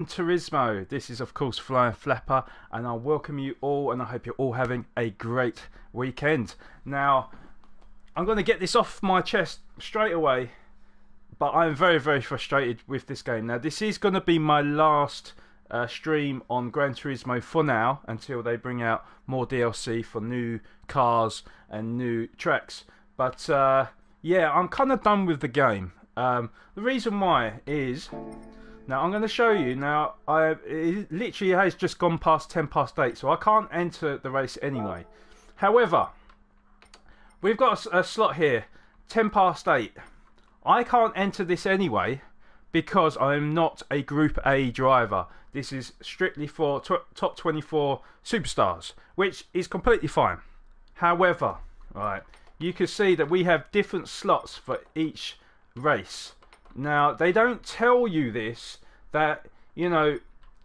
Turismo. This is, of course, Flying Flapper, and I welcome you all, and I hope you're all having a great weekend. Now, I'm going to get this off my chest straight away, but I'm very, very frustrated with this game. Now, this is going to be my last stream on Gran Turismo for now, until they bring out more DLC for new cars and new tracks. But, yeah, I'm kind of done with the game. The reason why is... Now I'm going to show you. Now it literally has just gone past 10 past 8, so I can't enter the race anyway. However, we've got a slot here, 10 past 8. I can't enter this anyway because I'm not a Group A driver. This is strictly for top 24 superstars, which is completely fine. However, right, you can see that we have different slots for each race. Now, they don't tell you this, that, you know,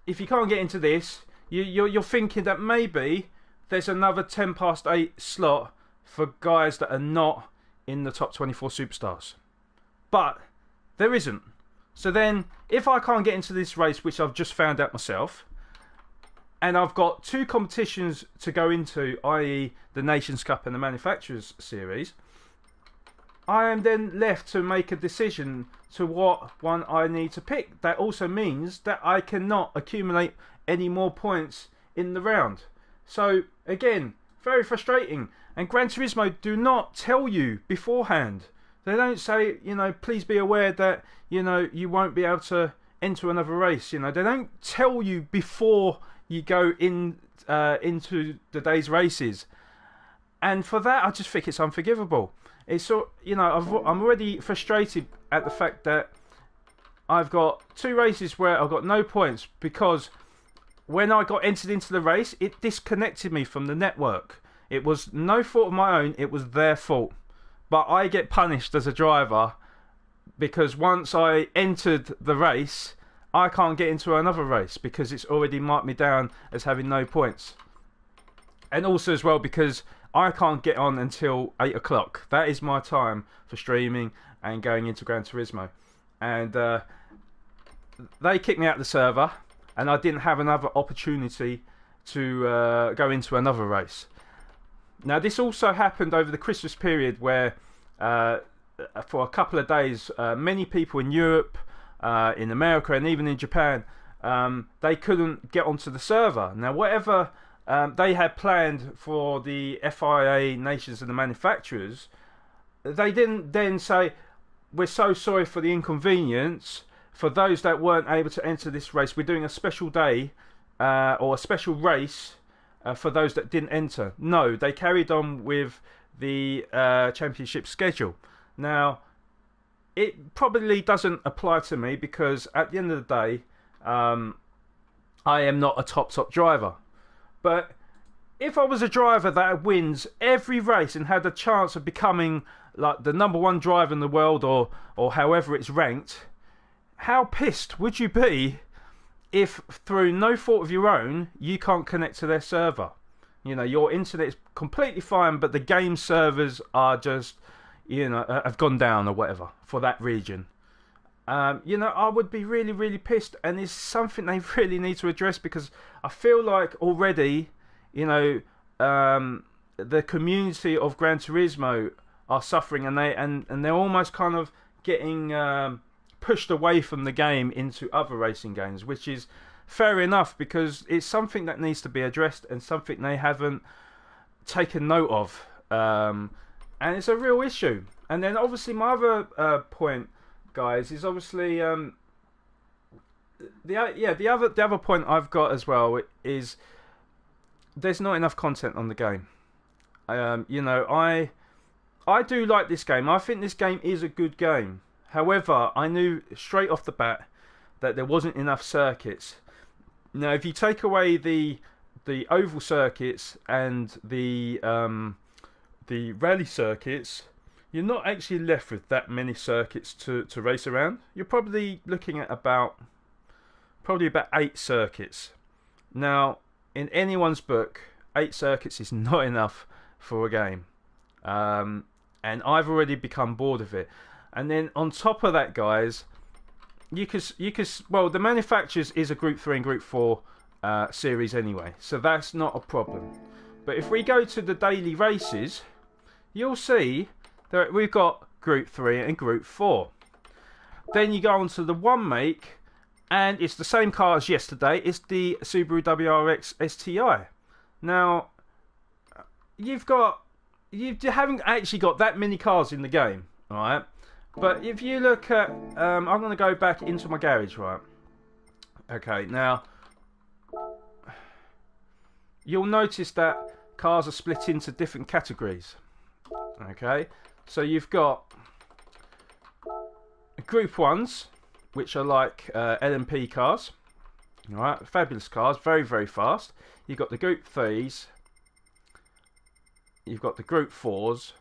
if you can't get into this, you're thinking that maybe there's another 10 past 8 slot for guys that are not in the top 24 superstars. But there isn't. So then, if I can't get into this race, which I've just found out myself, and I've got two competitions to go into, i.e. the Nations Cup and the Manufacturers Series, I am then left to make a decision to what one I need to pick. That also means that I cannot accumulate any more points in the round. So again, very frustrating. And Gran Turismo do not tell you beforehand. They don't say, you know, please be aware that, you know, you won't be able to enter another race. You know, they don't tell you before you go in into the day's races. And for that, I just think it's unforgivable. It's so, you know, I'm already frustrated at the fact that I've got two races where I've got no points because when I got entered into the race, it disconnected me from the network. It was no fault of my own, it was their fault. But I get punished as a driver because once I entered the race, I can't get into another race because it's already marked me down as having no points. And also as well because I can't get on until 8 o'clock. That is my time for streaming and going into Gran Turismo. And they kicked me out of the server, and I didn't have another opportunity to go into another race. Now, this also happened over the Christmas period where, for a couple of days, many people in Europe, in America, and even in Japan, they couldn't get onto the server. Now, whatever... they had planned for the FIA Nations and the manufacturers. They didn't then say, we're so sorry for the inconvenience. For those that weren't able to enter this race, we're doing a special day or a special race for those that didn't enter. No, they carried on with the championship schedule. Now, it probably doesn't apply to me because at the end of the day, I am not a top driver. But if I was a driver that wins every race and had a chance of becoming like the number one driver in the world or however it's ranked, how pissed would you be if through no fault of your own you can't connect to their server? You know, your internet is completely fine, but the game servers are just, you know, have gone down or whatever for that region. You know, I would be really, really pissed, and it's something they really need to address because I feel like already, you know, the community of Gran Turismo are suffering, and they're almost kind of getting pushed away from the game into other racing games, which is fair enough because it's something that needs to be addressed and something they haven't taken note of, and it's a real issue. And then obviously my other point, guys, is obviously the other point I've got as well is there's not enough content on the game. You know, I do like this game. I think this game is a good game. However, I knew straight off the bat that there wasn't enough circuits. Now, if you take away the oval circuits and the rally circuits, you're not actually left with that many circuits to race around. You're probably looking at about 8 circuits. Now, in anyone's book, 8 circuits is not enough for a game. And I've already become bored of it. And then on top of that, guys, well, the manufacturers is a Group 3 and Group 4 series anyway, so that's not a problem. But if we go to the daily races, you'll see that we've got Group 3 and Group 4. Then you go on to the one make, and it's the same car as yesterday. It's the Subaru WRX STI. Now, you haven't actually got that many cars in the game, alright? But if you look at, I'm going to go back into my garage, right? Okay, now, you'll notice that cars are split into different categories. Okay, so you've got Group 1s, which are like LMP cars. Alright, fabulous cars, very, very fast. You've got the Group 3s. You've got the Group 4s.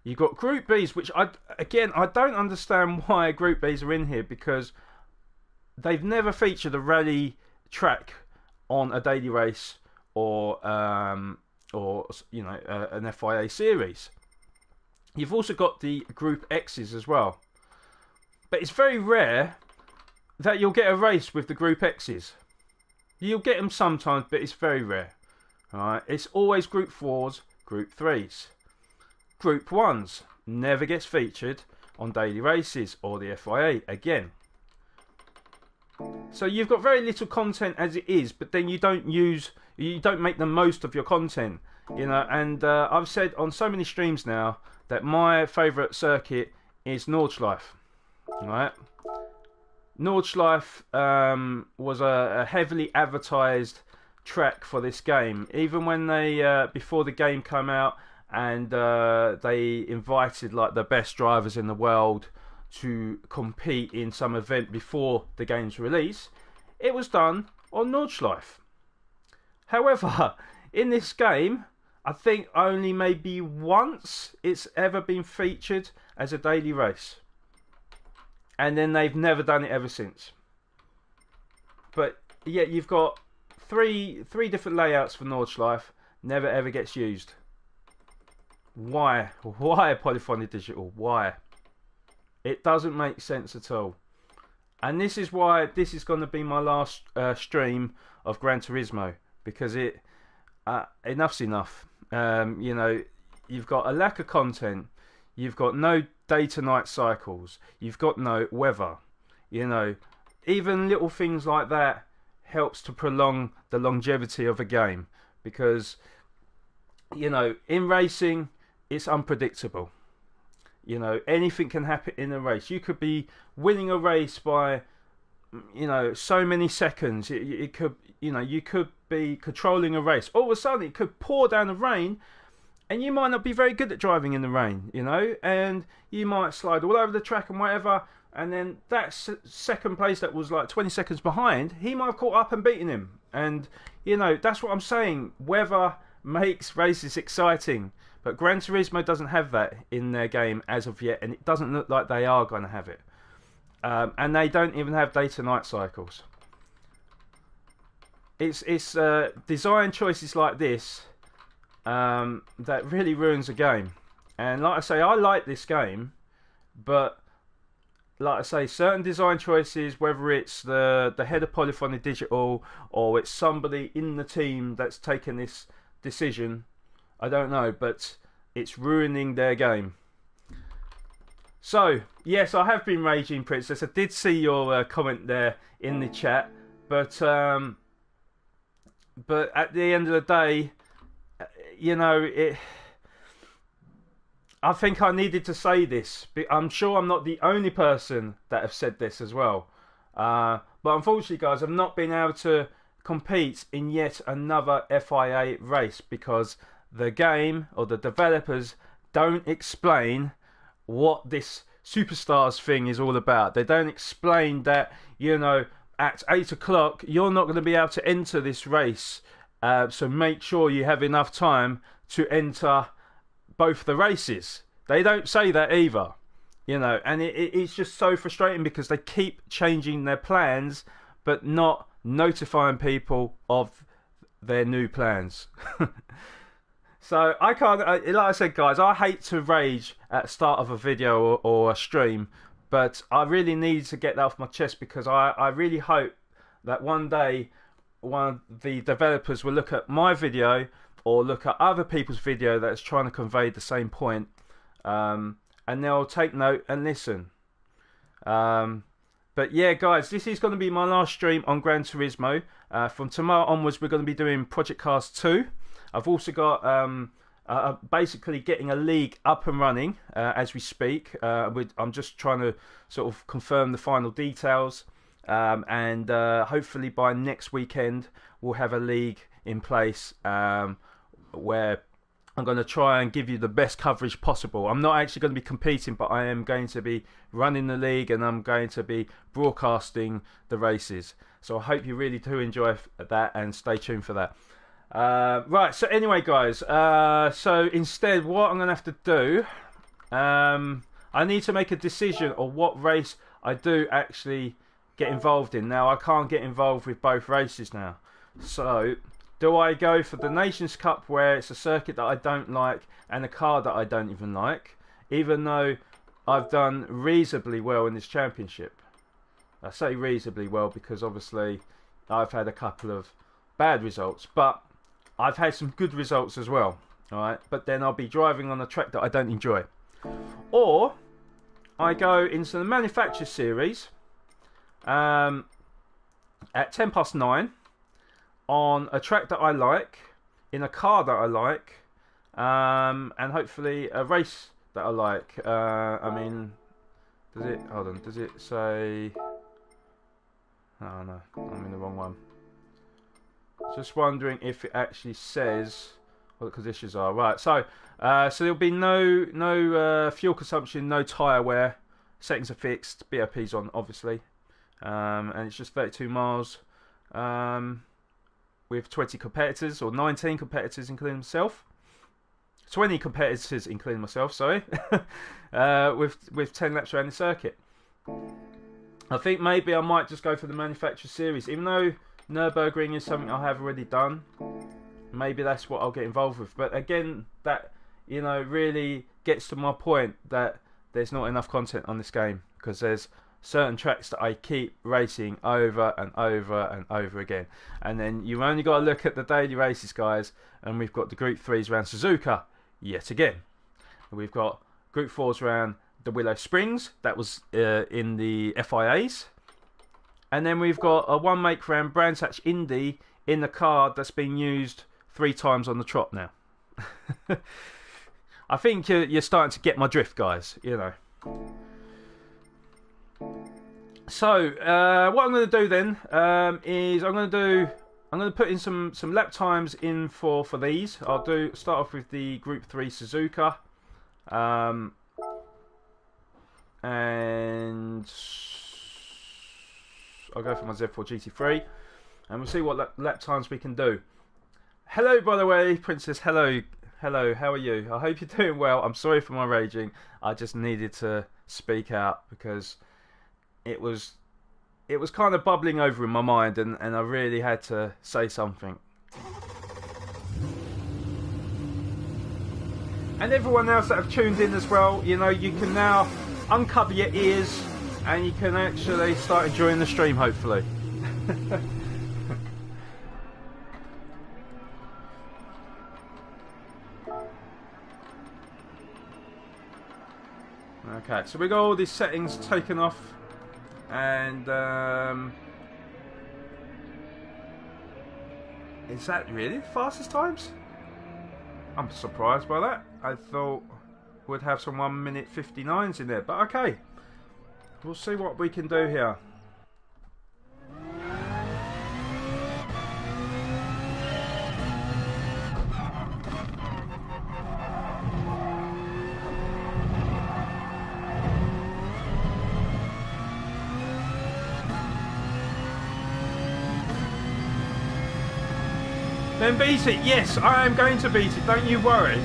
You've got Group Bs, which I don't understand why Group Bs are in here, because they've never featured a rally track on a daily race or you know, an FIA series. You've also got the Group X's as well, but it's very rare that you'll get a race with the Group X's. You'll get them sometimes, but it's very rare. Alright, it's always Group 4s, Group 3s. Group 1s never gets featured on daily races or the FIA again. So you've got very little content as it is, but then you don't make the most of your content, you know. And I've said on so many streams now that my favourite circuit is Nordschleife. Right? Nordschleife was a heavily advertised track for this game. Even when they before the game came out, and they invited like the best drivers in the world to compete in some event before the game's release, it was done on Nordschleife. However, in this game, I think only maybe once it's ever been featured as a daily race, and then they've never done it ever since. But yeah, you've got three different layouts for Nordschleife, never ever gets used. Why Polyphony Digital? Why? It doesn't make sense at all. And this is why this is going to be my last stream of Gran Turismo, because enough's enough. You know, you've got a lack of content, you've got no day to night cycles, you've got no weather. You know, even little things like that helps to prolong the longevity of a game, because, you know, in racing it's unpredictable. You know, anything can happen in a race. You could be winning a race by, you know, so many seconds. It could, you know, you could be controlling a race. All of a sudden, it could pour down the rain, and you might not be very good at driving in the rain, you know, and you might slide all over the track and whatever. And then that second place that was like 20 seconds behind, he might have caught up and beaten him. And, you know, that's what I'm saying. Weather makes races exciting. But Gran Turismo doesn't have that in their game as of yet, and it doesn't look like they are going to have it. And they don't even have day to night cycles. It's design choices like this that really ruins a game. And like I say, I like this game, but like I say, certain design choices, whether it's the head of Polyphony Digital or it's somebody in the team that's taken this decision, I don't know, but it's ruining their game. So, yes, I have been raging, Princess. I did see your comment there in the chat, but at the end of the day, you know, I think I needed to say this. I'm sure I'm not the only person that have said this as well. But unfortunately, guys, I've not been able to compete in yet another FIA race because the game or the developers don't explain what this Superstars thing is all about. They don't explain that, you know, at 8 o'clock you're not going to be able to enter this race, so make sure you have enough time to enter both the races. They don't say that either, you know, and it's just so frustrating because they keep changing their plans but not notifying people of their new plans. So I can't, like I said, guys, I hate to rage at the start of a video or a stream, But I really need to get that off my chest because I really hope that one day one of the developers will look at my video or look at other people's video that's trying to convey the same point, and they'll take note and listen. But yeah, guys, this is going to be my last stream on Gran Turismo. From tomorrow onwards, we're going to be doing Project Cars 2. I've also got basically getting a league up and running as we speak. I'm just trying to sort of confirm the final details, and hopefully by next weekend we'll have a league in place where I'm going to try and give you the best coverage possible. I'm not actually going to be competing, but I am going to be running the league and I'm going to be broadcasting the races. So I hope you really do enjoy that and stay tuned for that. Right, so anyway, guys, so instead what I'm going to have to do, I need to make a decision on what race I do actually get involved in. Now, I can't get involved with both races now. So, do I go for the Nations Cup where it's a circuit that I don't like and a car that I don't even like, even though I've done reasonably well in this championship? I say reasonably well because obviously I've had a couple of bad results, but I've had some good results as well. Alright, but then I'll be driving on a track that I don't enjoy. Or I go into the Manufacturer Series at 9:10 on a track that I like, in a car that I like, and hopefully a race that I like. I mean, does it? Hold on. Does it say? Oh no, I'm in the wrong one. Just wondering if it actually says what the conditions are. Right. So there'll be no fuel consumption, no tyre wear. Settings are fixed. BOP's on, obviously, and it's just 32 miles. With 20 competitors, or 19 competitors including myself. 20 competitors including myself, sorry. with 10 laps around the circuit. I think maybe I might just go for the Manufacturer Series. Even though Nürburgring is something I have already done, maybe that's what I'll get involved with. But again, that, you know, really gets to my point that there's not enough content on this game, because there's certain tracks that I keep racing over and over and over again. And then you've only got to look at the daily races, guys, and we've got the Group 3s around Suzuka yet again. And we've got Group 4s around the Willow Springs, that was in the FIAs. And then we've got a one make around Brands Hatch Indy in the car that's been used 3 times on the trot now. I think you're starting to get my drift, guys, you know. So what I'm going to do then is I'm going to put in some lap times in for these. I'll start off with the Group 3 Suzuka, and I'll go for my Z4 GT3, and we'll see what lap times we can do. Hello, by the way, Princess. Hello. How are you? I hope you're doing well. I'm sorry for my raging. I just needed to speak out because it was kind of bubbling over in my mind, and I really had to say something. And everyone else that have tuned in as well, you know, you can now uncover your ears and you can actually start enjoying the stream, hopefully. Okay, so we got all these settings taken off. And is that really the fastest times? I'm surprised by that. I thought we'd have some 1:59 in there, but okay, we'll see what we can do here. Then beat it. Yes, I am going to beat it. Don't you worry.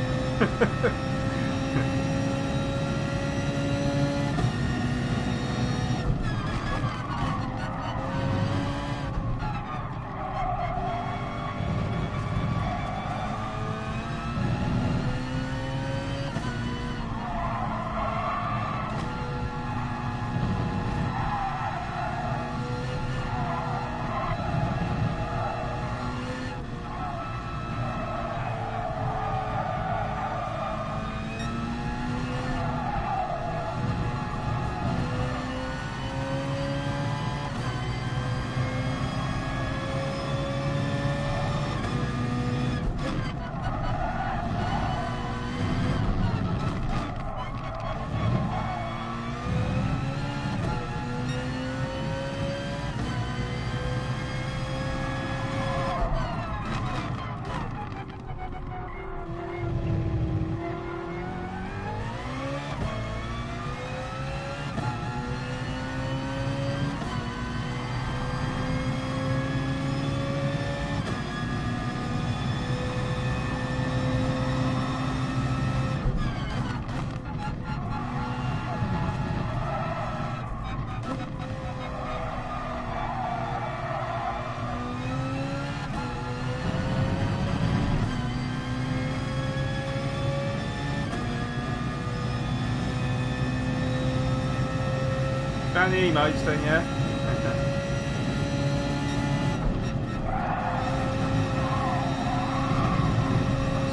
Down the emotes then, yeah? Let's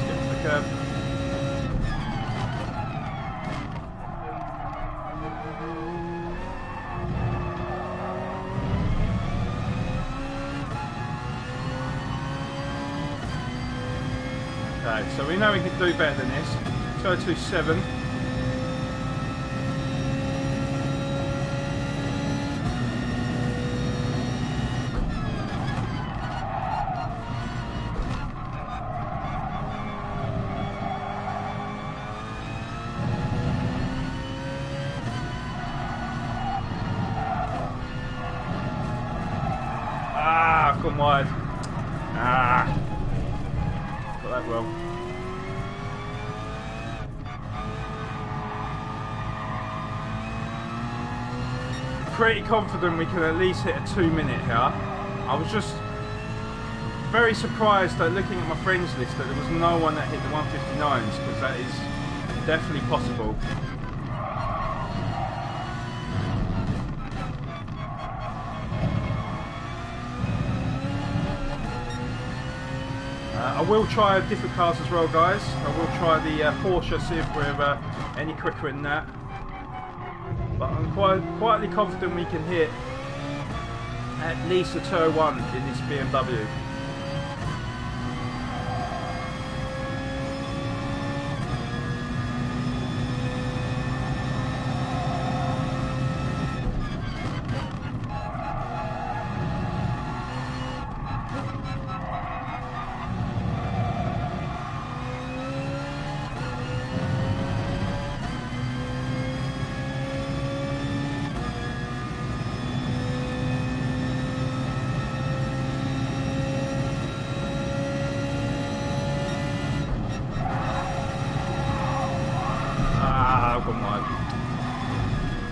get to the curb. Okay, so we know we can do better than this. 207. Ah, gone wide. Ah, got that well. Pretty confident we can at least hit a 2 minute here. I was just very surprised that looking at my friends list that there was no one that hit the 159s, because that is definitely possible. I will try different cars as well, guys. I will try the Porsche, see if we're any quicker in that. But I'm quietly confident we can hit at least a 201 in this BMW.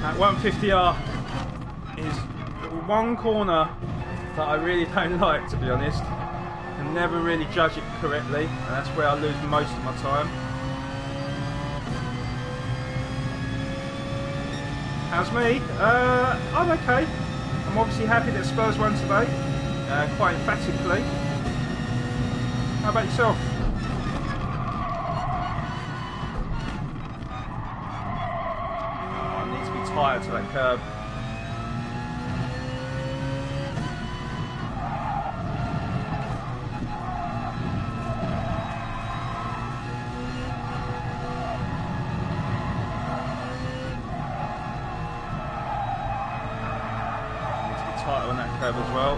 That 150R is one corner that I really don't like, to be honest. I never really judge it correctly, and that's where I lose most of my time. How's me? I'm okay. I'm obviously happy that Spurs won today, quite emphatically. How about yourself? Tired to that curb. Need to be tighter on that curb as well.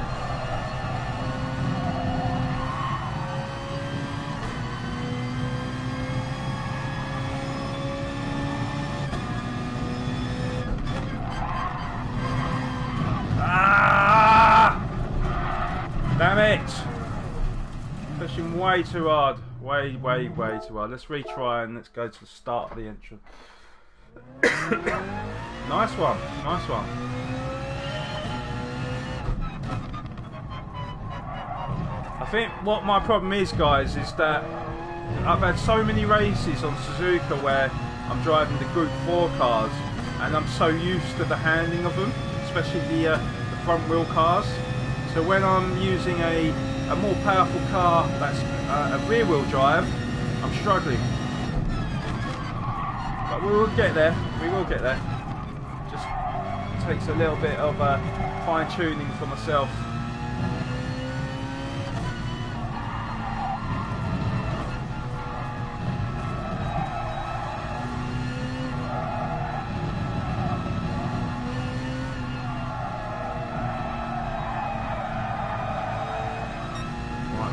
Damn it! Pushing way too hard. Way too hard. Let's retry and let's go to the start of the entrance. Nice one. Nice one. I think what my problem is, guys, is that I've had so many races on Suzuka where I'm driving the Group 4 cars and I'm so used to the handling of them, especially the front wheel cars. So when I'm using a more powerful car that's a rear wheel drive, I'm struggling. But we will get there, we will get there. Just takes a little bit of fine tuning for myself.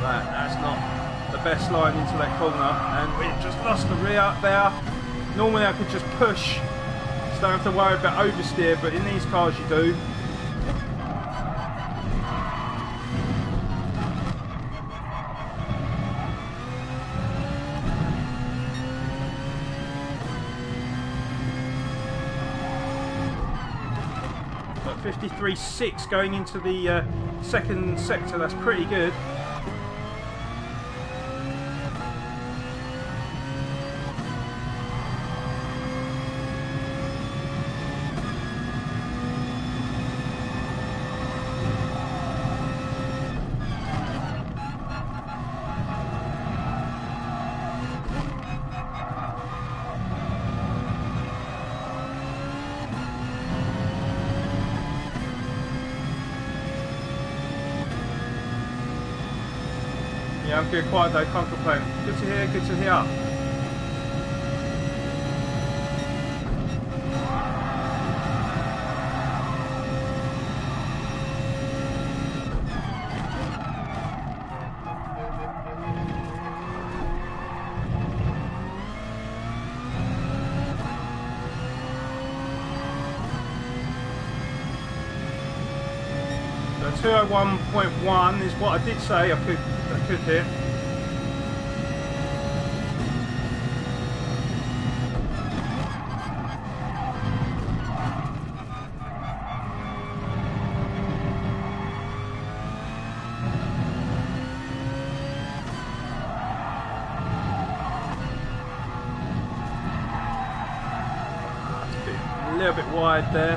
That's not the best line into that corner, and we've just lost the rear up there. Normally I could just push, so don't have to worry about oversteer, but in these cars you do. But 53.6 going into the second sector, that's pretty good. Yeah, I'm good, quiet though, can't complain. Good to hear, good to hear. So 201.1 is what I did say I could hit. A little bit wide there.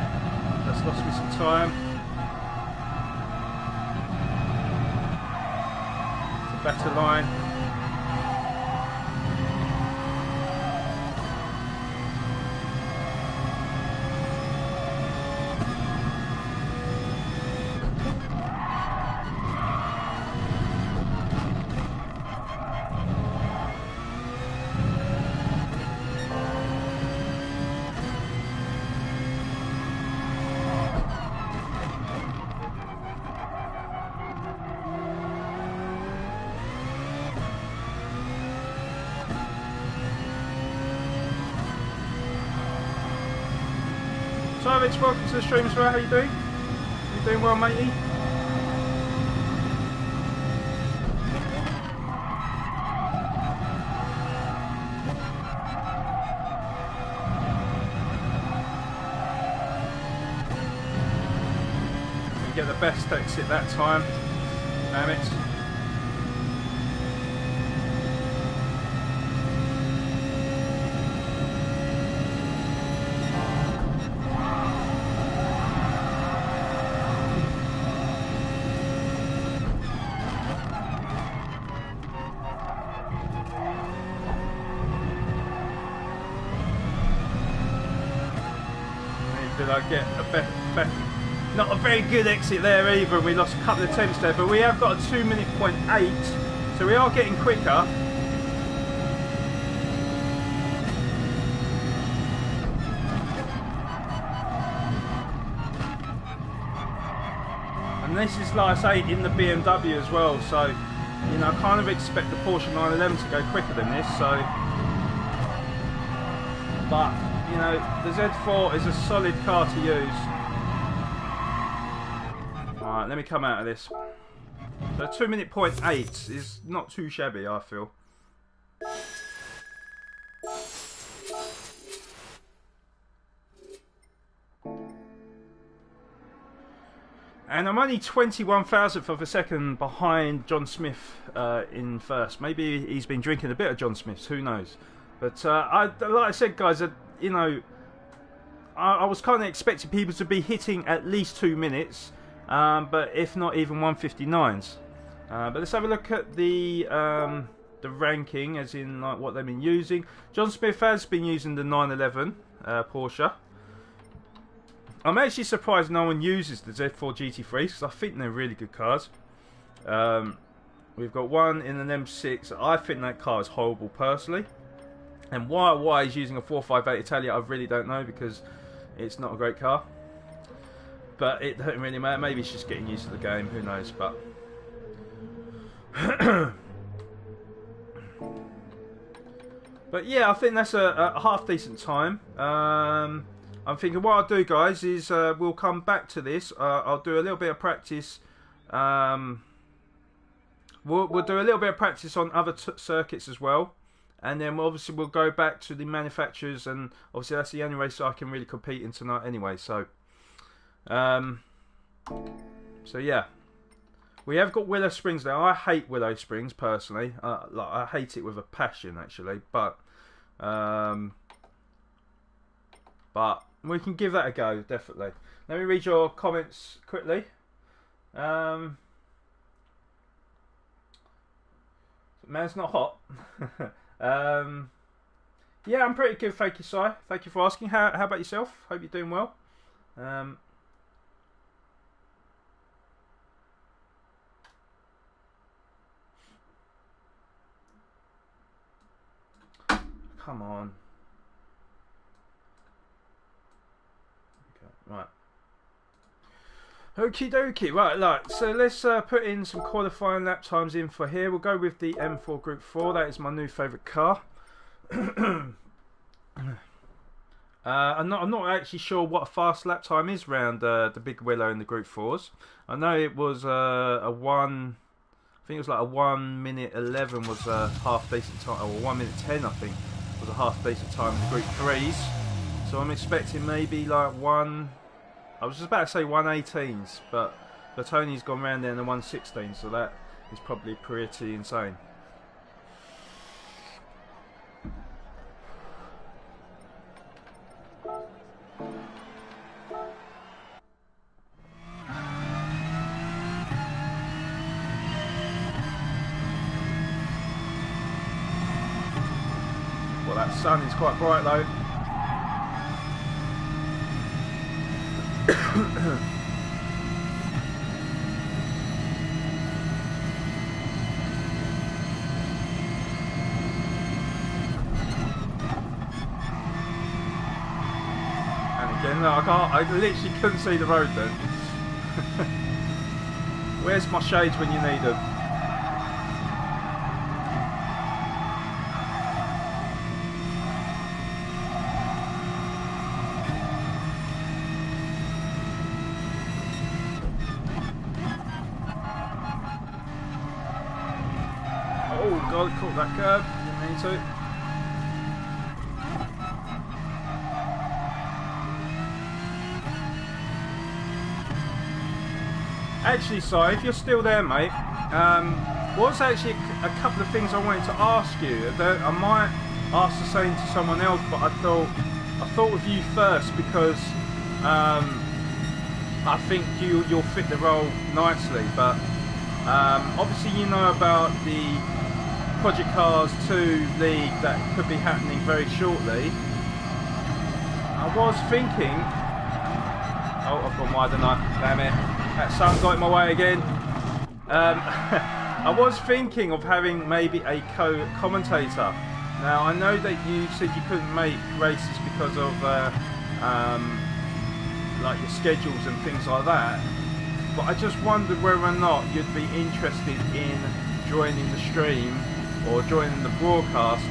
That's lost me some time. It's a better line. So Rich, welcome to the stream as well. How you doing? You doing well, matey? You get the best exit that time. Damn it. Did I get a not a very good exit there either, we lost a couple of attempts there, but we have got a 2:08, so we are getting quicker. And this is, like I say, in the BMW as well, so you know, I kind of expect the Porsche 911 to go quicker than this, so but you know, the Z4 is a solid car to use. Alright, let me come out of this. So 2:08 is not too shabby, I feel. And I'm only 21,000th of a second behind John Smith in first. Maybe he's been drinking a bit of John Smith's, who knows. But like I said, guys, you know, I was kind of expecting people to be hitting at least 2 minutes, but if not even 1:59s. But let's have a look at the ranking, as in like what they've been using. John Smith has been using the 911 Porsche. I'm actually surprised no one uses the Z4 GT3 because I think they're really good cars. We've got one in an M6. I think that car is horrible personally. And why he's using a 458 Italia, I really don't know, because it's not a great car. But it doesn't really matter. Maybe he's just getting used to the game. Who knows? But but yeah, I think that's a half decent time. I'm thinking what I'll do, guys, is we'll come back to this. I'll do a little bit of practice. We'll do a little bit of practice on other circuits as well. And then obviously we'll go back to the manufacturers, and obviously that's the only race I can really compete in tonight anyway. So, yeah, we have got Willow Springs now. I hate Willow Springs personally. I hate it with a passion actually, but we can give that a go definitely. Let me read your comments quickly. Man's not hot. Yeah, I'm pretty good, thank you, Si. Thank you for asking. How about yourself? Hope you're doing well. come on. Okay, right. Okie dokie, right, look, so let's put in some qualifying lap times in for here. We'll go with the M4 Group 4, that is my new favourite car. I'm not actually sure what a fast lap time is round the Big Willow in the Group 4s. I know it was I think it was like a 1 minute 11 was a half decent time, or 1 minute 10 I think was a half decent time in the Group 3s. So I'm expecting maybe like I was just about to say 118s, but Tony's gone round there in the 116, so that is probably pretty insane. Well, that sun is quite bright though. And again, no, I literally couldn't see the road then. Where's my shades when you need them? Oh god, caught that curb, didn't mean to. Actually, Si, if you're still there, mate, was actually a couple of things I wanted to ask you. I might ask the same to someone else, but I thought of you first because I think you'll fit the role nicely. But obviously, you know about the Project Cars 2 League that could be happening very shortly. I was thinking... Oh, I've gone wide enough. Damn it. That sun got in my way again. I was thinking of having maybe a co-commentator. Now, I know that you said you couldn't make races because of like your schedules and things like that. But I just wondered whether or not you'd be interested in joining the stream or joining the broadcast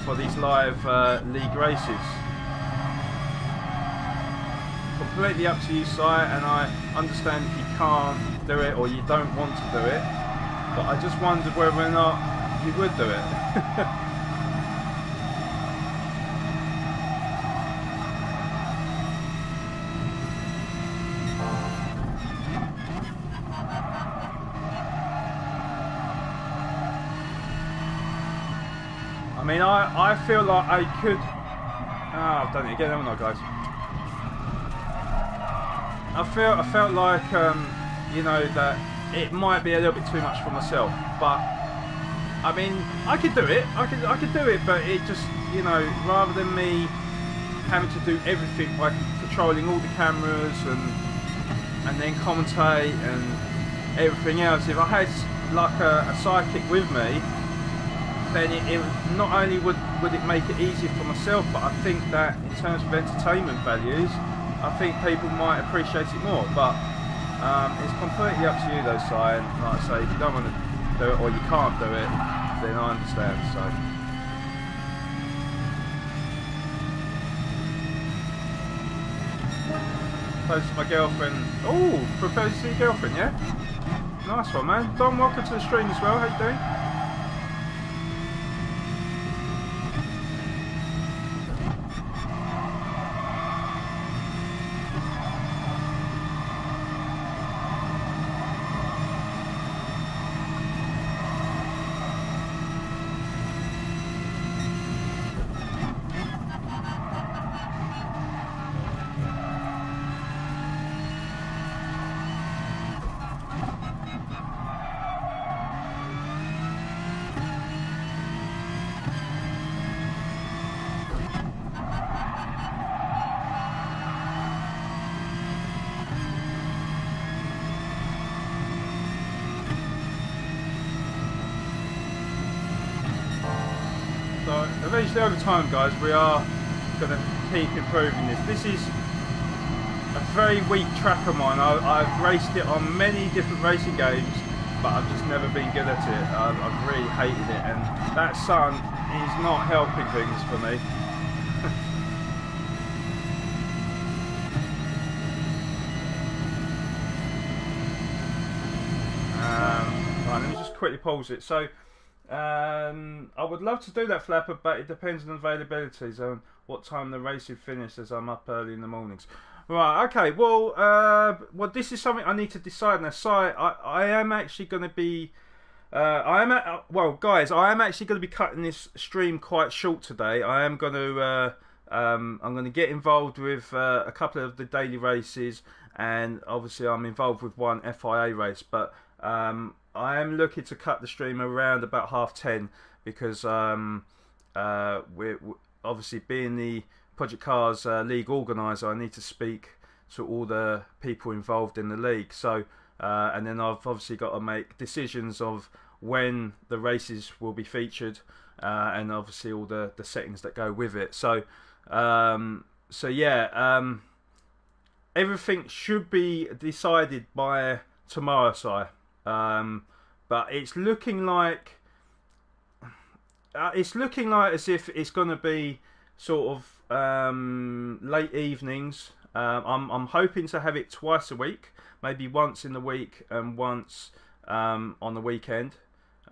for these live league races. Completely up to you, Si, and I understand if you can't do it or you don't want to do it, but I just wondered whether or not you would do it. I mean, I feel like I could... Ah, I've done it again, haven't I, guys? I felt like, you know, that it might be a little bit too much for myself, but I mean, I could do it. I could do it, but it just, you know, rather than me having to do everything by controlling all the cameras and then commentate and everything else, if I had like a sidekick with me, then it not only would it make it easier for myself, but I think that in terms of entertainment values, I think people might appreciate it more. But it's completely up to you though, Si, and like I say, if you don't want to do it or you can't do it, then I understand. So propose to my girlfriend. Oh, propose to your girlfriend, yeah? Nice one, man. Don, welcome to the stream as well. How you doing? eventually over time, guys, we are going to keep improving this. This is a very weak track of mine. I've raced it on many different racing games, but I've just never been good at it. I've really hated it, and that sun is not helping things for me. Right, let me just quickly pause it. So, I would love to do that, Flapper, but it depends on availability, so what time the race is finished, as I'm up early in the mornings. Right, okay, well, this is something I need to decide now. Si, I am actually going to be, guys, I am actually going to be cutting this stream quite short today. I am going to, I'm going to get involved with a couple of the daily races, and obviously I'm involved with one FIA race, but I am looking to cut the stream around about 10:30 because we're obviously, being the Project Cars League organiser, I need to speak to all the people involved in the league. So, and then I've obviously got to make decisions of when the races will be featured, and obviously all the settings that go with it. So, everything should be decided by tomorrow, Si. But it's looking like as if it's going to be sort of late evenings. I'm hoping to have it twice a week, maybe once in the week and once on the weekend.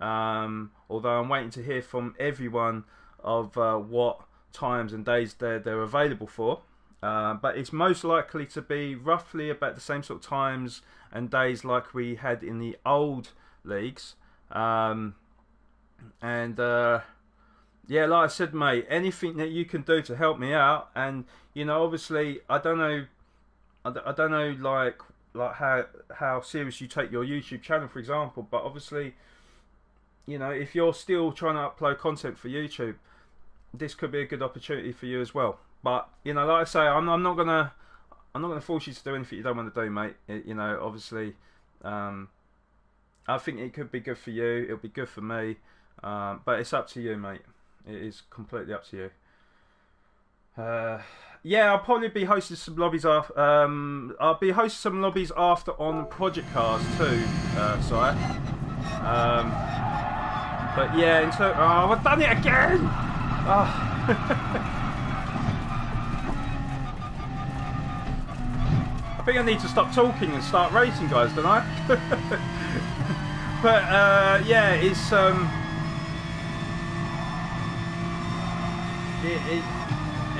Although I'm waiting to hear from everyone of what times and days they're available for. But it's most likely to be roughly about the same sort of times and days like we had in the old leagues. Yeah, like I said, mate, anything that you can do to help me out, and you know, obviously, I don't know, like how serious you take your YouTube channel, for example. But obviously, you know, if you're still trying to upload content for YouTube, this could be a good opportunity for you as well. But you know, like I say, I'm not gonna force you to do anything you don't want to do, mate. You know, obviously, I think it could be good for you. It'll be good for me, but it's up to you, mate. It is completely up to you. Yeah, I'll probably be hosting some lobbies after. I'll be hosting some lobbies after on Project Cars too, sorry. But yeah, oh, I've done it again. Oh. I think I need to stop talking and start racing, guys, don't I? But yeah, it's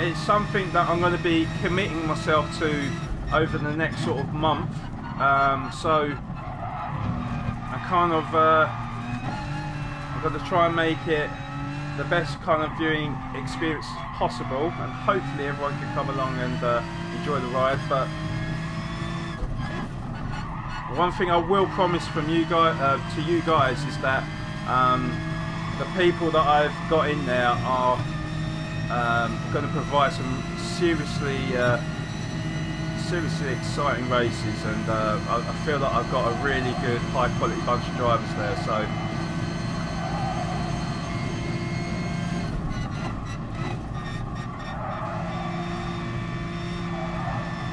it's something that I'm going to be committing myself to over the next sort of month. So I kind of I'm going to try and make it the best kind of viewing experience possible, and hopefully everyone can come along and enjoy the ride. But one thing I will promise from you guys to you guys is that the people that I've got in there are going to provide some seriously exciting races, and I feel that I've got a really good, high quality bunch of drivers there. So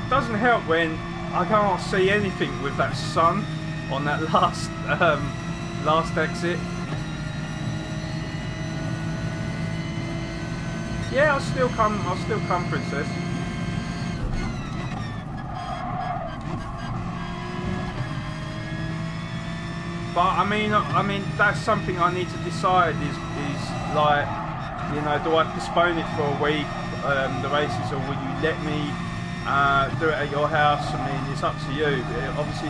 it doesn't help when I can't see anything with that sun on that last last exit. Yeah, I'll still come, Princess. But I mean, that's something I need to decide. Is like, you know, do I postpone it for a week, the races, or will you let me do it at your house? I mean, it's up to you. Obviously,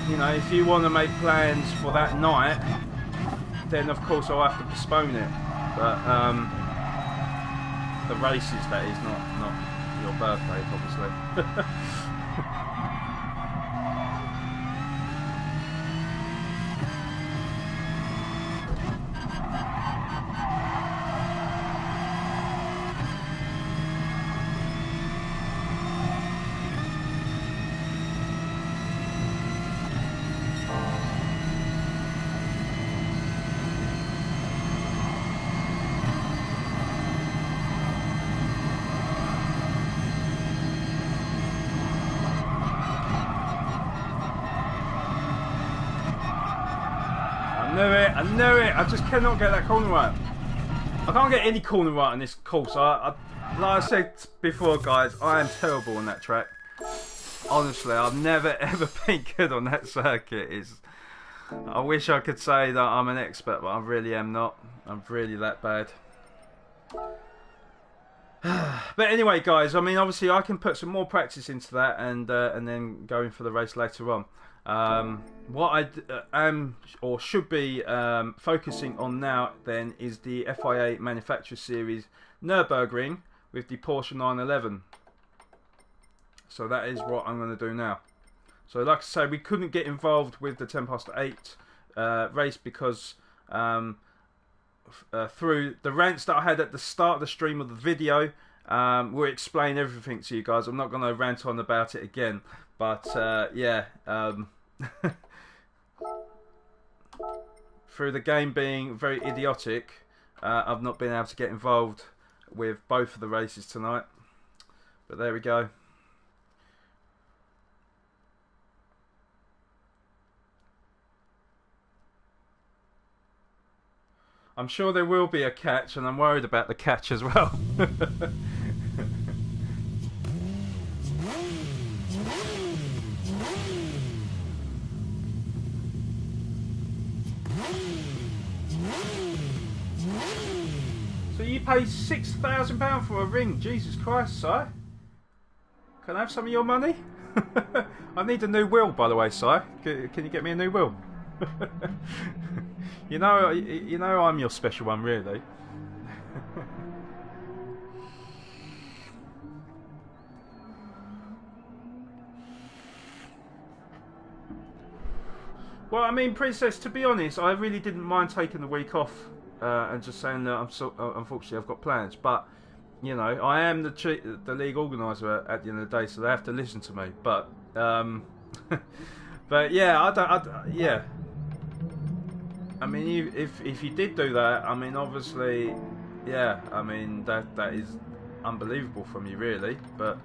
if you want to make plans for that night, then of course I'll have to postpone it. But the races, that is not your birthday, obviously. I knew it. I just cannot get that corner right. I can't get any corner right on this course. Like I said before, guys, I am terrible on that track. Honestly, I've never ever been good on that circuit. I wish I could say that I'm an expert, but I really am not. I'm really that bad. But anyway, guys, I mean, obviously I can put some more practice into that and then go in for the race later on. What I am or should be focusing on now then is the FIA Manufacturer Series Nürburgring with the Porsche 911. So that is what I'm going to do now. So like I say, we couldn't get involved with the 10 past 8 race because through the rants that I had at the start of the stream of the video, we'll explain everything to you guys. I'm not going to rant on about it again, but yeah, through the game being very idiotic, I've not been able to get involved with both of the races tonight, but there we go. I'm sure there will be a catch, and I'm worried about the catch as well. So you pay £6,000 for a ring? Jesus Christ, Si. Can I have some of your money? I need a new wheel, by the way, Si. Can you get me a new wheel? You know I'm your special one, really. Well, I mean, Princess, to be honest, I really didn't mind taking the week off and just saying that unfortunately I've got plans. But you know, I am the league organizer at the end of the day, so they have to listen to me. But but yeah, yeah. I mean, if you did do that, I mean, obviously, yeah, I mean, that is unbelievable from you, really. But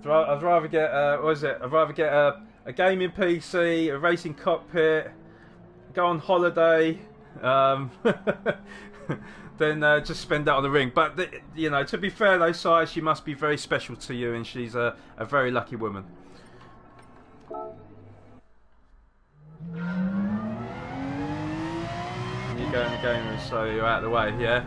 I'd rather get what is it? I'd rather get a gaming PC, a racing cockpit, go on holiday, then just spend that on the ring. But you know, to be fair though, Si, she must be very special to you, and she's a very lucky woman. You go in the game, so you're out of the way, yeah.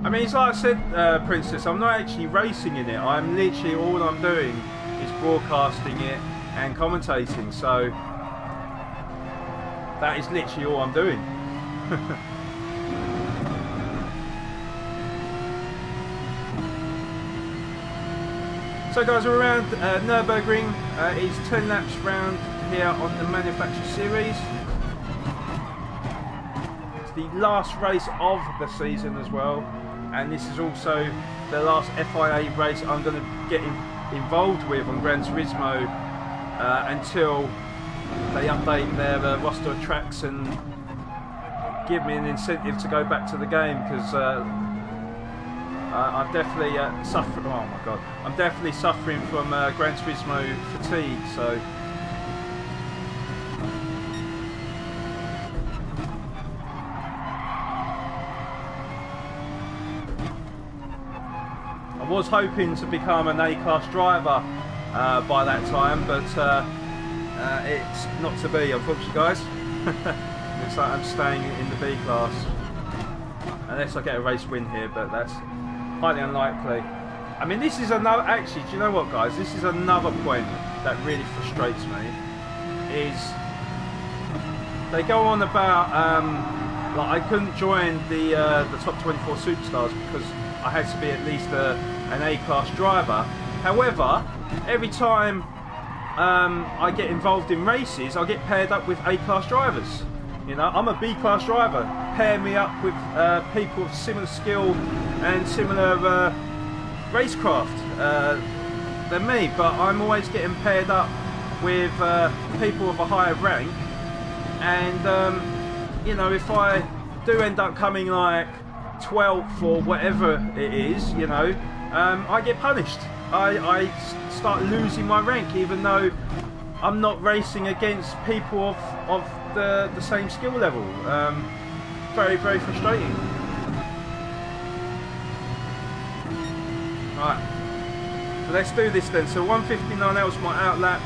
I mean, it's like I said, Princess, I'm not actually racing in it. I'm literally, all I'm doing is broadcasting it and commentating. So that is literally all I'm doing. So guys, we're around Nürburgring. It's 10 laps round here on the Manufacturer Series. It's the last race of the season as well, and this is also the last FIA race I'm going to get involved with on Gran Turismo until they update their roster of tracks and give me an incentive to go back to the game, because I'm definitely suffering. Oh my god, I'm definitely suffering from Gran Turismo fatigue. So I was hoping to become an A-class driver by that time, but it's not to be, unfortunately, guys. Looks like I'm staying in the B class unless I get a race win here, but that's highly unlikely. I mean, this is another. Actually, do you know what, guys? This is another point that really frustrates me. Is they go on about like I couldn't join the top 24 superstars because I had to be at least an A-class driver. However, every time I get involved in races, I get paired up with A-class drivers. You know, I'm a B-class driver. Pair me up with people of similar skill and similar racecraft than me, but I'm always getting paired up with people of a higher rank. And you know, if I do end up coming like 12th or whatever it is, you know, I get punished. I start losing my rank, even though I'm not racing against people of the same skill level. Very, very frustrating. Right, so let's do this then. So 159, that was my out lap.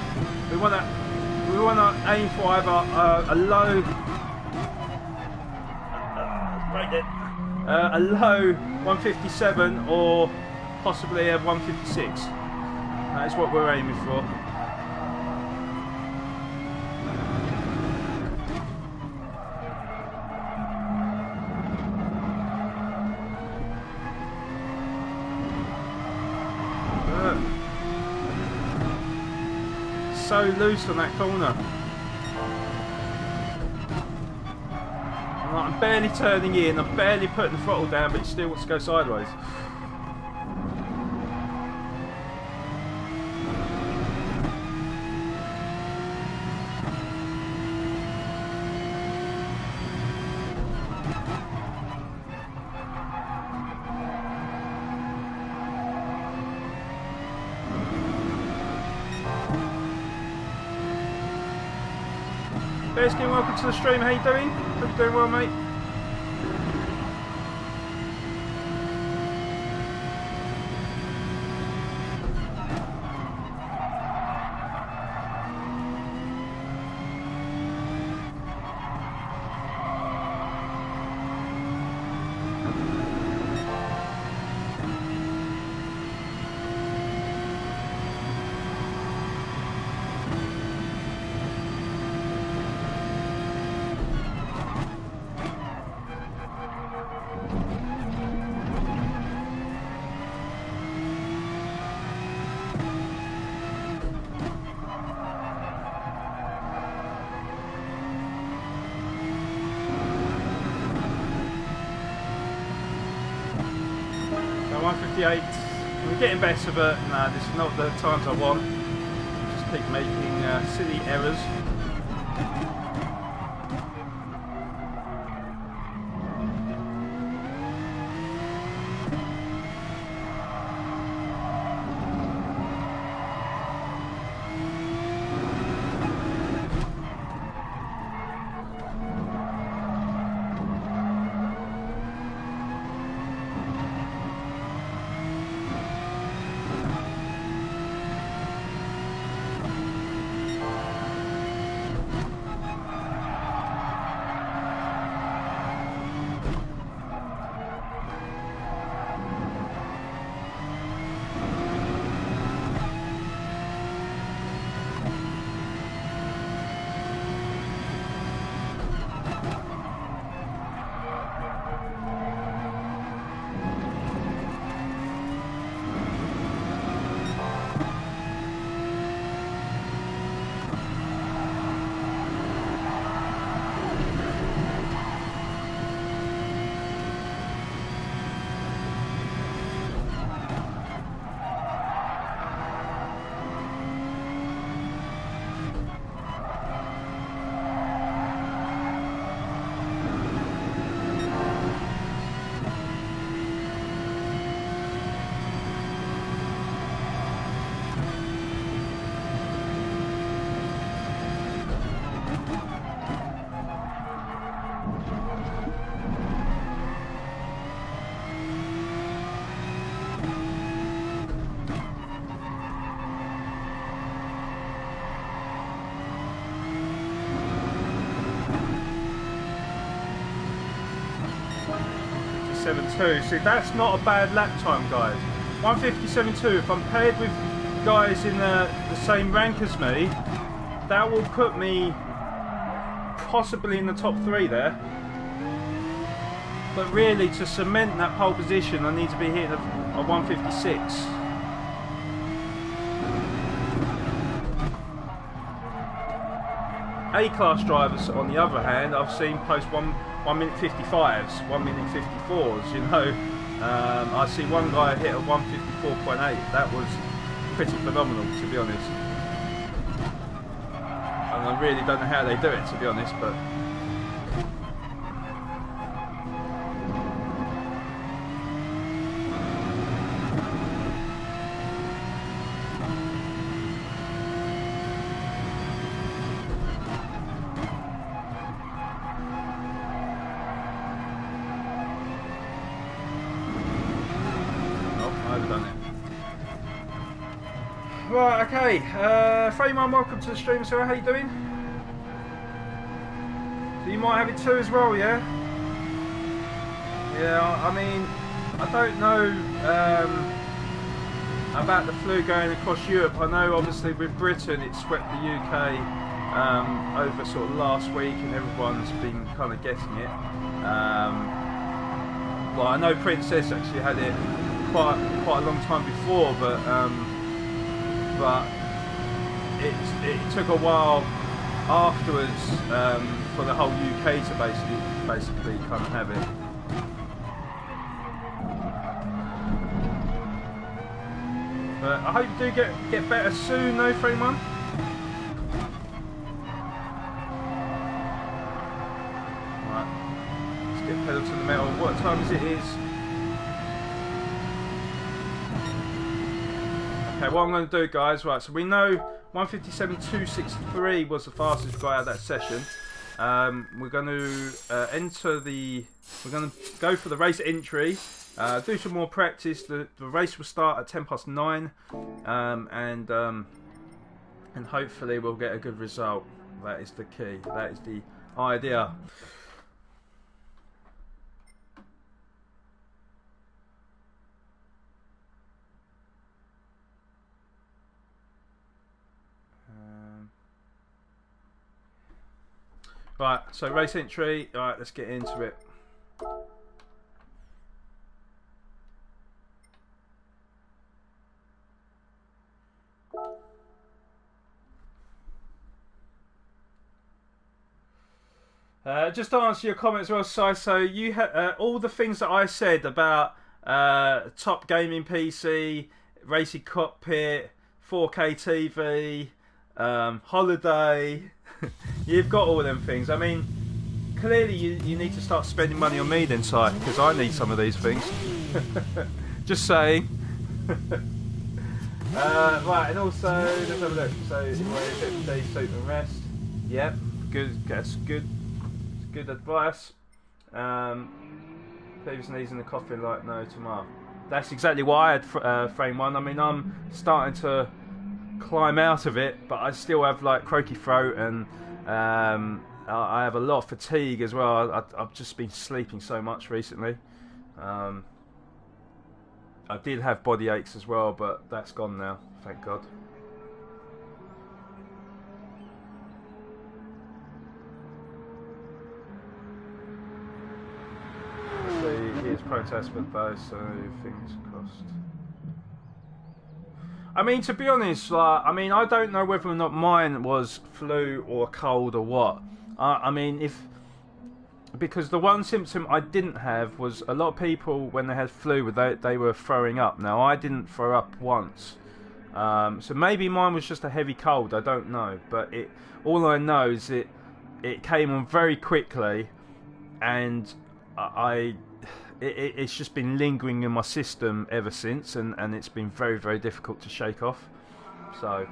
We want to aim for either a low, a low 157 or possibly a 156. That is what we're aiming for. So loose on that corner. I'm barely turning in, I'm barely putting the throttle down, but it still wants to go sideways. Bearskin, welcome to the stream. How you doing? Hope you're doing well, mate. I'm getting better, but no, this is not the times I want. Just keep making silly errors. See, that's not a bad lap time, guys. 157.2. If I'm paired with guys in the same rank as me, that will put me possibly in the top 3 there. But really, to cement that pole position, I need to be hitting a 156. A-class drivers, on the other hand, I've seen post 1 minute 55s, 1 minute 54s, you know. I see one guy hit a 154.8. That was pretty phenomenal, to be honest. And I really don't know how they do it, to be honest, but... Right, okay. Frame1, welcome to the stream, sir. How you doing? So you might have it too as well, yeah? Yeah, I mean, I don't know about the flu going across Europe. I know obviously with Britain it swept the UK over sort of last week and everyone's been kind of getting it. Well, I know Princess actually had it quite a long time before, but it took a while afterwards for the whole UK to basically kind of have it. But I hope you do get better soon, though, Frame1. Right, let's get pedal to the metal. What time is it? Okay, what I'm going to do, guys, right, so we know 1:57.263 was the fastest guy out of that session. We're going to we're going to go for the race entry, do some more practice. The race will start at 9:10, and hopefully we'll get a good result. That is the key. That is the idea. Right, so race entry. Alright, let's get into it. Just to answer your comments as well, Si, so you had all the things that I said about top gaming PC, racing cockpit, 4K TV, holiday. You've got all them things. I mean, clearly you need to start spending money on me then, Si, because I need some of these things. Just saying. Right, and also let's have a look. So, sleep and rest. Yep, good. That's good. Good advice. Previous knees in the coffin like no tomorrow. That's exactly why I had Frame1. I mean, I'm starting to climb out of it, but I still have like croaky throat, and I have a lot of fatigue as well. I've just been sleeping so much recently. I did have body aches as well, but that's gone now, thank God. Here's protest, but those, so fingers crossed. I mean, to be honest, like, I don't know whether or not mine was flu or cold or what. I mean, because the one symptom I didn't have was a lot of people when they had flu, they were throwing up. Now I didn't throw up once, so maybe mine was just a heavy cold. I don't know, but all I know is it came on very quickly, and it's just been lingering in my system ever since, and it's been very, very difficult to shake off. So,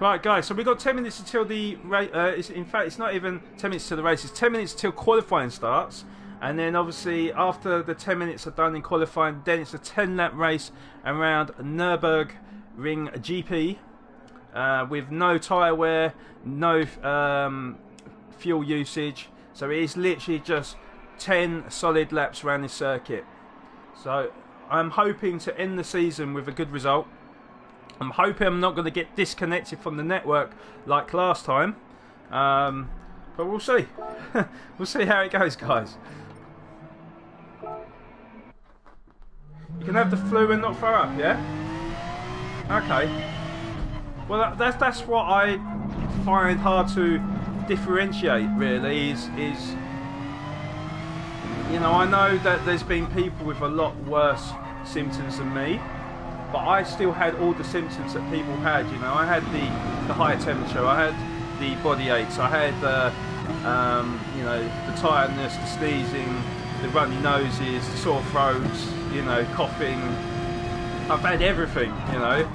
right, guys. So we got 10 minutes until the race. In fact, it's not even 10 minutes to the race. It's 10 minutes till qualifying starts, and then obviously after the 10 minutes are done in qualifying, then it's a 10-lap race around Nürburgring GP with no tyre wear, no fuel usage, so it is literally just 10 solid laps around this circuit. So I'm hoping to end the season with a good result. I'm hoping I'm not going to get disconnected from the network like last time, but we'll see. We'll see how it goes, guys. You can have the flu and not throw up, yeah? Okay. Well, that's what I find hard to differentiate, really, is you know, I know that there's been people with a lot worse symptoms than me, but I still had all the symptoms that people had. You know, I had the high temperature, I had the body aches, I had you know, the tiredness, the sneezing, the runny noses, the sore throats, you know, coughing. I've had everything, you know.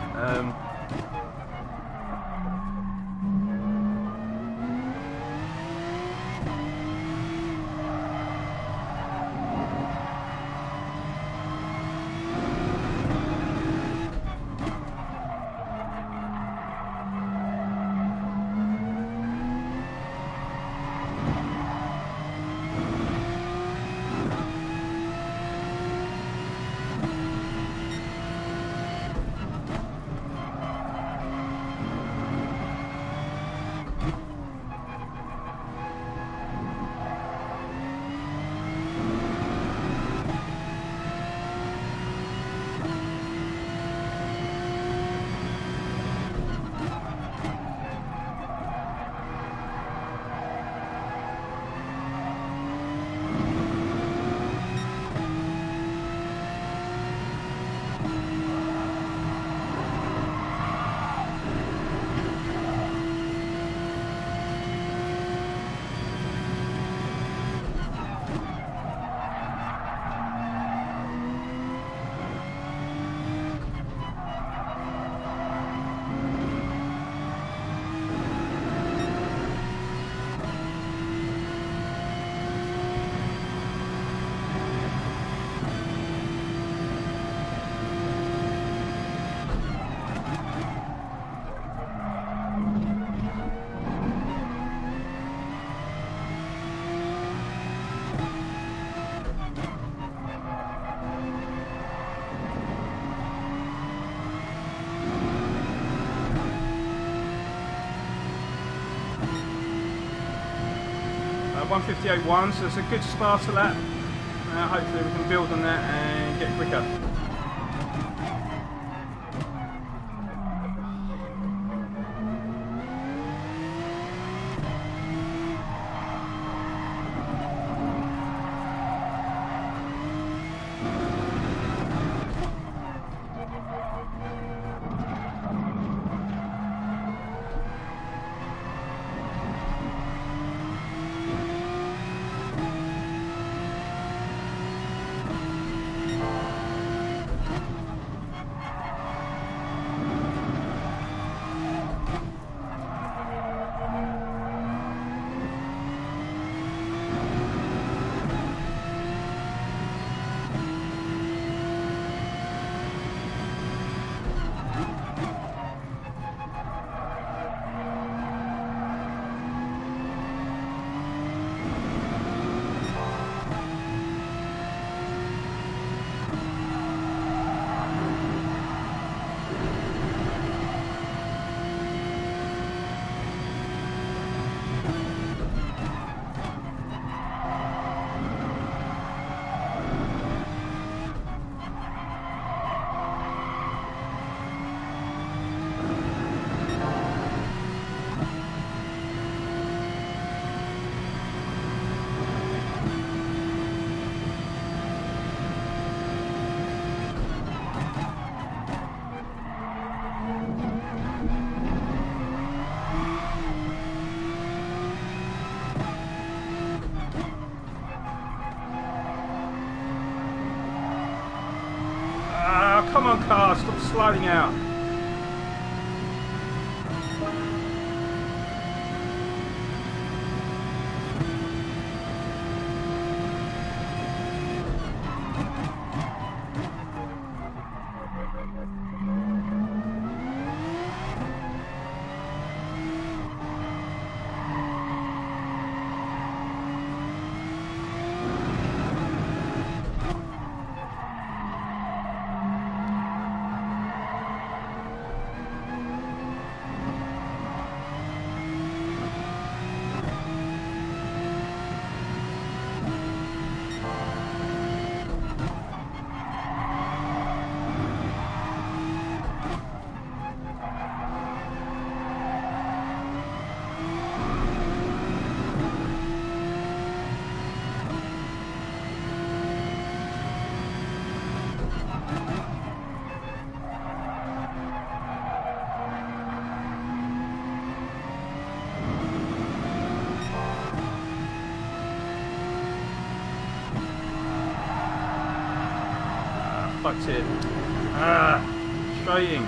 1:58.1, so it's a good starter lap. Hopefully we can build on that and get quicker. Come on, car, stop sliding out. Fucked it. Trying.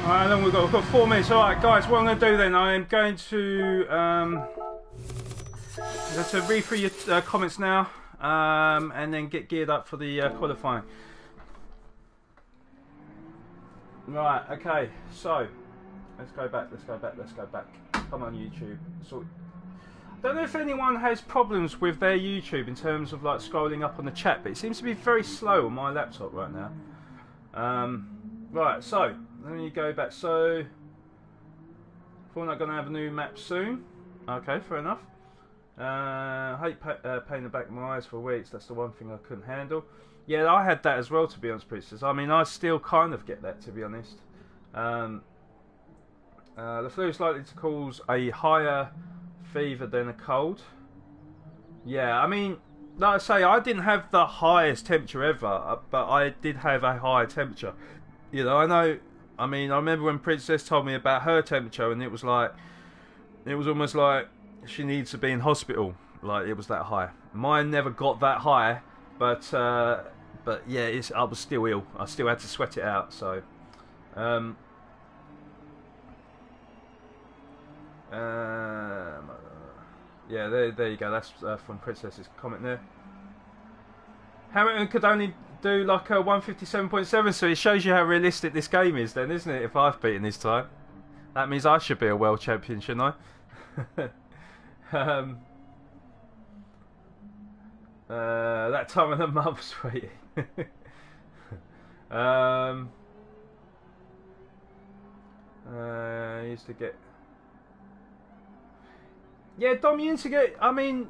Alright, then we've got 4 minutes. Alright guys, what I'm going to do then, I am going to read through your comments now, and then get geared up for the qualifying. Right, okay, so let's go back. Come on, YouTube. So, I don't know if anyone has problems with their YouTube in terms of like scrolling up on the chat, but it seems to be very slow on my laptop right now. Right, so let me go back. So, Fortnite gonna have a new map soon. Okay, fair enough. Hate pain in the back of my eyes for weeks. That's the one thing I couldn't handle. Yeah, I had that as well, to be honest, Princess. I mean, I still kind of get that, to be honest. The flu is likely to cause a higher fever than a cold. Yeah, I mean, like I say, I didn't have the highest temperature ever, but I did have a higher temperature. You know, I mean, I remember when Princess told me about her temperature, and it was almost like she needs to be in hospital. Like, it was that high. Mine never got that high, but yeah, I was still ill. I still had to sweat it out. So, yeah, there you go. That's from Princess's comment there. Hamilton could only do like a 1:57.7, so it shows you how realistic this game is, then, isn't it? If I've beaten this time, That means I should be a world champion, shouldn't I? That time of the month, sweetie. Used to get. Yeah, Dom, you need to get. I mean,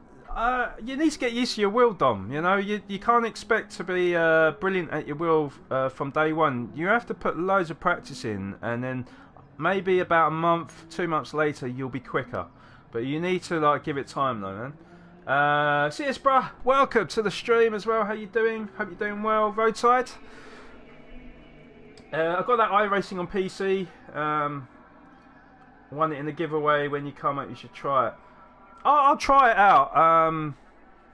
you need to get used to your wheel, Dom. You know, you can't expect to be brilliant at your wheel from day one. You have to put loads of practice in, and then maybe about a month, 2 months later, you'll be quicker. But you need to like give it time, though, man. See us, bruh. Welcome to the stream as well. How you doing? Hope you're doing well. Roadside. I've got that iRacing on PC. Won it in the giveaway. When you come out, you should try it. I'll try it out.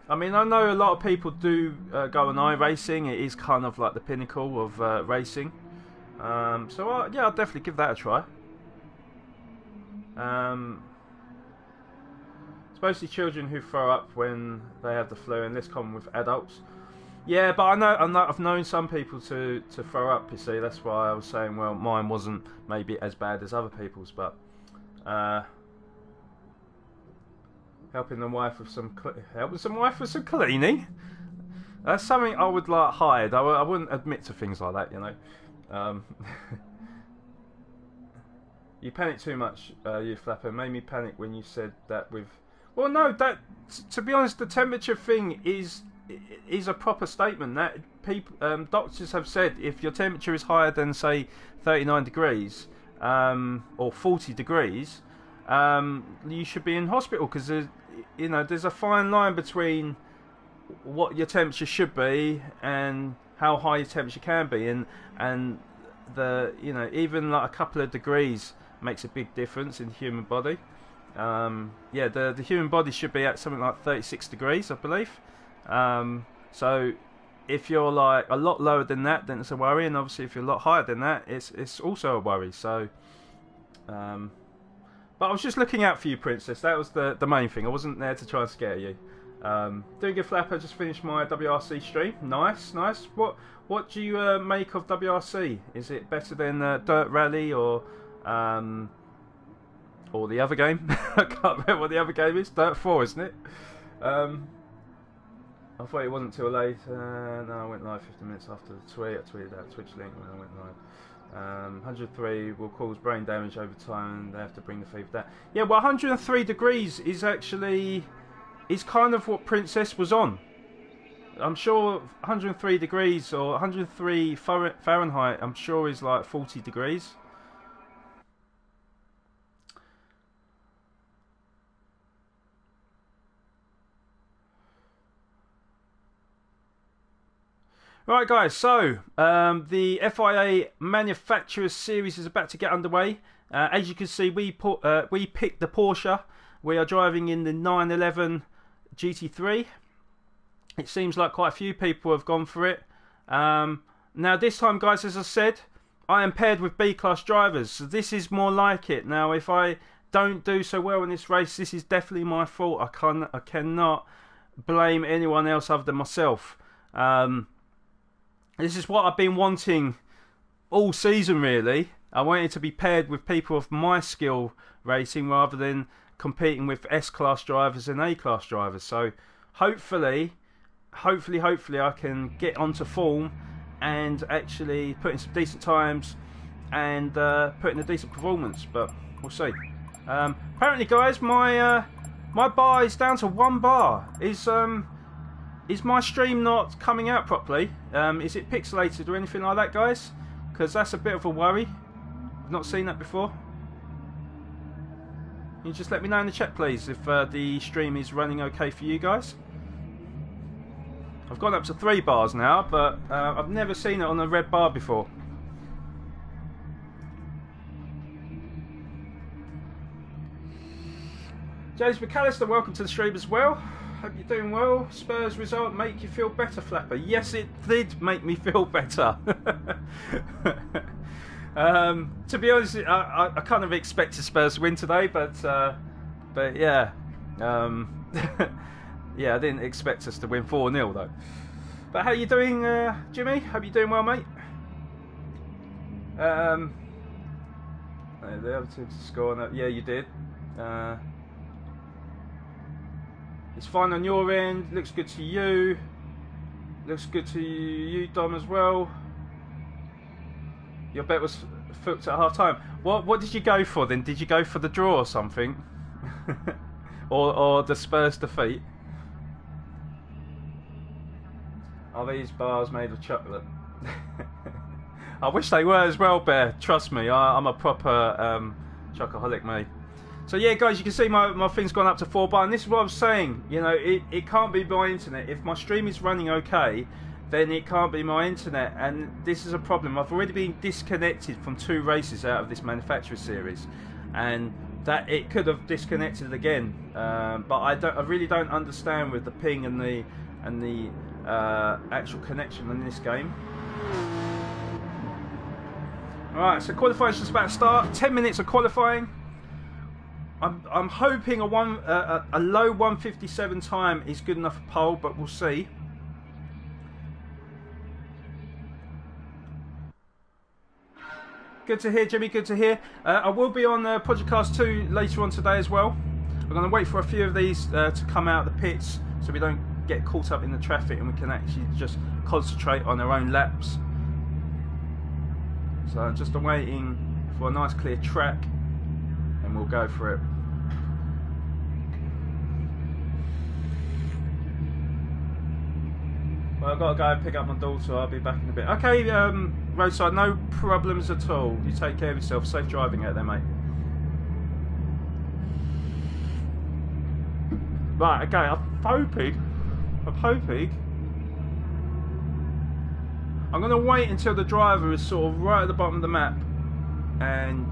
I mean, I know a lot of people do go on iRacing. It is kind of like the pinnacle of racing. So yeah, I'll definitely give that a try. It's mostly children who throw up when they have the flu, and this common with adults. Yeah, but I've known some people to throw up. You see, that's why I was saying, well, mine wasn't maybe as bad as other people's, but helping the wife with some cleaning. That's something I would like hide. I wouldn't admit to things like that, you know. You panic too much, you Flapper. Made me panic when you said that with. Well, no, that to be honest, the temperature thing is a proper statement. That people, doctors have said, if your temperature is higher than say 39 degrees or 40 degrees, you should be in hospital, because there's a fine line between what your temperature should be and how high your temperature can be, and even like a couple of degrees makes a big difference in the human body. Yeah, the human body should be at something like 36 degrees, I believe. So if you're like a lot lower than that, then it's a worry, and obviously if you're a lot higher than that, it's also a worry. So, but I was just looking out for you, Princess. That was the main thing. I wasn't there to try and scare you. Doing good, Flapper. Just finished my WRC stream. Nice. What do you make of WRC? Is it better than Dirt Rally or the other game? I can't remember what the other game is. Dirt 4, isn't it? I thought it wasn't too late. No, I went live 15 minutes after the tweet. I tweeted that Twitch link when I went live. 103 will cause brain damage over time. They have to bring the fever down. Yeah, well, 103 degrees is kind of what Princess was on. I'm sure 103 degrees or 103 Fahrenheit, I'm sure is like 40 degrees. Right, guys, so the FIA Manufacturers Series is about to get underway. As you can see, we picked the Porsche. We are driving in the 911 GT3. It seems like quite a few people have gone for it. Now, this time, guys, as I said, I am paired with B-class drivers, so this is more like it. Now, if I don't do so well in this race, this is definitely my fault. I cannot blame anyone else other than myself. This is what I've been wanting all season, really. I wanted to be paired with people of my skill racing rather than competing with S-class drivers and A-class drivers. So hopefully I can get onto form and actually put in some decent times and put in a decent performance. But we'll see. Apparently, guys, my bar is down to 1 bar. Is my stream not coming out properly? Is it pixelated or anything like that, guys? Because that's a bit of a worry. I've not seen that before. Can you just let me know in the chat, please, if the stream is running okay for you guys? I've gone up to 3 bars now, but I've never seen it on a red bar before. James McAllister, welcome to the stream as well. Hope you're doing well. Spurs result make you feel better, Flapper? Yes, it did make me feel better. To be honest, I kind of expected Spurs to win today, but yeah, yeah, I didn't expect us to win 4-0 though. But how you doing, Jimmy? Hope you're doing well, mate. The other team to score. No, yeah, you did. It's fine on your end. Looks good to you. Looks good to you, Dom, as well. Your bet was fucked at half time. What did you go for then? Did you go for the draw or something? or the Spurs defeat? Are these bars made of chocolate? I wish they were as well, Bear. Trust me, I'm a proper chocoholic, mate. So yeah, guys, you can see my thing's gone up to 4 bar, and this is what I was saying. You know, it can't be my internet. If my stream is running okay, then it can't be my internet, and this is a problem. I've already been disconnected from 2 races out of this manufacturer series, and that it could have disconnected again. But I really don't understand with the ping and the actual connection in this game. Alright, so qualifying is just about to start. 10 minutes of qualifying. I'm hoping a low 157 time is good enough for pole, but we'll see. Good to hear, Jimmy. Good to hear. I will be on Podcast 2 later on today as well. I'm going to wait for a few of these to come out of the pits so we don't get caught up in the traffic and we can actually just concentrate on our own laps. So I'm just waiting for a nice clear track and we'll go for it. Well, I've got to go and pick up my daughter. I'll be back in a bit. Okay, roadside, no problems at all. You take care of yourself. Safe driving out there, mate. Right, okay, I'm hoping. I'm going to wait until the driver is sort of right at the bottom of the map, and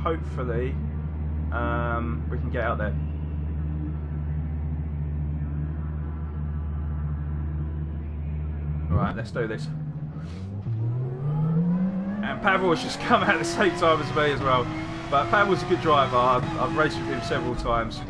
hopefully we can get out there. Right, let's do this. And Pavel's just come out at the same time as me as well. But Pavel's a good driver. I've raced with him several times.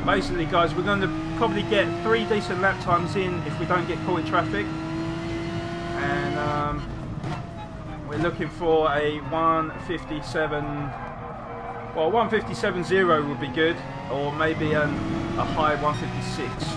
Basically, guys, we're going to probably get 3 decent lap times in if we don't get caught in traffic, and we're looking for a 157. Well, 157.0 would be good, or maybe a high 156.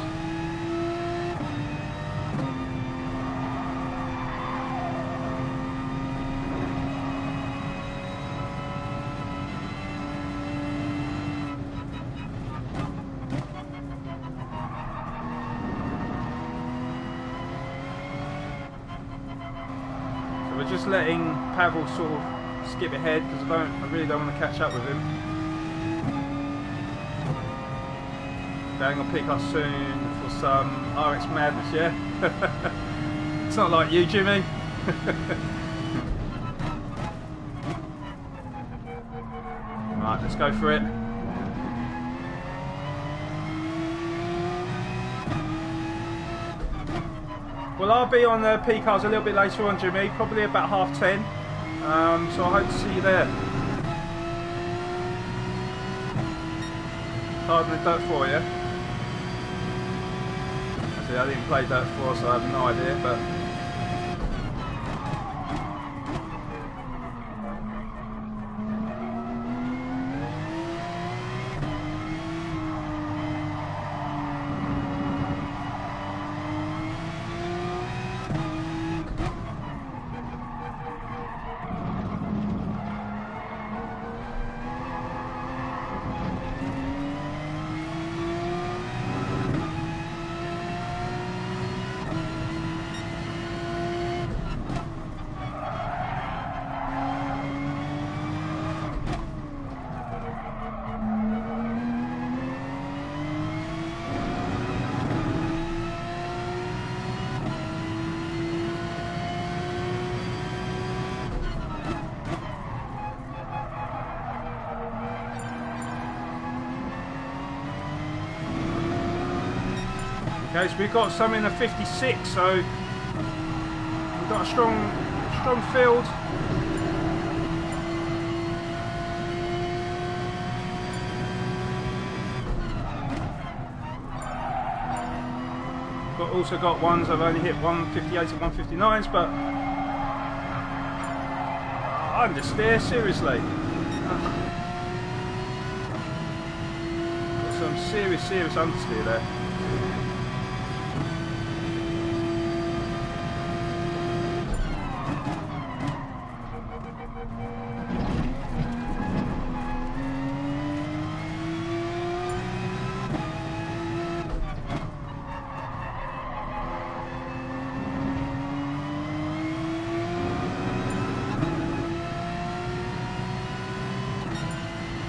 Just letting Pavel sort of skip ahead because I really don't want to catch up with him. Going to pick us soon for some RX madness, yeah? It's not like you, Jimmy. Right, let's go for it. Well, I'll be on the P-Cars a little bit later on, Jimmy, probably about 10:30. So I hope to see you there. Pardon the Dirt 4, yeah? Actually, I didn't play Dirt 4, so I have no idea, but... Okay, so we've got some in a 56, so we've got a strong field. We've also got ones I've only hit 158 and 159s, but understeer, seriously. Got some serious understeer there.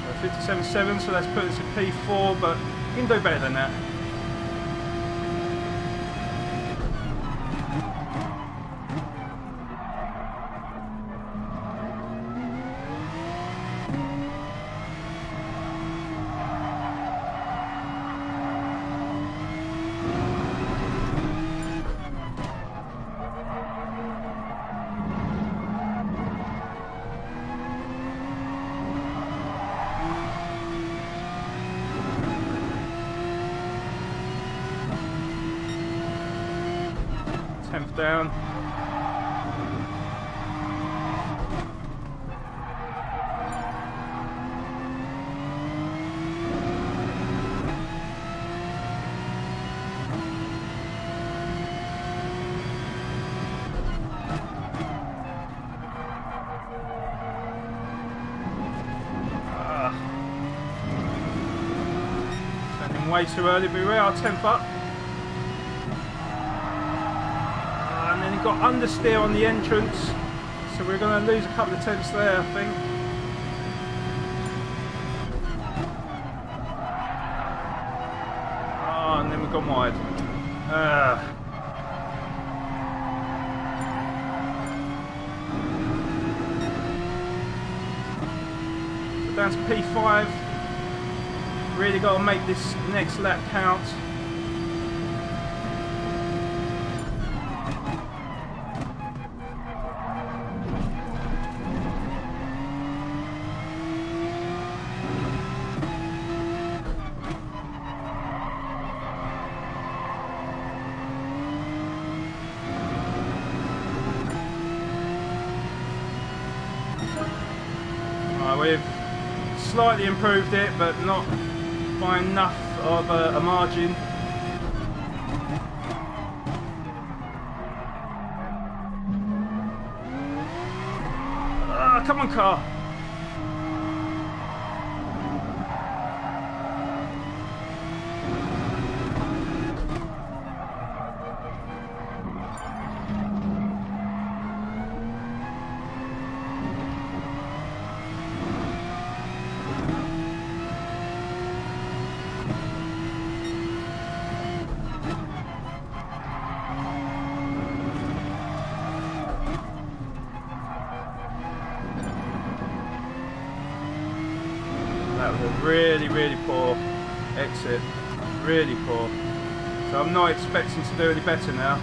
So 57.7, so let's put this in P4, but you can do better than that. Down. Turning way too early, but we are 10th up. Got understeer on the entrance, so we're going to lose a couple of tenths there, I think. Oh, and then we've gone wide. So down to P5. Really got to make this next lap count. We've slightly improved it, but not by enough of a margin. Come on, car. That was a really poor exit, really poor. So I'm not expecting to do any better now.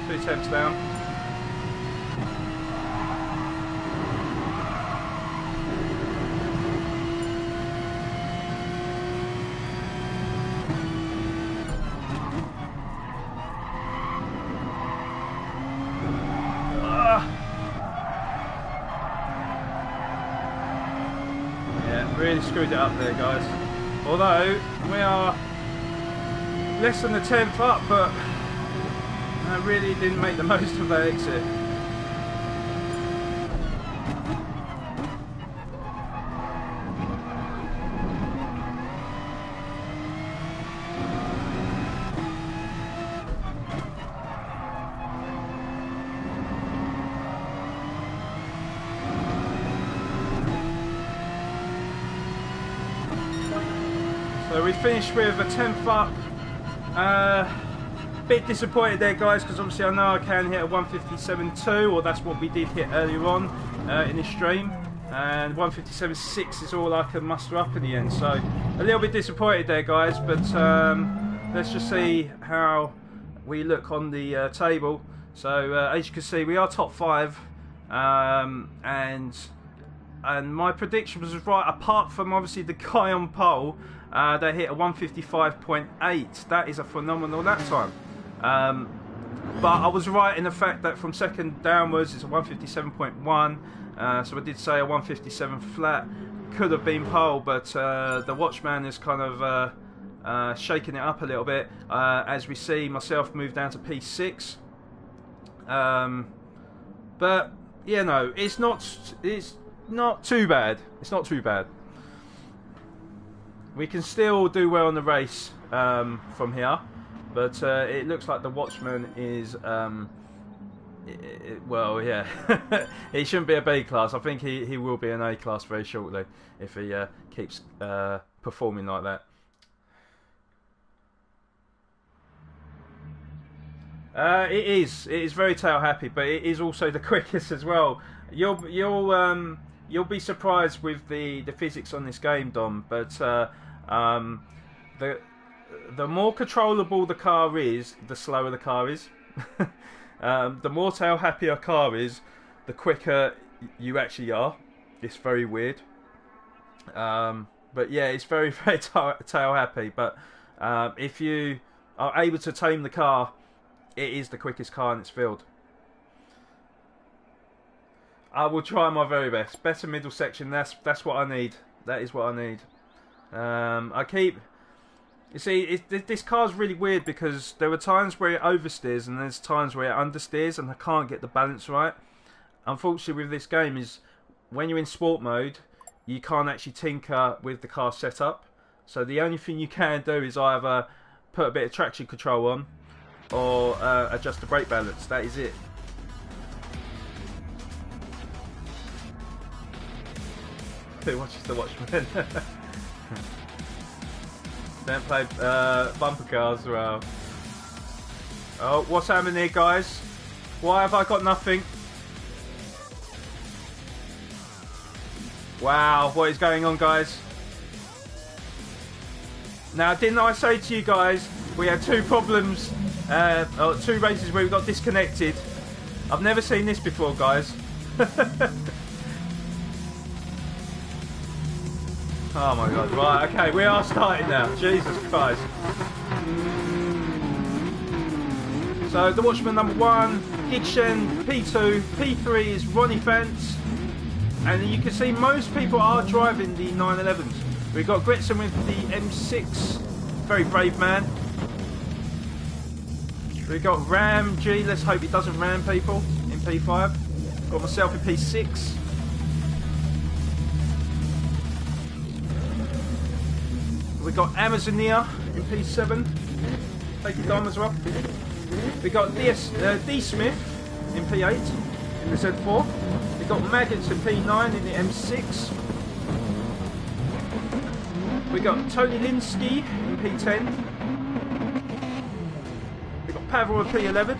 Two tenths down. Really screwed it up there, guys. Although we are less than the 10th up, but I really didn't make the most of that exit. So we finished with a 10th up. Bit disappointed there, guys, because obviously I know I can hit a 157.2, or that's what we did hit earlier on. in this stream, and 157.6 is all I can muster up in the end. So a little bit disappointed there, guys. But let's just see how we look on the table. So as you can see, we are top 5, and my prediction was right. Apart from obviously the guy on pole, they hit a 155.8. That is a phenomenal lap time. But I was right in the fact that from second downwards it's a 157.1. So I did say a 157 flat could have been pole, but the watchman is kind of shaking it up a little bit. As we see, myself moved down to P6. But yeah, no, it's not too bad. It's not too bad. We can still do well in the race from here, but it looks like the watchman is well, yeah. He shouldn't be a B class. I think he will be an A class very shortly if he keeps performing like that. It is very tail happy, but it is also the quickest as well. You'll be surprised with the physics on this game, Dom. But the more controllable the car is, the slower the car is. The more tail happy a car is, the quicker you actually are. It's very weird. But yeah, it's very tail happy. But if you are able to tame the car, it is the quickest car in its field. I will try my very best. Better middle section. That's what I need. That is what I need. You see, this car's really weird because there are times where it oversteers and there's times where it understeers, and I can't get the balance right. Unfortunately, with this game is when you're in sport mode, you can't actually tinker with the car setup. So the only thing you can do is either put a bit of traction control on or adjust the brake balance. That is it. Who watches the Watchmen? Don't play bumper cars as well. Oh, what's happening here, guys? Why have I got nothing? Wow, what is going on, guys? Now, didn't I say to you guys, we had 2 problems, 2 races where we got disconnected. I've never seen this before, guys. Oh my god, right, okay, we are starting now. Jesus Christ. So, the Watchman number 1, Gigshen, P2, P3 is Ronnie Fantz. And you can see most people are driving the 911s. We've got Gretson with the M6, very brave man. We've got Ram G, let's hope he doesn't ram people, in P5. Got myself in P6. We've got Amazonia in P7. Take it down as well. We've got D Smith in P8 in the Z4. We've got Maggots in P9 in the M6. We've got Tony Linsky in P10. We've got Pavel in P11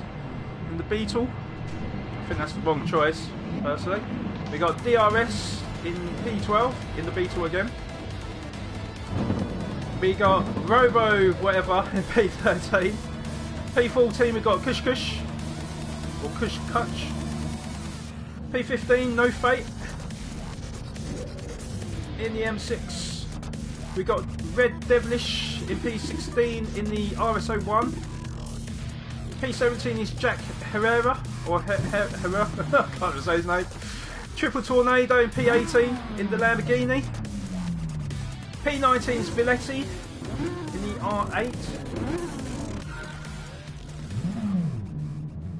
in the Beetle. I think that's the wrong choice, personally. We've got DRS in P12 in the Beetle again. We got Robo whatever in P13. P14 we got Kush Kush or Kush Kutch. P15 No Fate. In the M6 we got Red Devilish in P16 in the RS01. P17 is Jack Herrera or Herrera. I can't say his name. Triple Tornado in P18 in the Lamborghini. P19 is Villetti in the R8.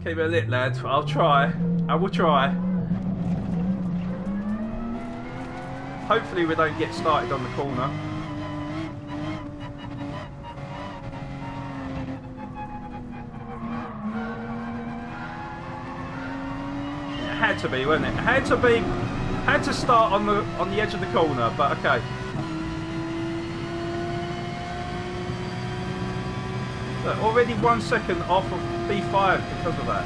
Keep it lit, lad. I'll try. I will try. Hopefully we don't get started on the corner. It had to be, wasn't it? It had to be. Had to start on the edge of the corner, but okay. Look, already 1 second off of B5 because of that.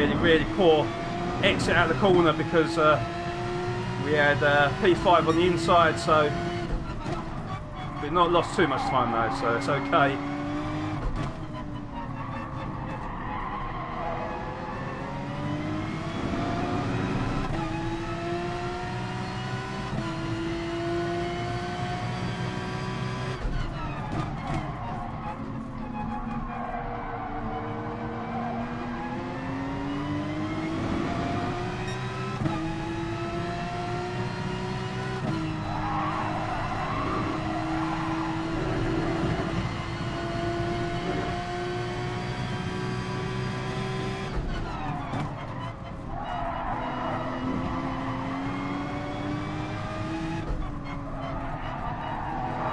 really poor exit out of the corner because we had P5 on the inside, so we've not lost too much time though, so it's okay.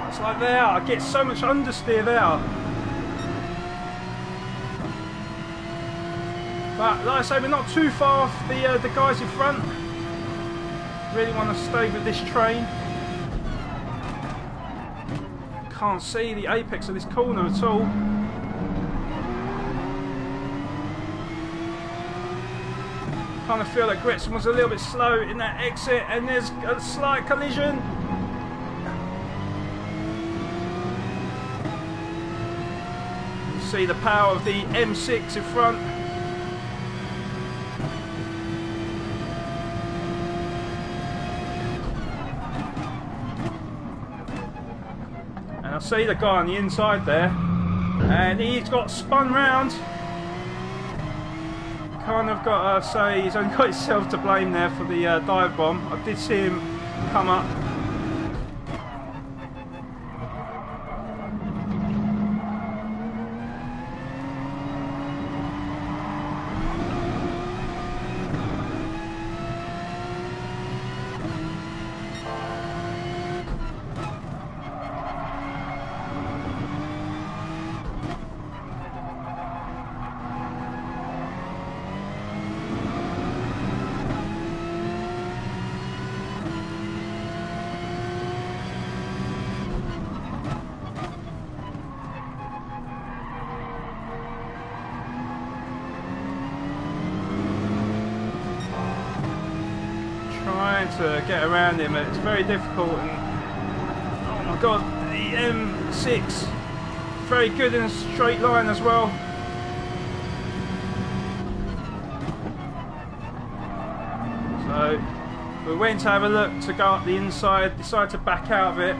It's like there, I get so much understeer there. But like I say, we're not too far off the guys in front. Really want to stay with this train. Can't see the apex of this corner at all. Kind of feel that Gretchen was a little bit slow in that exit, and there's a slight collision. See the power of the M6 in front. And I see the guy on the inside there, and he's got spun round. Kind of got to say he's only got himself to blame there for the dive bomb. I did see him come up. To get around him, it's very difficult, and oh my god, the M6 very good in a straight line as well. So we went to have a look to go up the inside, decided to back out of it.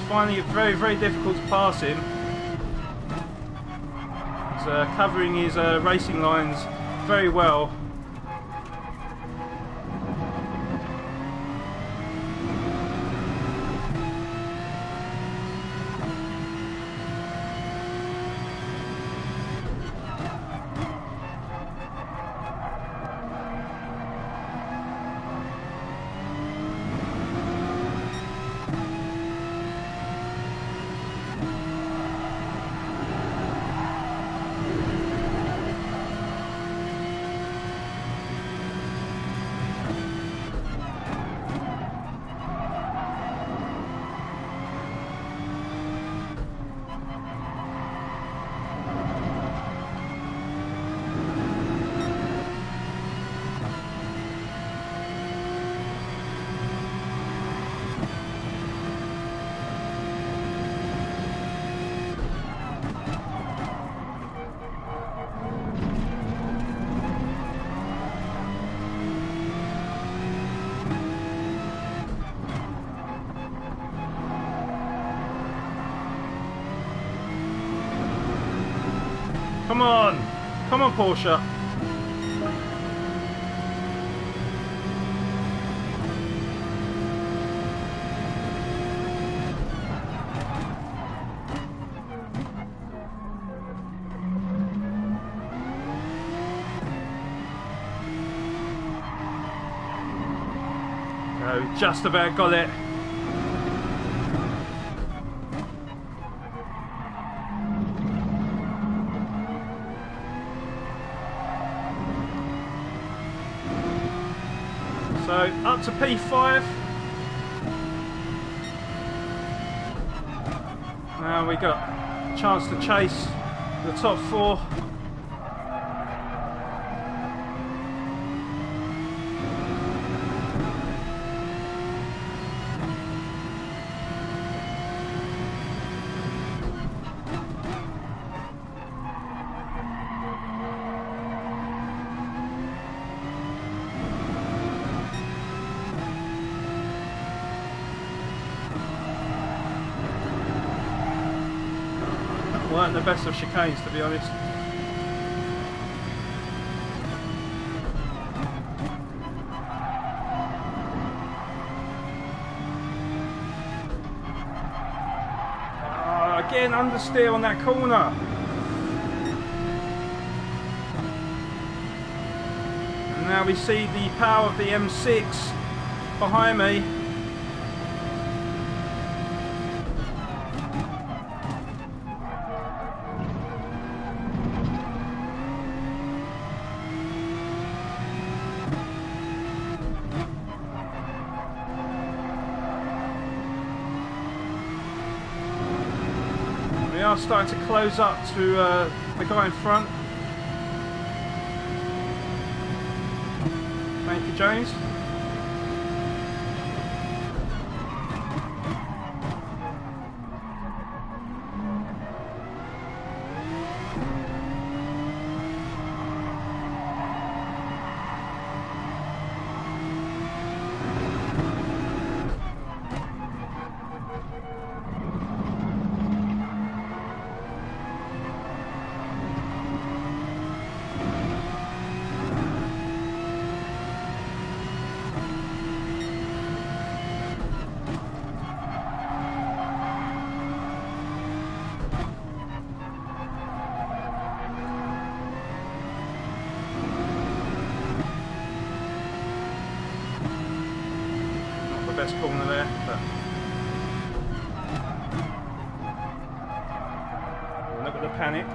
Finding it very difficult to pass him. He's covering his racing lines very well. Come on! Come on, Porsche! Oh, just about got it. So up to P5. Now we got a chance to chase the top 4. Weren't the best of chicanes, to be honest. Again, understeer on that corner. And now we see the power of the M6 behind me. We are starting to close up to the guy in front. Thank you, James. Best corner there, but look at the panic.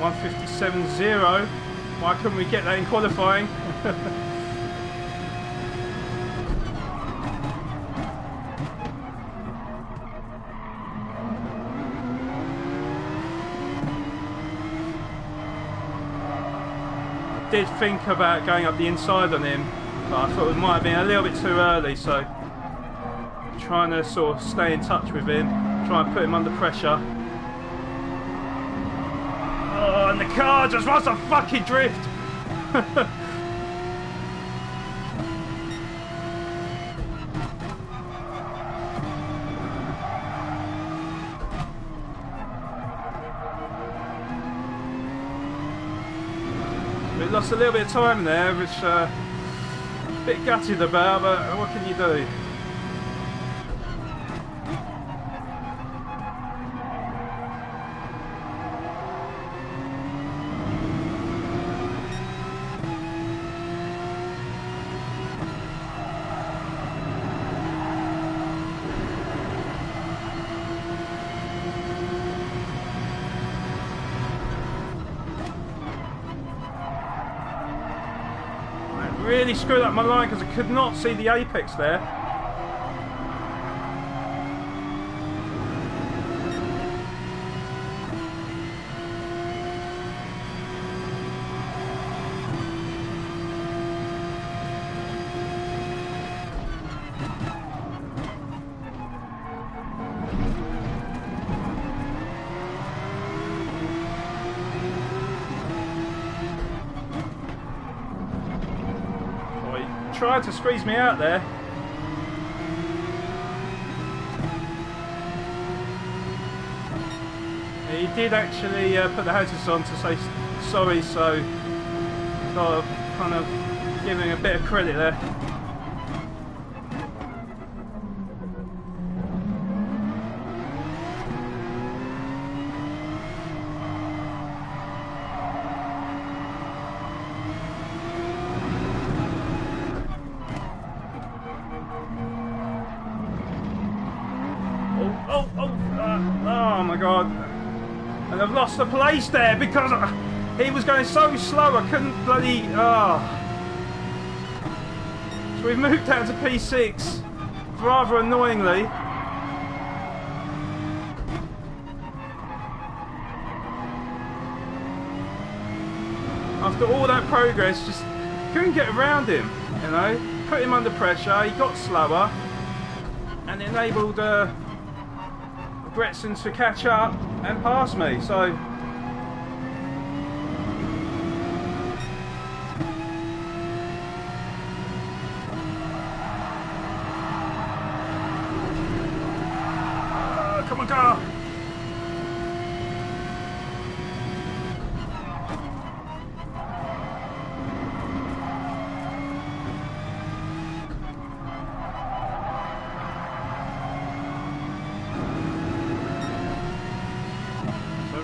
.157.0. Why couldn't we get that in qualifying? I did think about going up the inside on him, but I thought it might have been a little bit too early, so trying to sort of stay in touch with him, try and put him under pressure. Oh, and the car just wants to fucking drift. We lost a little bit of time there, which a bit gutted about, but what can you do? really screwed up my line because I could not see the apex there. Tried to squeeze me out there. He did actually put the hazards on to say sorry, so got to kind of give him a bit of credit there. Oh my god. And I've lost the place there because he was going so slow I couldn't bloody... So we've moved down to P6 rather annoyingly. After all that progress, just couldn't get around him, you know. Put him under pressure, he got slower and enabled Gretson to catch up and pass me, so come on, car!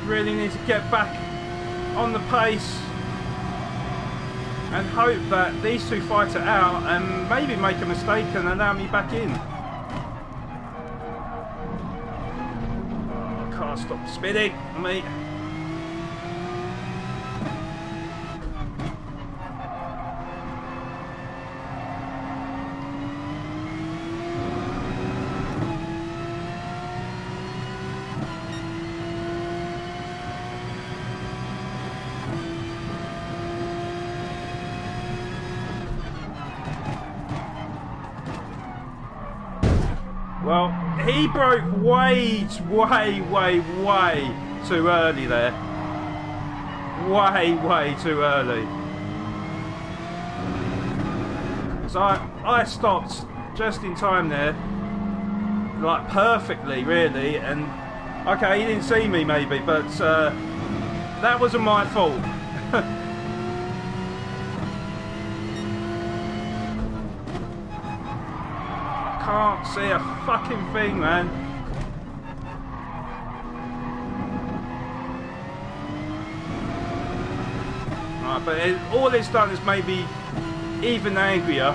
Really need to get back on the pace and hope that these two fight it out and maybe make a mistake and allow me back in. Oh, car stop spinning on me. Well, he broke way too early there. Way too early. So I stopped just in time there, like perfectly really, and okay, he didn't see me maybe, but that wasn't my fault. Can't see a fucking thing, man. Right, but all it's done is made me even angrier.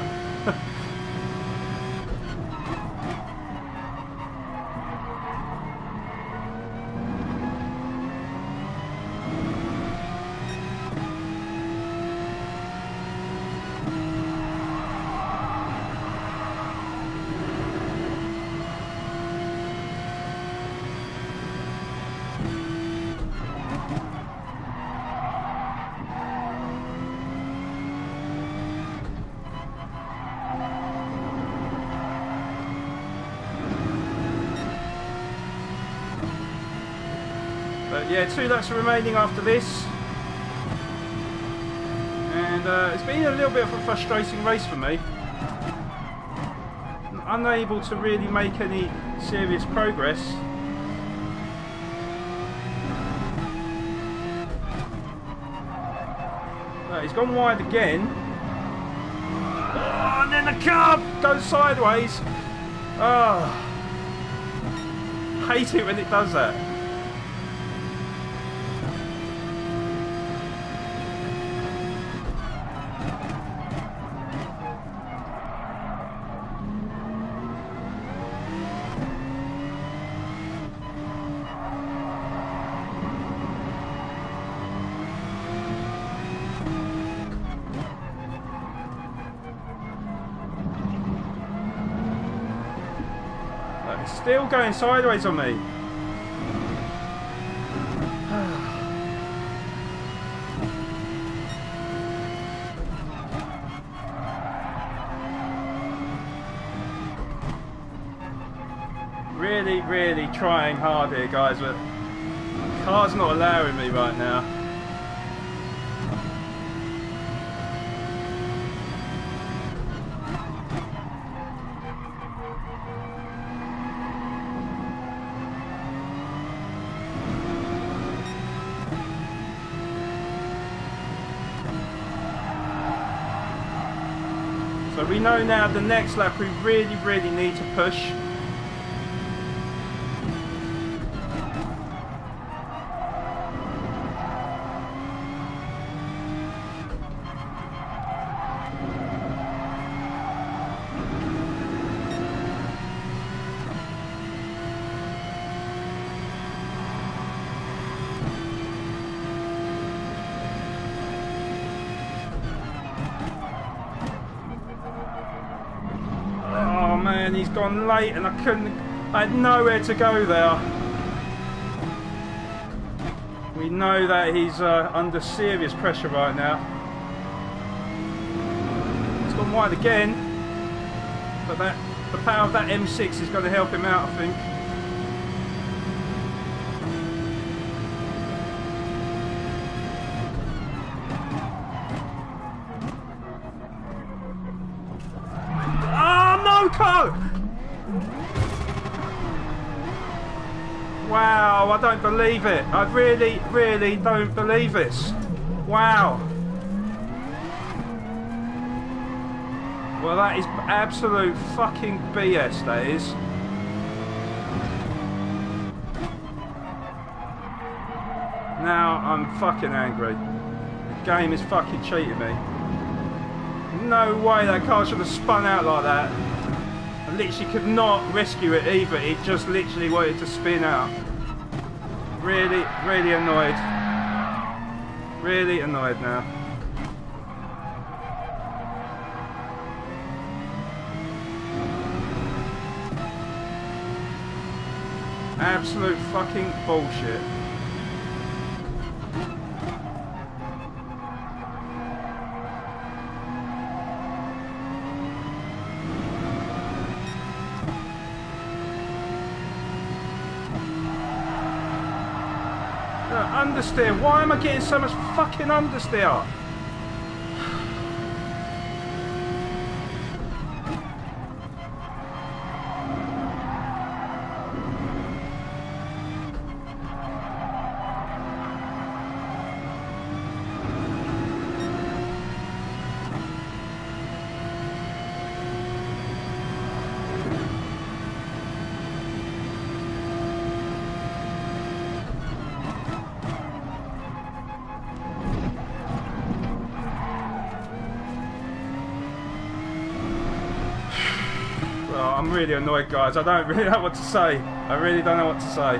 But yeah, 2 laps remaining after this, and it's been a little bit of a frustrating race for me. Unable to really make any serious progress. He's gone wide again. Oh, and then the car goes sideways. Oh, hate it when it does that. Still going sideways on me. Really, really trying hard here, guys, but the car's not allowing me right now. So we know now the next lap we really, really need to push. Man, he's gone late and I had nowhere to go there. We know that he's under serious pressure right now. He's gone wide again, but the power of that M6 is going to help him out, I think. Wow, I don't believe it. I really, really don't believe this. Wow. Well, that is absolute fucking BS, that is. Now I'm fucking angry. The game is fucking cheating me. No way that car should have spun out like that. I literally could not rescue it either. It just literally wanted to spin out. Really, really annoyed. Really annoyed now. Absolute fucking bullshit. Understeer. Why am I getting so much fucking understeer? I'm really annoyed, guys. I don't really know what to say. I really don't know what to say.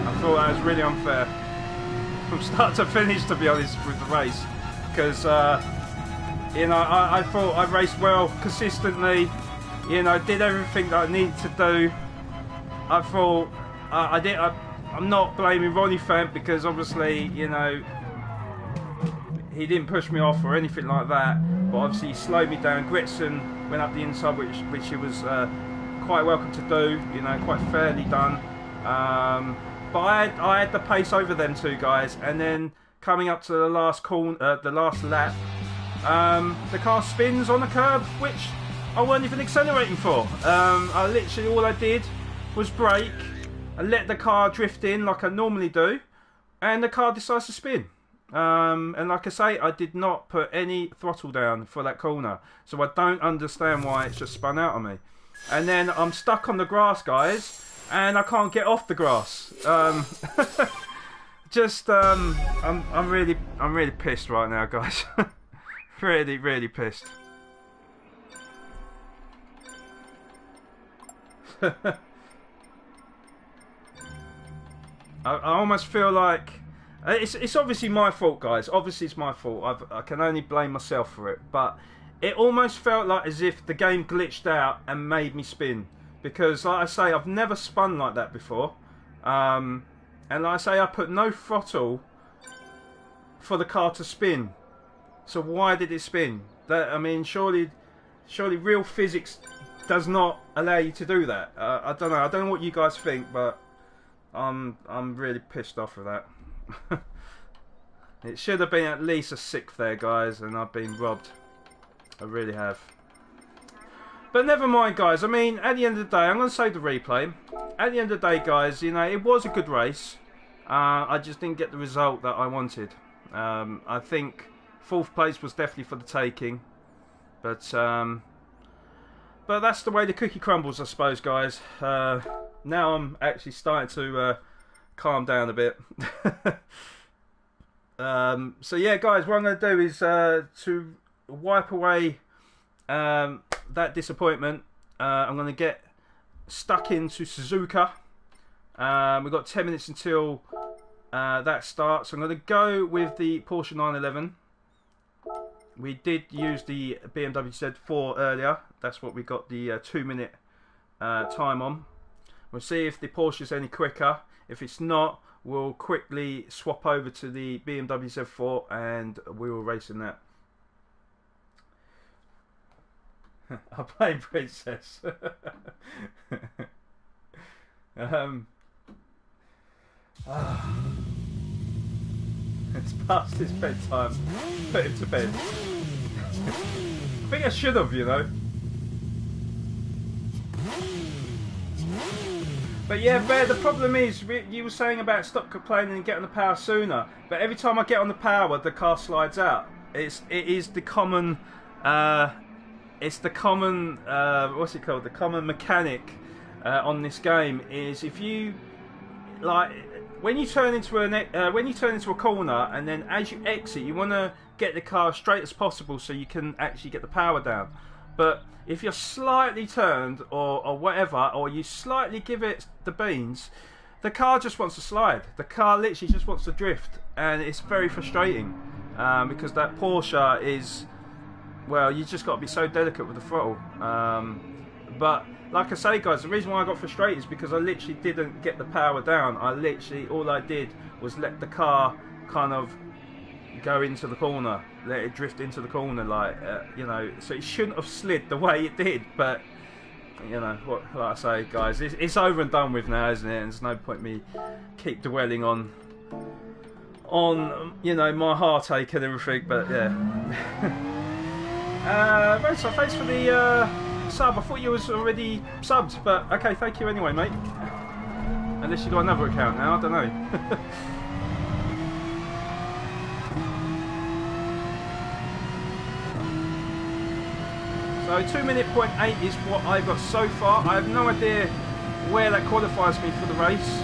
I thought that was really unfair from start to finish, to be honest, with the race, because you know, I thought I raced well, consistently, you know, did everything that I needed to do. I thought I'm not blaming Ronnie Fent, because obviously, you know, he didn't push me off or anything like that, but obviously he slowed me down. Gritson went up the inside, which he was quite welcome to do, you know, quite fairly done. But I had the pace over them two guys, and then coming up to the last corner, the last lap, the car spins on the curb, which I weren't even accelerating for. I literally, all I did was brake and let the car drift in like I normally do, and the car decides to spin. And like I say, I did not put any throttle down for that corner, so I don't understand why it's just spun out on me. And then I'm stuck on the grass, guys, and I can't get off the grass. I'm really pissed right now, guys. Really, really pissed. I almost feel like it's obviously my fault, guys. Obviously it's my fault. I can only blame myself for it. But it almost felt like as if the game glitched out and made me spin. Because, like I say, I've never spun like that before. And like I say, I put no throttle for the car to spin. So why did it spin? I mean, surely real physics does not allow you to do that. I don't know. I don't know what you guys think, but I'm really pissed off with that. It should have been at least a 6th there, guys, and I've been robbed. I really have. But never mind, guys. I mean, at the end of the day, I'm going to save the replay. At the end of the day, guys, you know, it was a good race. I just didn't get the result that I wanted. I think 4th place was definitely for the taking. But that's the way the cookie crumbles, I suppose, guys. Now I'm actually starting to calm down a bit. So yeah, guys, what I'm going to do is to wipe away that disappointment. I'm going to get stuck into Suzuka. We've got 10 minutes until that starts. I'm going to go with the Porsche 911. We did use the BMW Z4 earlier. That's what we got the 2-minute time on. We'll see if the Porsche is any quicker. If it's not, we'll quickly swap over to the BMW Z4 and we will race in that. I play Princess. It's past his bedtime. Put him to bed. I think I should have, you know. But yeah, Bear, the problem is, you were saying about stop complaining and get on the power sooner. But every time I get on the power, the car slides out. It is the common, what's it called? The common mechanic on this game is if you like. When you turn into a corner and then as you exit, you want to get the car as straight as possible so you can actually get the power down. But if you're slightly turned or whatever, or you slightly give it the beans, the car just wants to slide. The car literally just wants to drift, and it's very frustrating because that Porsche is, well, you just got to be so delicate with the throttle. But like I say, guys, the reason why I got frustrated is because I literally didn't get the power down. All I did was let the car kind of go into the corner, let it drift into the corner, like you know. So it shouldn't have slid the way it did, but you know, like I say, guys, it's over and done with now, isn't it? And there's no point me keep dwelling on you know, my heartache and everything. But yeah. Right, so thanks for the sub. I thought you was already subbed, but okay, thank you anyway, mate. Unless you got another account now, I don't know. So 2-minute point 8 is what I got so far. I have no idea where that qualifies me for the race.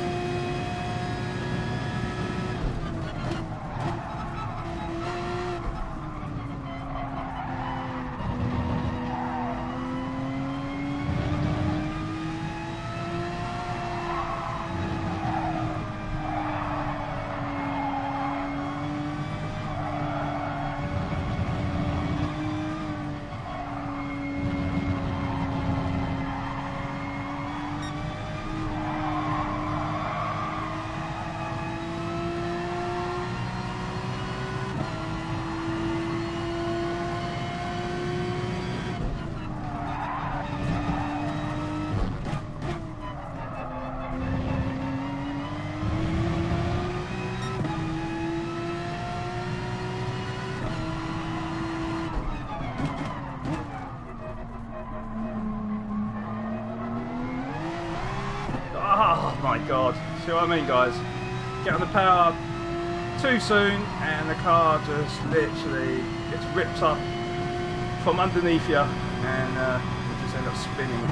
Oh my god, see what I mean, guys? Get on the power too soon and the car just literally gets ripped up from underneath you and you just end up spinning.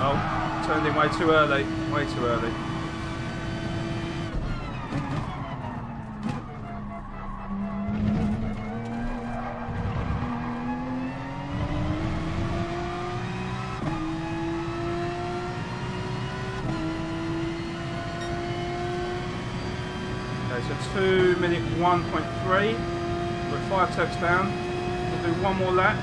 Oh. Turned in way too early. Way too early. Okay, so 2 minute 1.3. We're 5 steps down. We'll do one more lap.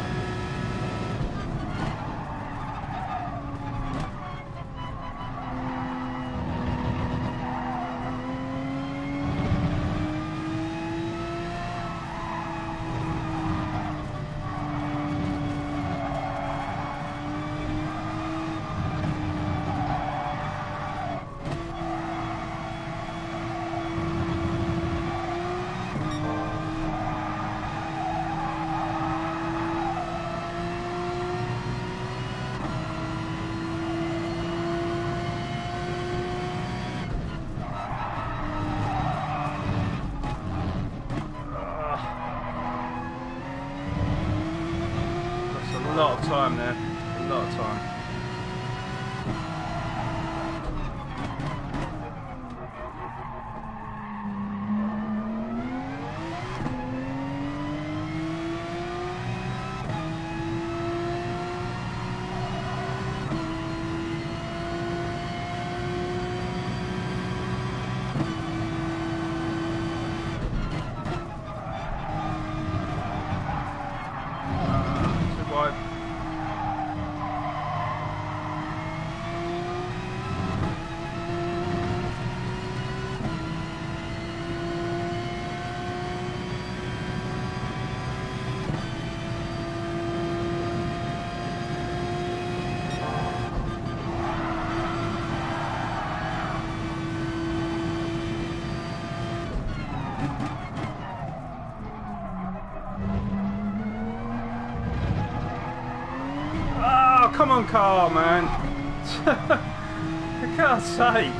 A lot of time there, a lot of time. Too wide. Oh, come on, car, man. For God's sake.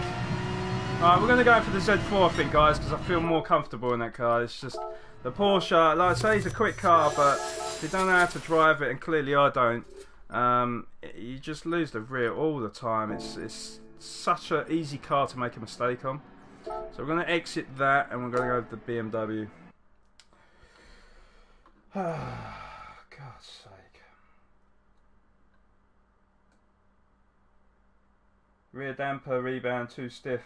Alright, we're going to go for the Z4, I think, guys, because I feel more comfortable in that car. It's just the Porsche, like I say, it's a quick car, but if you don't know how to drive it, and clearly I don't, you just lose the rear all the time. It's such an easy car to make a mistake on. So we're going to exit that, and we're going to go to the BMW. God's sake. Rear damper, rebound, too stiff.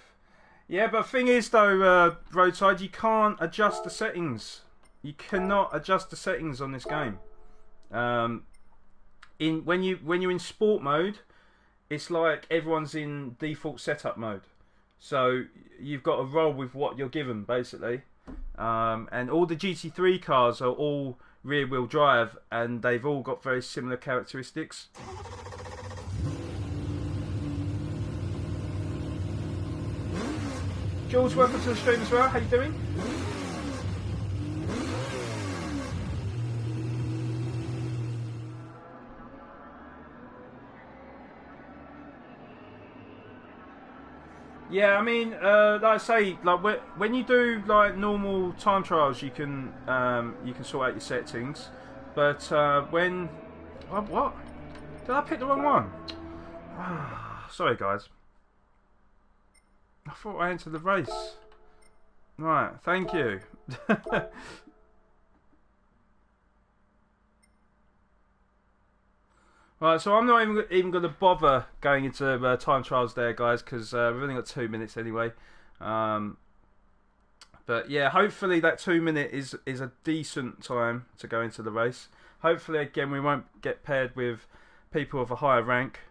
Yeah, but the thing is though, Roadside, you can't adjust the settings. You cannot adjust the settings on this game. When you're in sport mode, it's like everyone's in default setup mode. So you've got to roll with what you're given, basically. And all the GT3 cars are all rear-wheel drive, and they've all got very similar characteristics. Jules, welcome to the stream as well. How you doing? Yeah, I mean, like I say, like when you do like normal time trials, you can sort out your settings. But when what? Did I pick the wrong one? Sorry, guys. I thought I entered the race. Right, thank you. Right, so I'm not even going to bother going into time trials there, guys, because we've only got 2 minutes anyway. But yeah, hopefully that 2 minute is a decent time to go into the race. Hopefully, again, we won't get paired with people of a higher rank.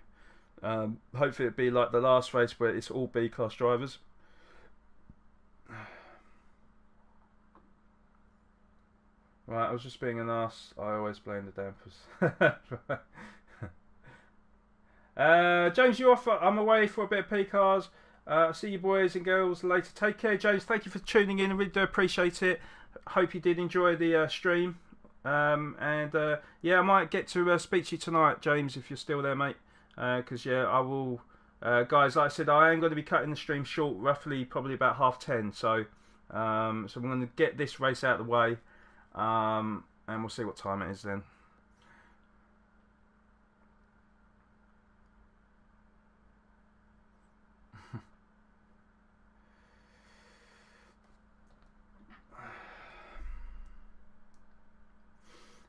Hopefully it'll be like the last race where it's all B-class drivers. Right, I was just being an ass. I always blame the dampers. James, you off? I'm away for a bit of P-cars. I'll see you boys and girls later. Take care, James. Thank you for tuning in. I really do appreciate it. Hope you did enjoy the stream. Yeah, I might get to speak to you tonight, James, if you're still there, mate. Because yeah, I will, guys. Like I said, I am going to be cutting the stream short, roughly, probably about 10:30. So, so I'm going to get this race out of the way, and we'll see what time it is then.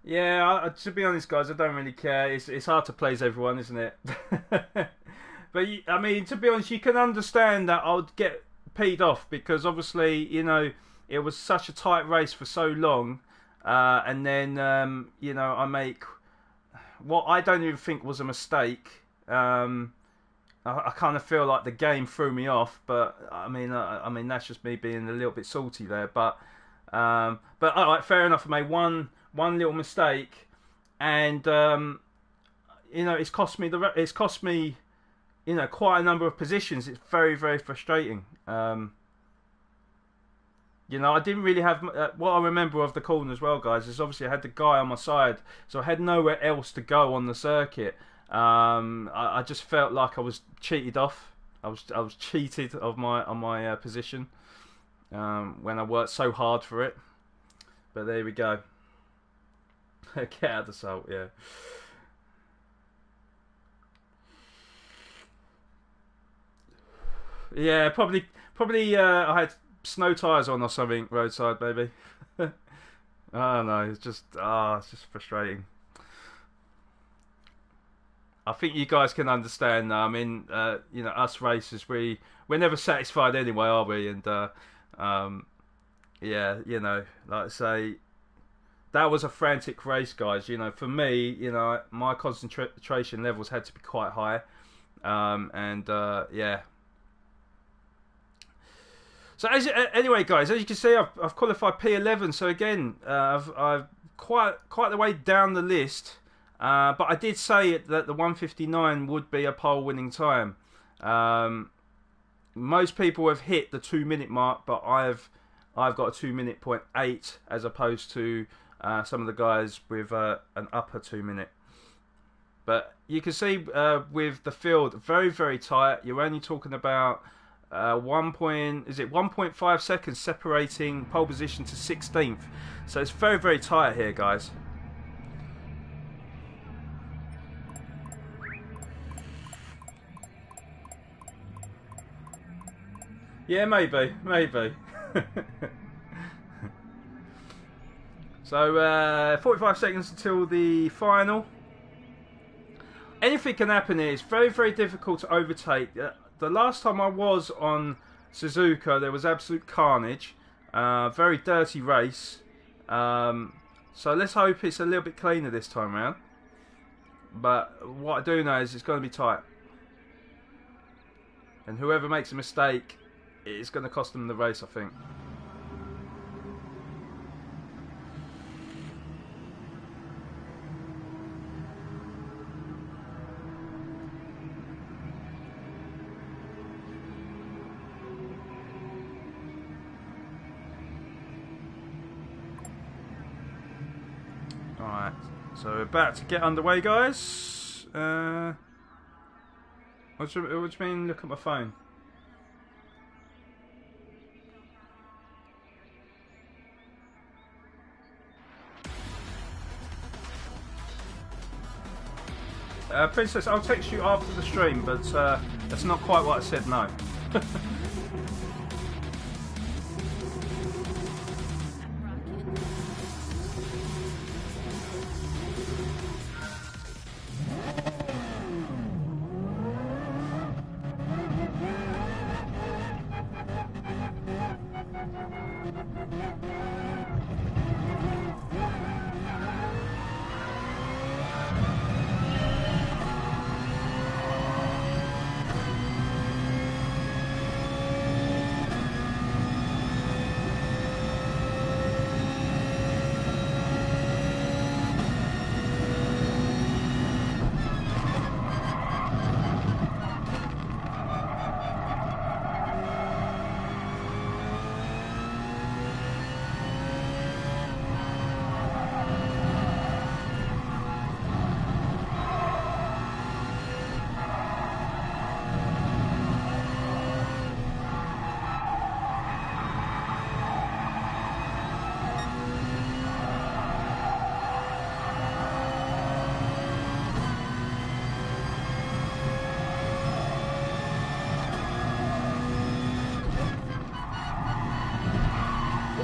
Yeah, to be honest, guys, I don't really care. It's hard to please everyone, isn't it? But I mean, to be honest, you can understand that I would get peed off because obviously, it was such a tight race for so long, and then I make what I don't even think was a mistake. I kind of feel like the game threw me off, but I mean that's just me being a little bit salty there. But all right, fair enough. I made one little mistake, and it's cost me quite a number of positions. It's very, very frustrating. I didn't really have what I remember of the corner as well, guys. Is obviously I had the guy on my side, so I had nowhere else to go on the circuit. I just felt like I was cheated off. I was cheated of on my position when I worked so hard for it. But there we go. Get out the salt, yeah. Yeah, probably. I had snow tires on or something roadside, maybe. I don't know. It's just frustrating. I think you guys can understand. I mean, us racers, we're never satisfied anyway, are we? And yeah, like I say, that was a frantic race, guys. For me, my concentration levels had to be quite high, and yeah. So anyway, guys, as you can see, I've qualified P11. So again, I've quite the way down the list. But I did say that the 1:59 would be a pole winning time. Most people have hit the 2 minute mark, but I've got a 2 minute point 8 as opposed to some of the guys with an upper 2 minute. But you can see with the field very, very tight. You're only talking about 1.5 seconds separating pole position to 16th. So it's very, very tight here, guys. Yeah, maybe. So 45 seconds until the final. Anything can happen here. It's very, very difficult to overtake. The last time I was on Suzuka, there was absolute carnage. Very dirty race. So let's hope it's a little bit cleaner this time around. But what I do know is it's going to be tight. And whoever makes a mistake, it's going to cost them the race, I think. Alright, so we're about to get underway, guys. What do you mean, look at my phone? Princess, I'll text you after the stream, but that's not quite what I said, no.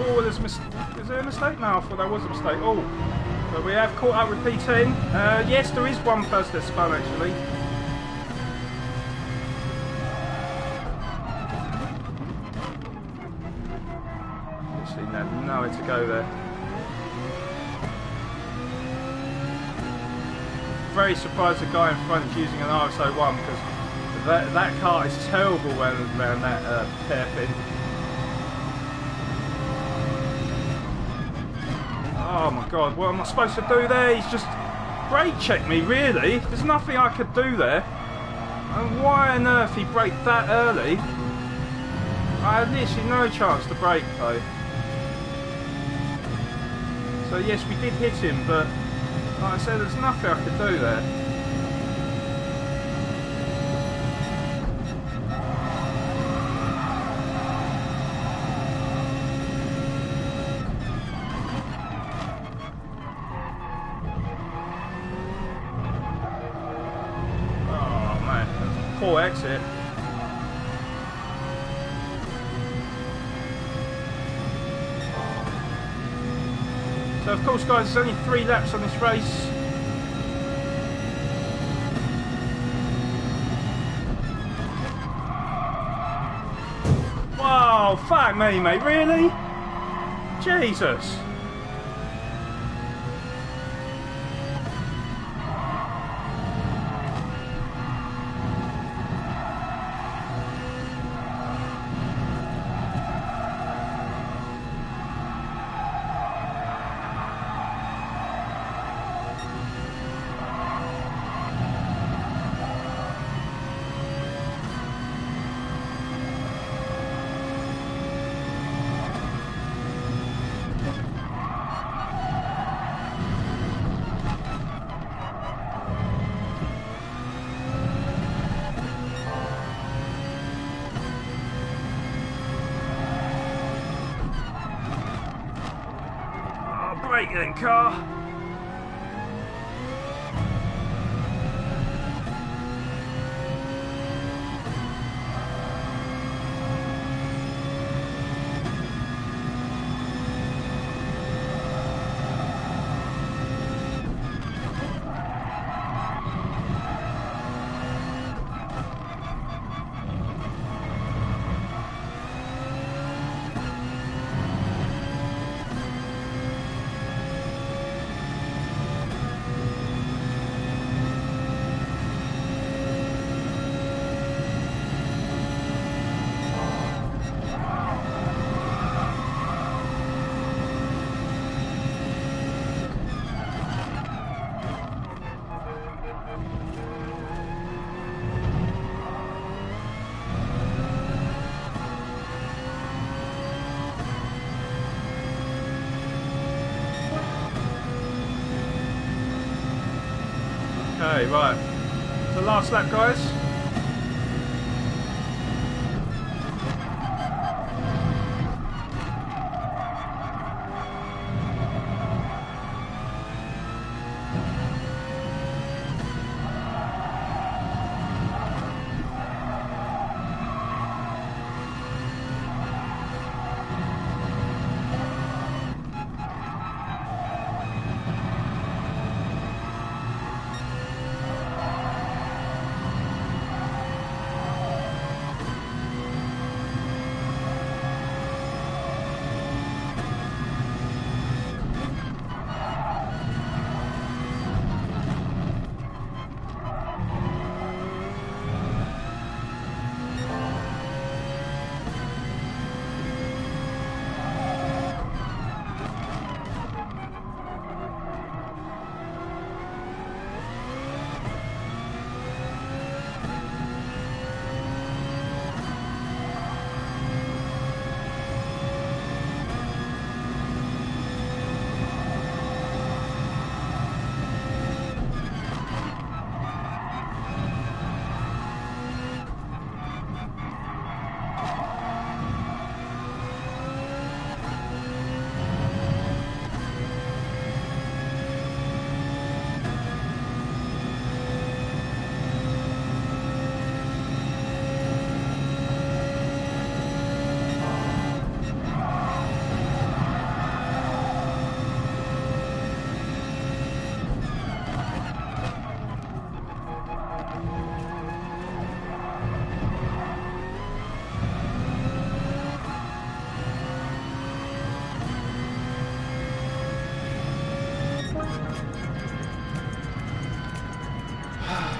Oh, is there a mistake now? I thought that was a mistake. Oh. But we have caught up with P10. Yes, there is one person that spun actually. Literally nowhere to go there. Very surprised the guy in front is using an RS01 because that car is terrible around that hairpin. Oh my god, what am I supposed to do there? He's just brake checked me, really. There's nothing I could do there. And why on earth he braked that early? I had literally no chance to brake though. So yes, we did hit him, but like I said, there's nothing I could do there. Poor exit. So of course guys, there's only 3 laps on this race. Wow, fuck me mate, really? Jesus. Brake then, car. Okay, right. So last lap, guys.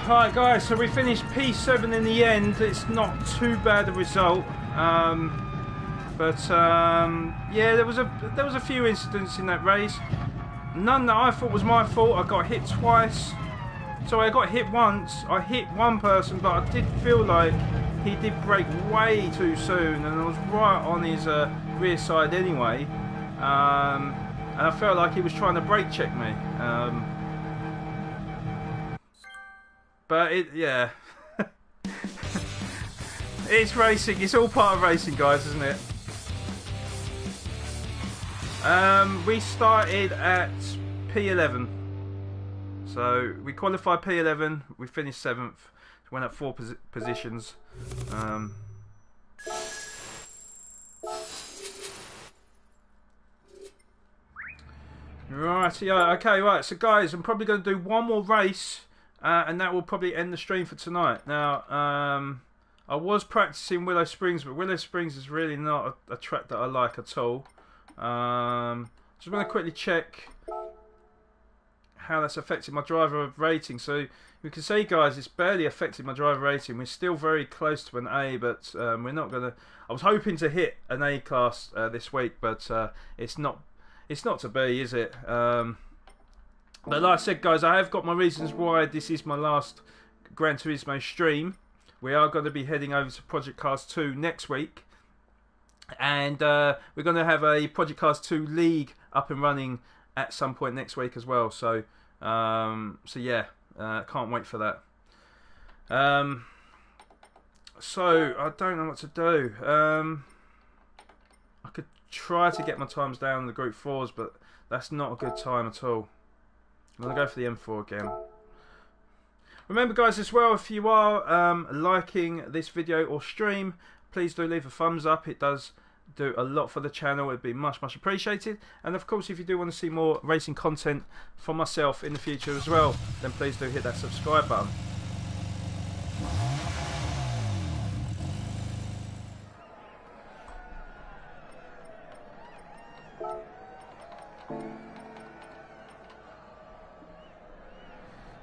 Right guys, so we finished P7 in the end. It's not too bad a result, yeah, there was a few incidents in that race. None that I thought was my fault. I got hit twice. So I got hit once. I hit one person, but I did feel like he did brake way too soon, and I was right on his rear side anyway. And I felt like he was trying to brake check me. But yeah. It's racing. It's all part of racing, guys, isn't it? We started at P11. So we qualified P11. We finished 7th. Went up 4 positions. Right, yeah, okay, right. So guys, I'm probably going to do one more race. And that will probably end the stream for tonight. Now, I was practicing Willow Springs, but Willow Springs is really not a track that I like at all. Just want to quickly check how that's affected my driver rating. So you can see, guys, it's barely affected my driver rating. We're still very close to an A, but we're not going to... I was hoping to hit an A class this week, but it's not to be, is it? But like I said, guys, I have got my reasons why this is my last Gran Turismo stream. We are going to be heading over to Project Cars 2 next week. And we're going to have a Project Cars 2 League up and running at some point next week as well. So yeah, can't wait for that. So, I don't know what to do. I could try to get my times down in the Group 4s, but that's not a good time at all. I'm going to go for the M4 again. Remember, guys, as well, if you are liking this video or stream, please do leave a thumbs up. It does do a lot for the channel. It'd be much appreciated. And of course, if you do want to see more racing content from myself in the future as well, then please do hit that subscribe button.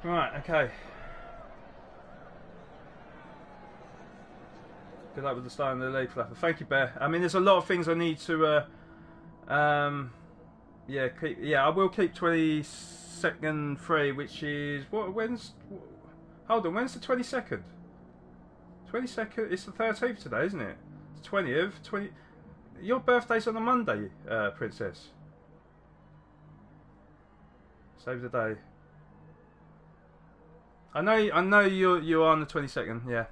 Right, okay. Good luck with the start of the league, Flapper. Thank you, Bear. I mean, there's a lot of things I need to, yeah, I will keep 22nd free, which is hold on, when's the 22nd? 22nd, it's the 13th today, isn't it? It's 20th, your birthday's on a Monday, Princess. Save the day. I know you're on the 22nd, yeah.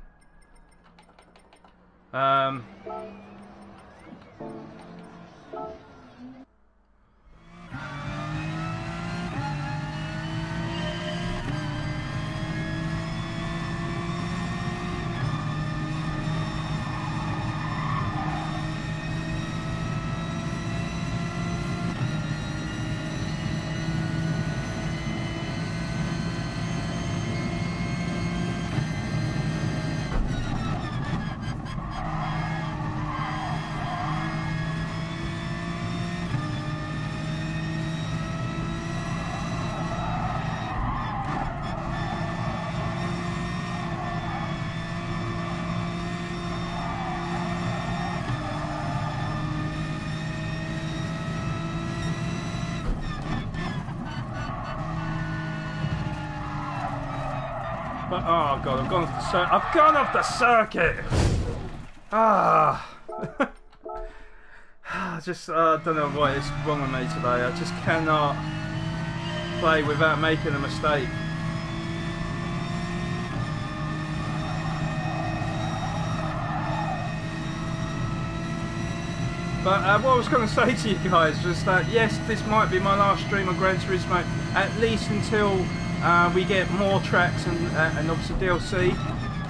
Oh god, I've gone off the circuit. Ah, I just don't know what is wrong with me today. I just cannot play without making a mistake. But what I was going to say to you guys was that yes, this might be my last stream on Gran Turismo, at least until we get more tracks and obviously DLC,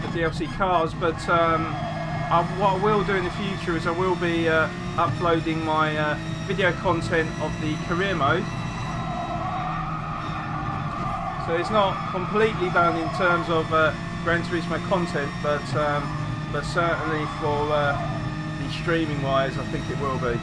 the DLC cars. But what I will do in the future is I will be uploading my video content of the career mode. So it's not completely done in terms of Gran Turismo content, but certainly for the streaming wise, I think it will be.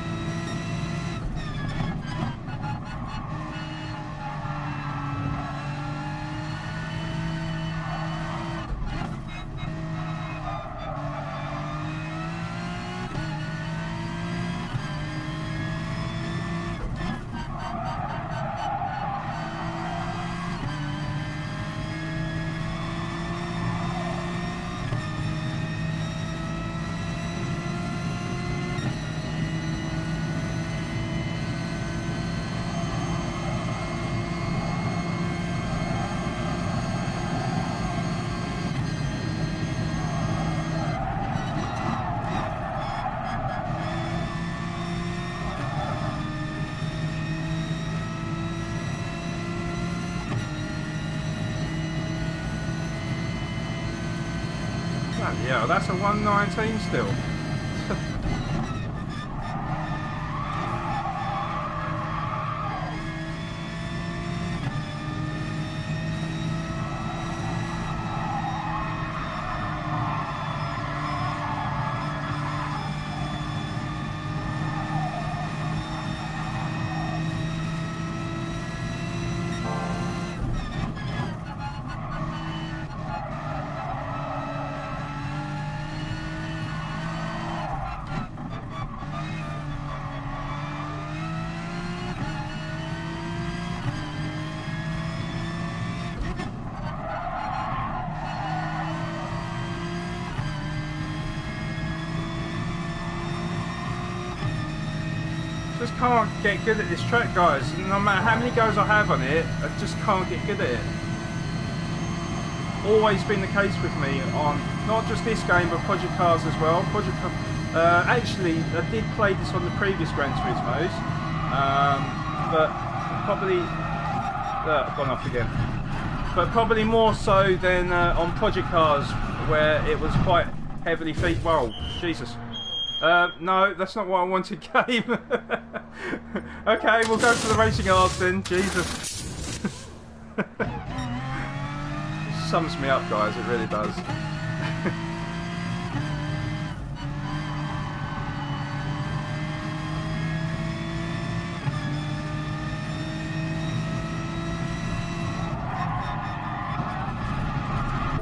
Bloody hell, that's a 119 still. Just can't get good at this track, guys. No matter how many goes I have on it, I just can't get good at it. Always been the case with me on not just this game but Project Cars as well. Actually, I did play this on the previous Gran Turismos, but probably gone off again. But probably more so than on Project Cars, where it was quite heavily featured. Whoa, Jesus. No, that's not what I wanted, game. Okay, we'll go to the racing arts then. Jesus. Sums me up, guys, it really does.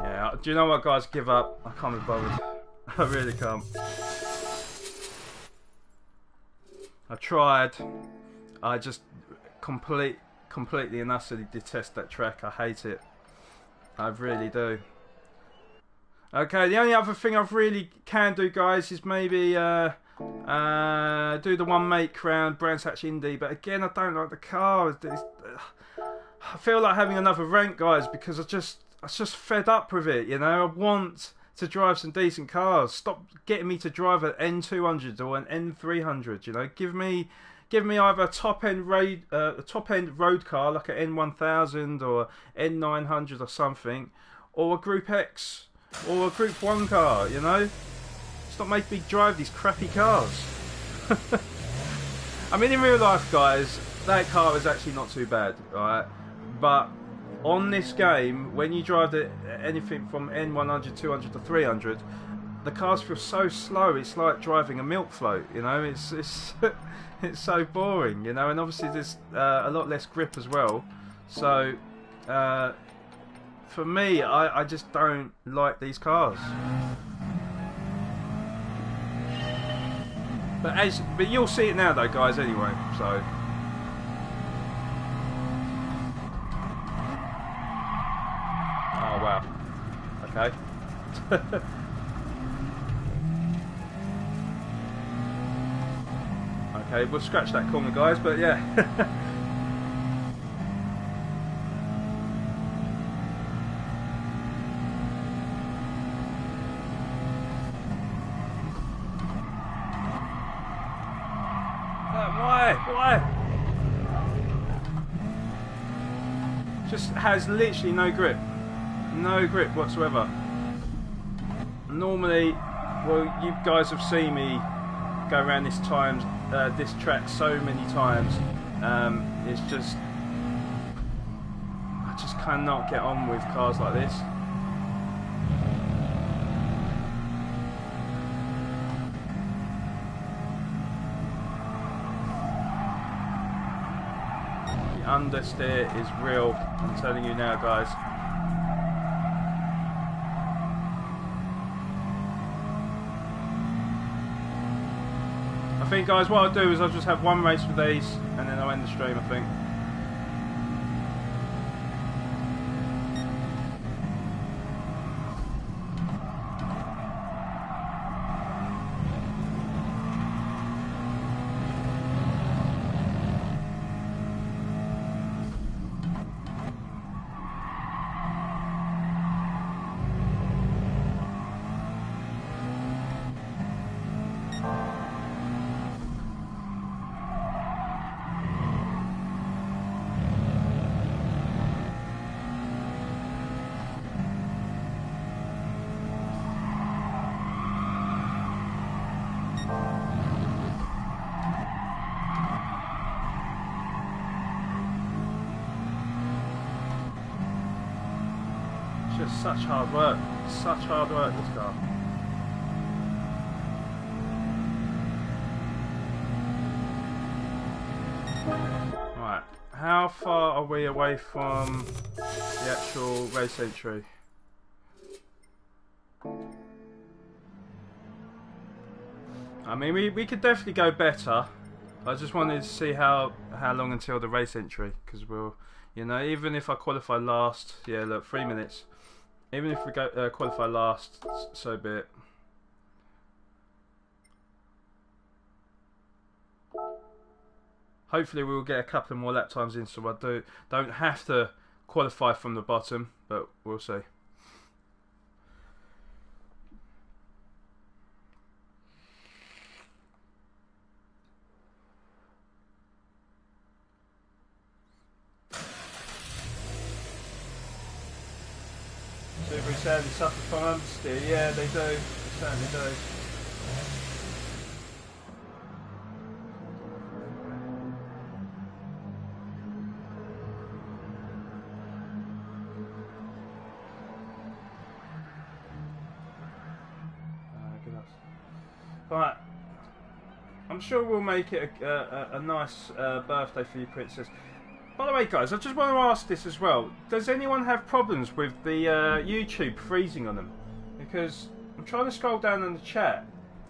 Yeah, do you know what, guys? Give up. I can't be bothered. I really can't. I tried. I just completely and utterly detest that track. I hate it. I really do. Okay, the only other thing I really can do, guys, is maybe do the one make round Brands Hatch Indy. But again, I don't like the car. I feel like having another rank, guys, because I just fed up with it. You know, I want to drive some decent cars. Stop getting me to drive an N200 or an N300. You know, give me either a top end road car like an N1000 or N900 or something, or a Group X or a Group 1 car. You know, stop making me drive these crappy cars. I mean, in real life, guys, that car is actually not too bad, right? But on this game, when you drive anything from N100, 200 to 300, the cars feel so slow. It's like driving a milk float. You know, it's it's so boring. You know, and obviously there's a lot less grip as well. So for me, I just don't like these cars. But you'll see it now, though, guys. Anyway, so. Oh wow. Okay. Okay, we'll scratch that corner, guys, but yeah. Why? Just has literally no grip. No grip whatsoever. Normally, well, you guys have seen me go around this track so many times. It's just, I just cannot get on with cars like this. The understeer is real, I'm telling you now, guys. I think, guys, what I'll do is I'll just have one race with these and then I'll end the stream, I think. just such hard work. Such hard work, this car. Right, how far are we away from the actual race entry? I mean, we could definitely go better. I just wanted to see how long until the race entry, because we'll, you know, even if I qualify last, yeah, look, 3 minutes. Even if we go qualify last, so be it. Hopefully we'll get a couple more lap times in, so I don't have to qualify from the bottom, but we'll see. Subaru sadly suffer from understeer. Yeah, they do. They certainly do. Right, I'm sure we'll make it a nice birthday for you, Princess. By the way, guys, I just want to ask this as well. Does anyone have problems with the YouTube freezing on them? Because I'm trying to scroll down in the chat,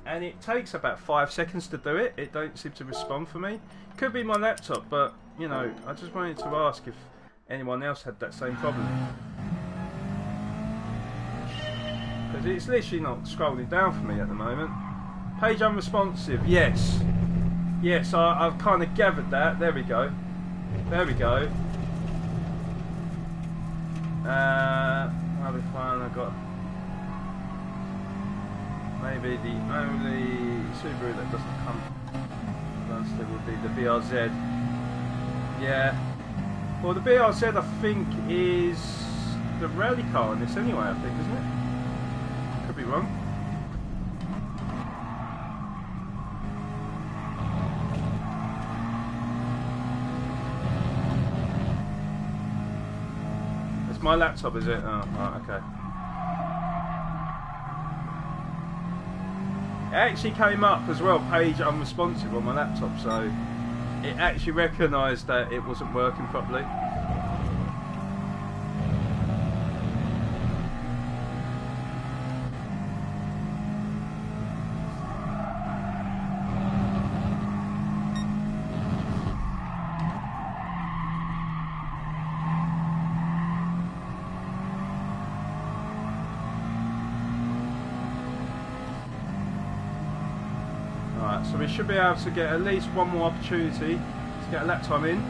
and it takes about 5 seconds to do it. It don't seem to respond for me. Could be my laptop, but, you know, I just wanted to ask if anyone else had that same problem. Because it's literally not scrolling down for me at the moment. Page unresponsive, yes. Yes, I've kind of gathered that. There we go. There we go. I'll be fine. I've got maybe the only Subaru that doesn't come still would be the BRZ. Yeah. Well, the BRZ I think is the rally car in this anyway. I think, isn't it? Could be wrong. My laptop, is it? Oh, right, okay. It actually came up as well, page unresponsive on my laptop, so it actually recognised that it wasn't working properly. So we should be able to get at least one more opportunity to get a lap time in.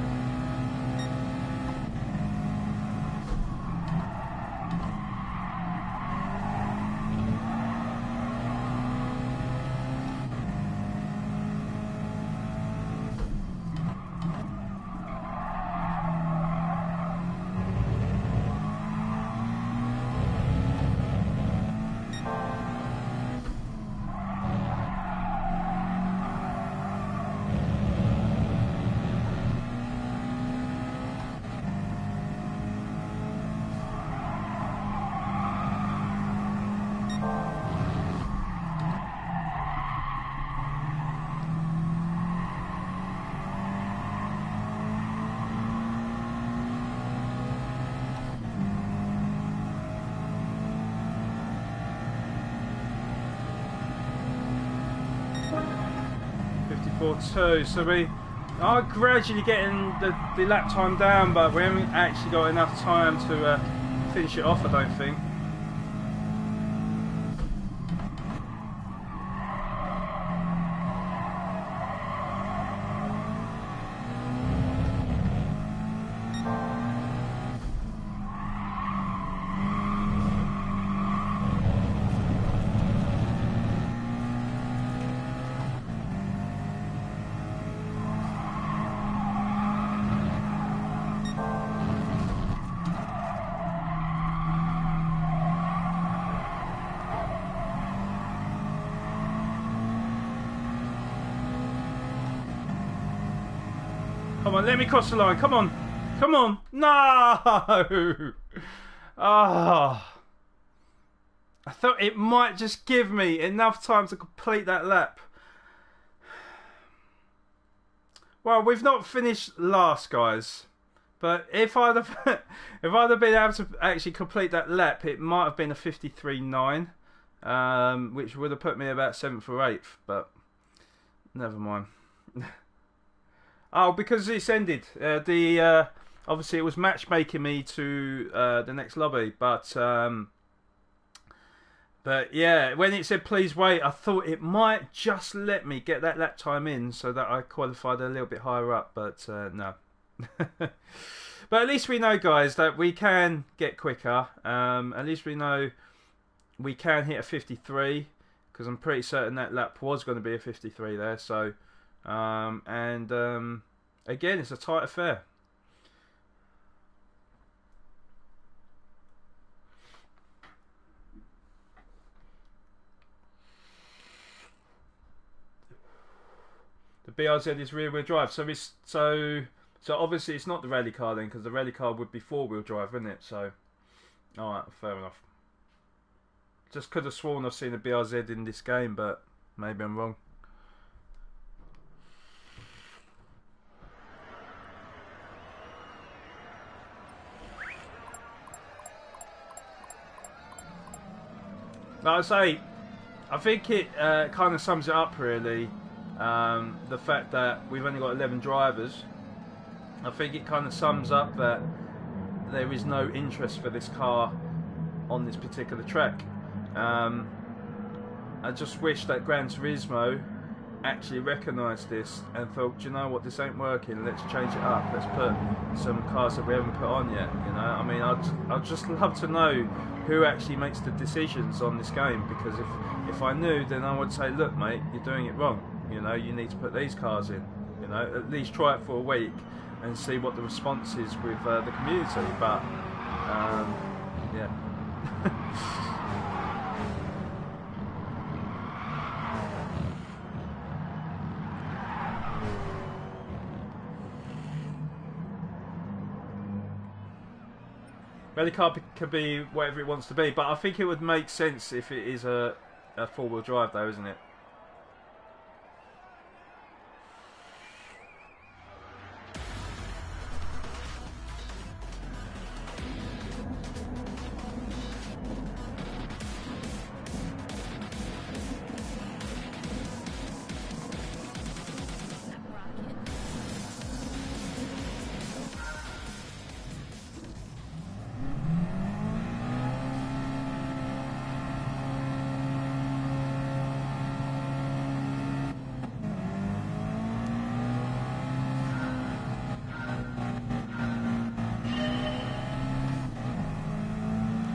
So we are gradually getting the lap time down, but we haven't actually got enough time to finish it off, I don't think. Come on, let me cross the line. Come on. Come on. No! Ah. I thought it might just give me enough time to complete that lap. Well, we've not finished last, guys. But if I'd have, if I'd have been able to actually complete that lap, it might have been a 53.9, which would have put me about 7th or 8th. But never mind. Oh, because it's ended. Obviously it was matchmaking me to the next lobby, but yeah, when it said please wait, I thought it might just let me get that lap time in so that I qualified a little bit higher up, but no. But at least we know, guys, that we can get quicker. At least we know we can hit a 53, because I'm pretty certain that lap was going to be a 53 there. So, again, it's a tight affair. The BRZ is rear-wheel drive, so obviously it's not the rally car then, because the rally car would be four-wheel drive, wouldn't it? So, alright, fair enough. Just could have sworn I've seen a BRZ in this game, but maybe I'm wrong. Like I say, I think it kind of sums it up really. The fact that we've only got 11 drivers, I think it kind of sums up that there is no interest for this car on this particular track. I just wish that Gran Turismo actually recognised this and thought, do you know what, this ain't working, let's change it up, let's put some cars that we haven't put on yet. You know, I mean, I'd just love to know who actually makes the decisions on this game, because if I knew, then I would say, look mate, you're doing it wrong, you know, you need to put these cars in, you know, at least try it for a week and see what the response is with the community. But yeah. Rally car can be whatever it wants to be, but I think it would make sense if it is a four-wheel drive though, isn't it?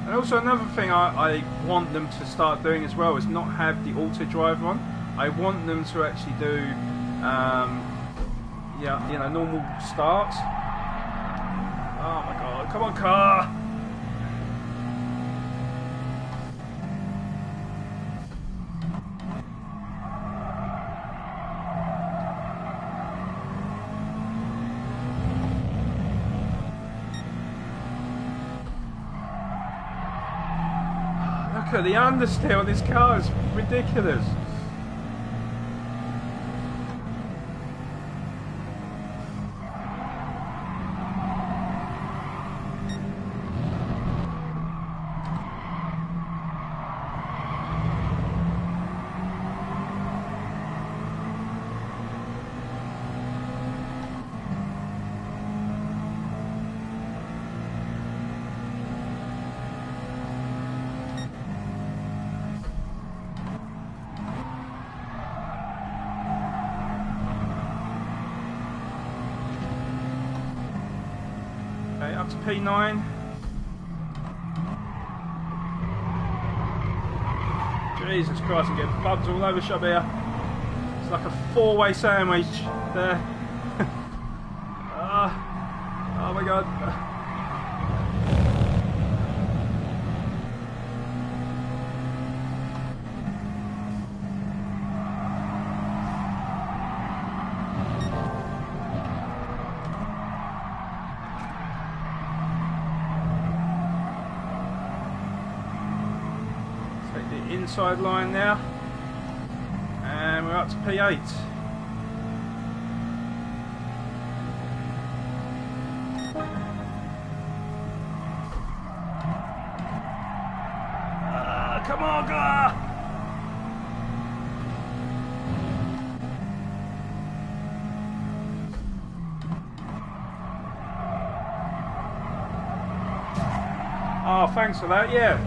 And also another thing I want them to start doing as well is not have the auto drive on. I want them to actually do, yeah, you know, normal starts. Oh my god, come on car! Look at the understeer on this car, it's ridiculous. Up to P9. Jesus Christ, I'm getting bumps all over shop here. It's like a four-way sandwich there. Oh my god. inside line now, and we're up to P8. Come on, Gar! Oh, thanks for that, yeah.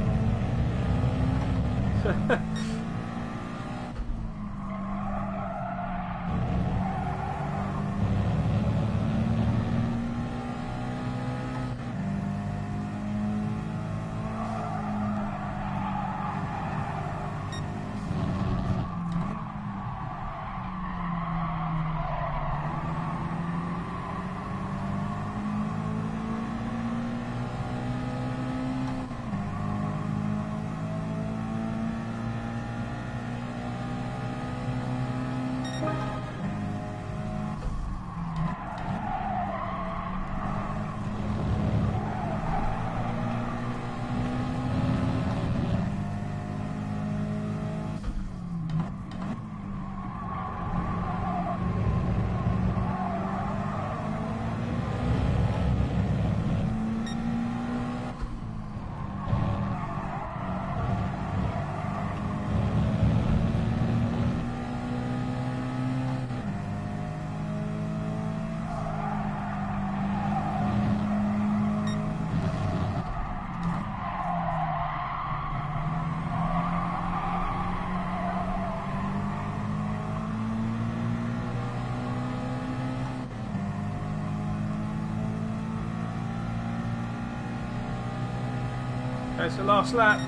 It's the last lap.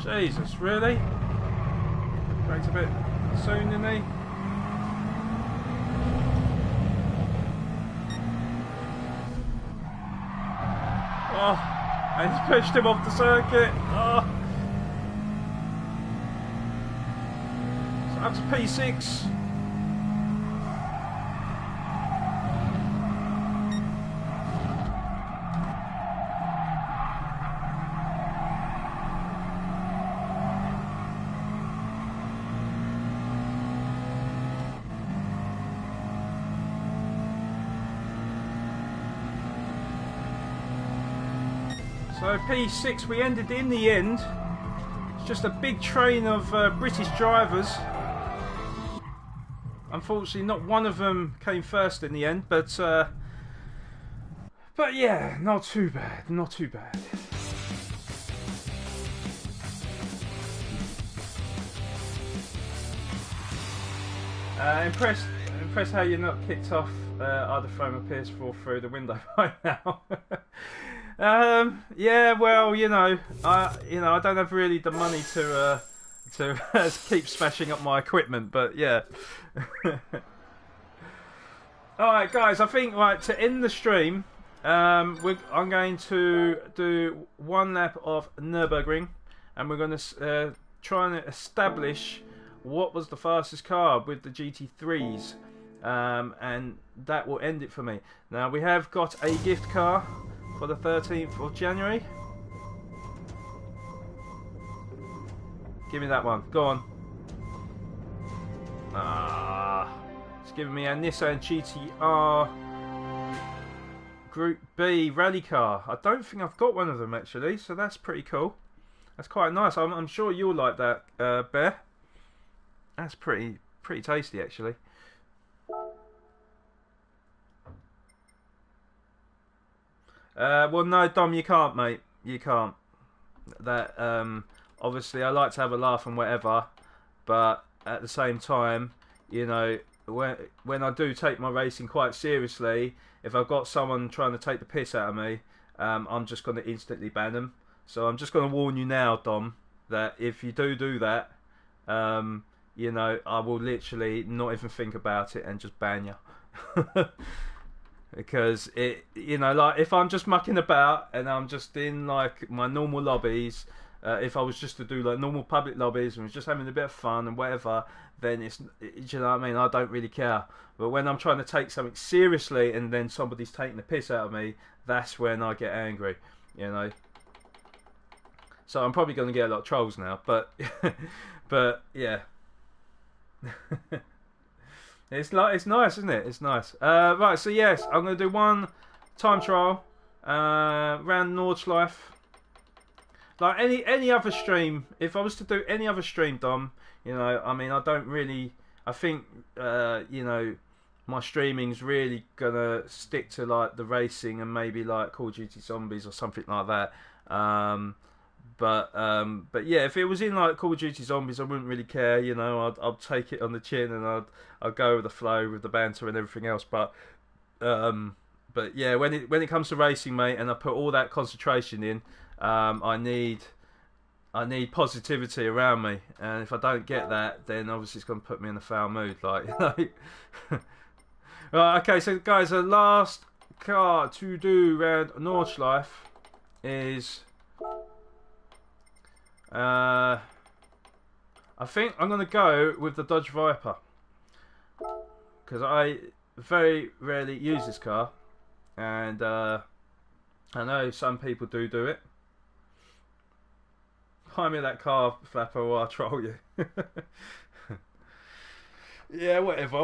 Jesus, really? Brakes a bit soon, didn't he? Oh, and he's pushed him off the circuit. Oh. Up to P6. So P6 we ended in the end. It's just a big train of British drivers. Unfortunately, not one of them came first in the end, but yeah, not too bad, not too bad. Impressed how you're not kicked off. I'd have thrown my PS4 through the window by now. Yeah, well, I don't have really the money to keep smashing up my equipment, but yeah. Alright guys, I think to end the stream, I'm going to do one lap of Nürburgring, and we're going to try and establish what was the fastest car with the GT3s, and that will end it for me. Now we have got a gift car for the 13th of January. Give me that one. Go on. It's giving me a Nissan GTR Group B rally car. I don't think I've got one of them actually, so that's pretty cool. That's quite nice. I'm sure you'll like that, Bear. That's pretty tasty actually. Well, no, Dom, you can't, mate. You can't. That obviously, I like to have a laugh and whatever, but at the same time, when I do take my racing quite seriously, if I've got someone trying to take the piss out of me, I'm just going to instantly ban them. So I'm just going to warn you now, Dom, that if you do that, I will literally not even think about it and just ban you. Because like if I'm just mucking about and I'm just in like my normal lobbies, If I was just to do like normal public lobbies and was just having a bit of fun and whatever, then do you know what I mean? I don't really care. But when I'm trying to take something seriously and then somebody's taking the piss out of me, that's when I get angry, you know. So I'm probably going to get a lot of trolls now, but but yeah. It's nice, isn't it? It's nice. Right, so yes, I'm going to do one time trial around Nordschleife. Like any other stream, if I was to do any other stream, Dom, you know, I mean, I don't really, I think, you know, my streaming's really gonna stick to like the racing and maybe like Call of Duty Zombies or something like that. But yeah, if it was in like Call of Duty Zombies, I wouldn't really care. You know, I'd take it on the chin and I'd go with the flow with the banter and everything else. But yeah, when it comes to racing, mate, and I put all that concentration in, I need positivity around me, and if I don't get that, then obviously it's going to put me in a foul mood. Like, right, okay, so guys, the last car to do around Nordschleife is, I think I'm going to go with the Dodge Viper, because I very rarely use this car, and I know some people do it. Buy me that car, Flapper, or I'll troll you. Yeah, whatever.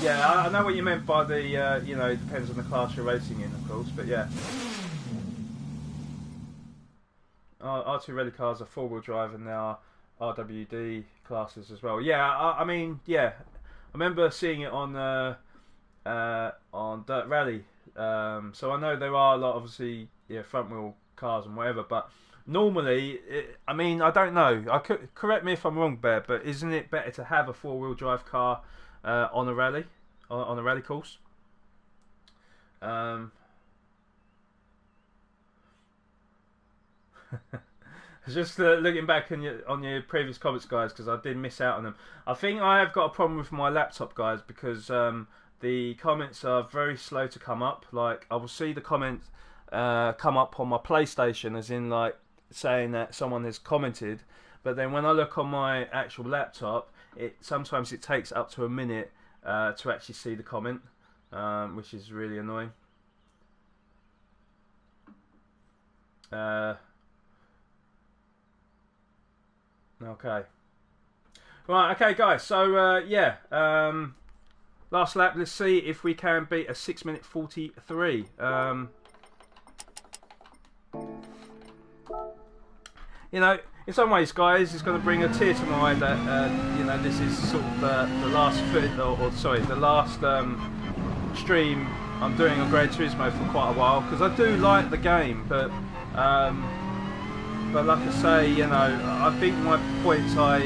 Yeah, I know what you meant by the, you know, it depends on the class you're racing in, of course, but yeah. R2 rally cars are four-wheel drive and they are RWD classes as well. Yeah, I mean, yeah, I remember seeing it on Dirt Rally. So I know there are a lot, obviously, yeah, front-wheel cars and whatever. But normally, I mean, I don't know. Correct me if I'm wrong, Bear, but isn't it better to have a four-wheel drive car on a rally, on a rally course? Just looking back on your previous comments, guys, because I did miss out on them. I think I have got a problem with my laptop, guys, because the comments are very slow to come up. Like, I will see the comments come up on my PlayStation, as in like saying that someone has commented, but then when I look on my actual laptop, sometimes it takes up to a minute to actually see the comment, which is really annoying. Okay. Right, okay, guys. So, yeah. Last lap. Let's see if we can beat a 6 minute 43. You know, in some ways, guys, it's going to bring a tear to my eye that, you know, this is sort of the last the last stream I'm doing on Gran Turismo for quite a while, because I do like the game, but like I say, you know, I think my points I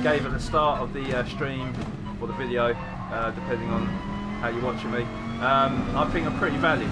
gave at the start of the stream or the video, depending on how you're watching me, I think are pretty valid.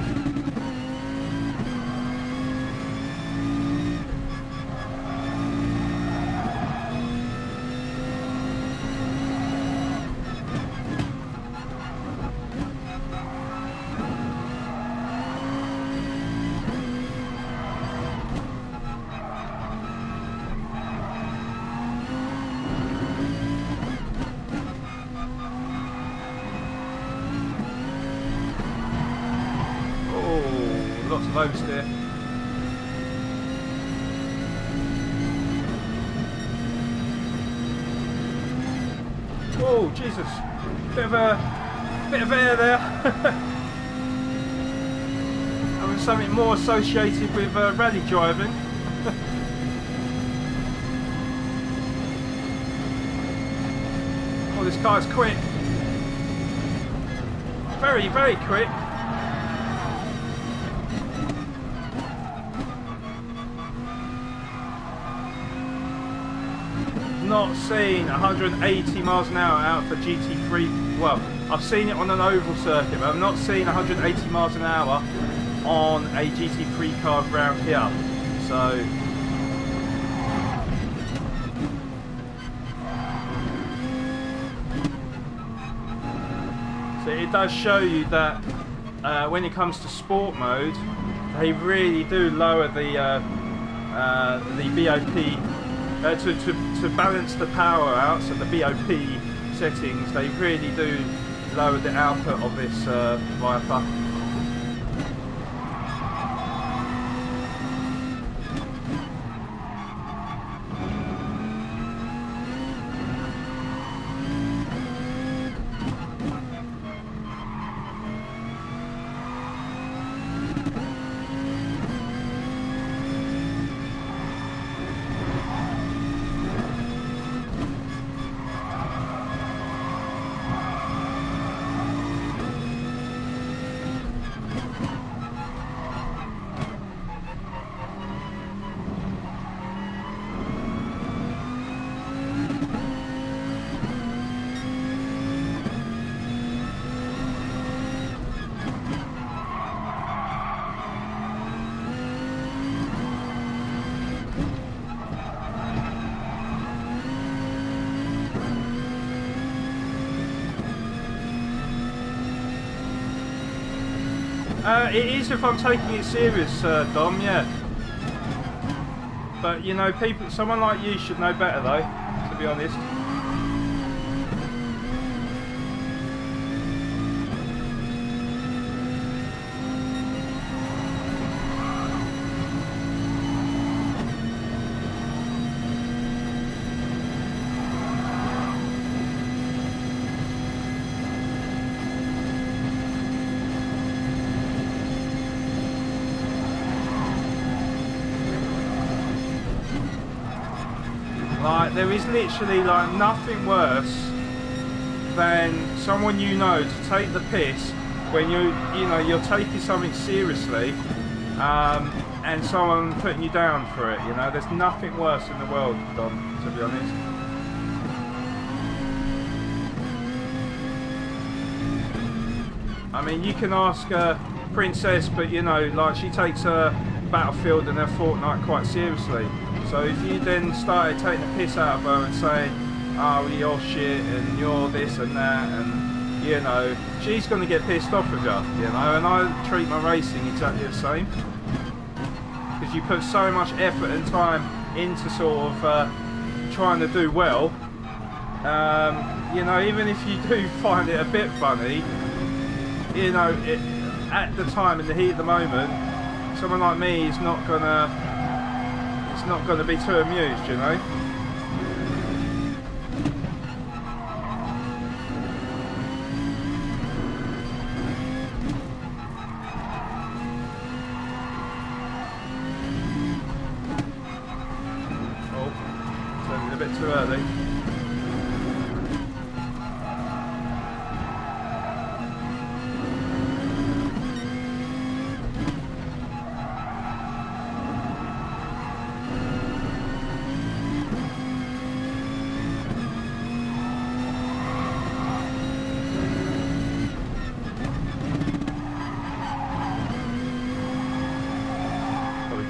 Lots of oversteer. Oh Jesus! Bit of air there. Having something more associated with rally driving. Oh, this car's quick. Very, very quick. Not seen 180 miles an hour out for GT3. Well, I've seen it on an oval circuit, but I've not seen 180 miles an hour on a GT3 car around here. So but it does show you that when it comes to sport mode, they really do lower the BOP to balance the power out. So the BOP settings, they really do lower the output of this Viper. It is if I'm taking it serious, Dom, yeah. But you know, people, someone like you should know better though, to be honest. Like, there is literally like nothing worse than someone you know to take the piss when you're taking something seriously, and someone putting you down for it. You know, there's nothing worse in the world, Dom, to be honest. I mean, you can ask Princess, but you know, like, she takes her Battlefield and her Fortnite quite seriously. So if you then started taking the piss out of her and saying, oh, you're shit and you're this and that, and you know, she's going to get pissed off with you, you know. And I treat my racing exactly the same, because you put so much effort and time into sort of trying to do well. You know, even if you do find it a bit funny, you know, at the time, in the heat of the moment, someone like me is not gonna be too amused, you know. Oh, turning a bit too early.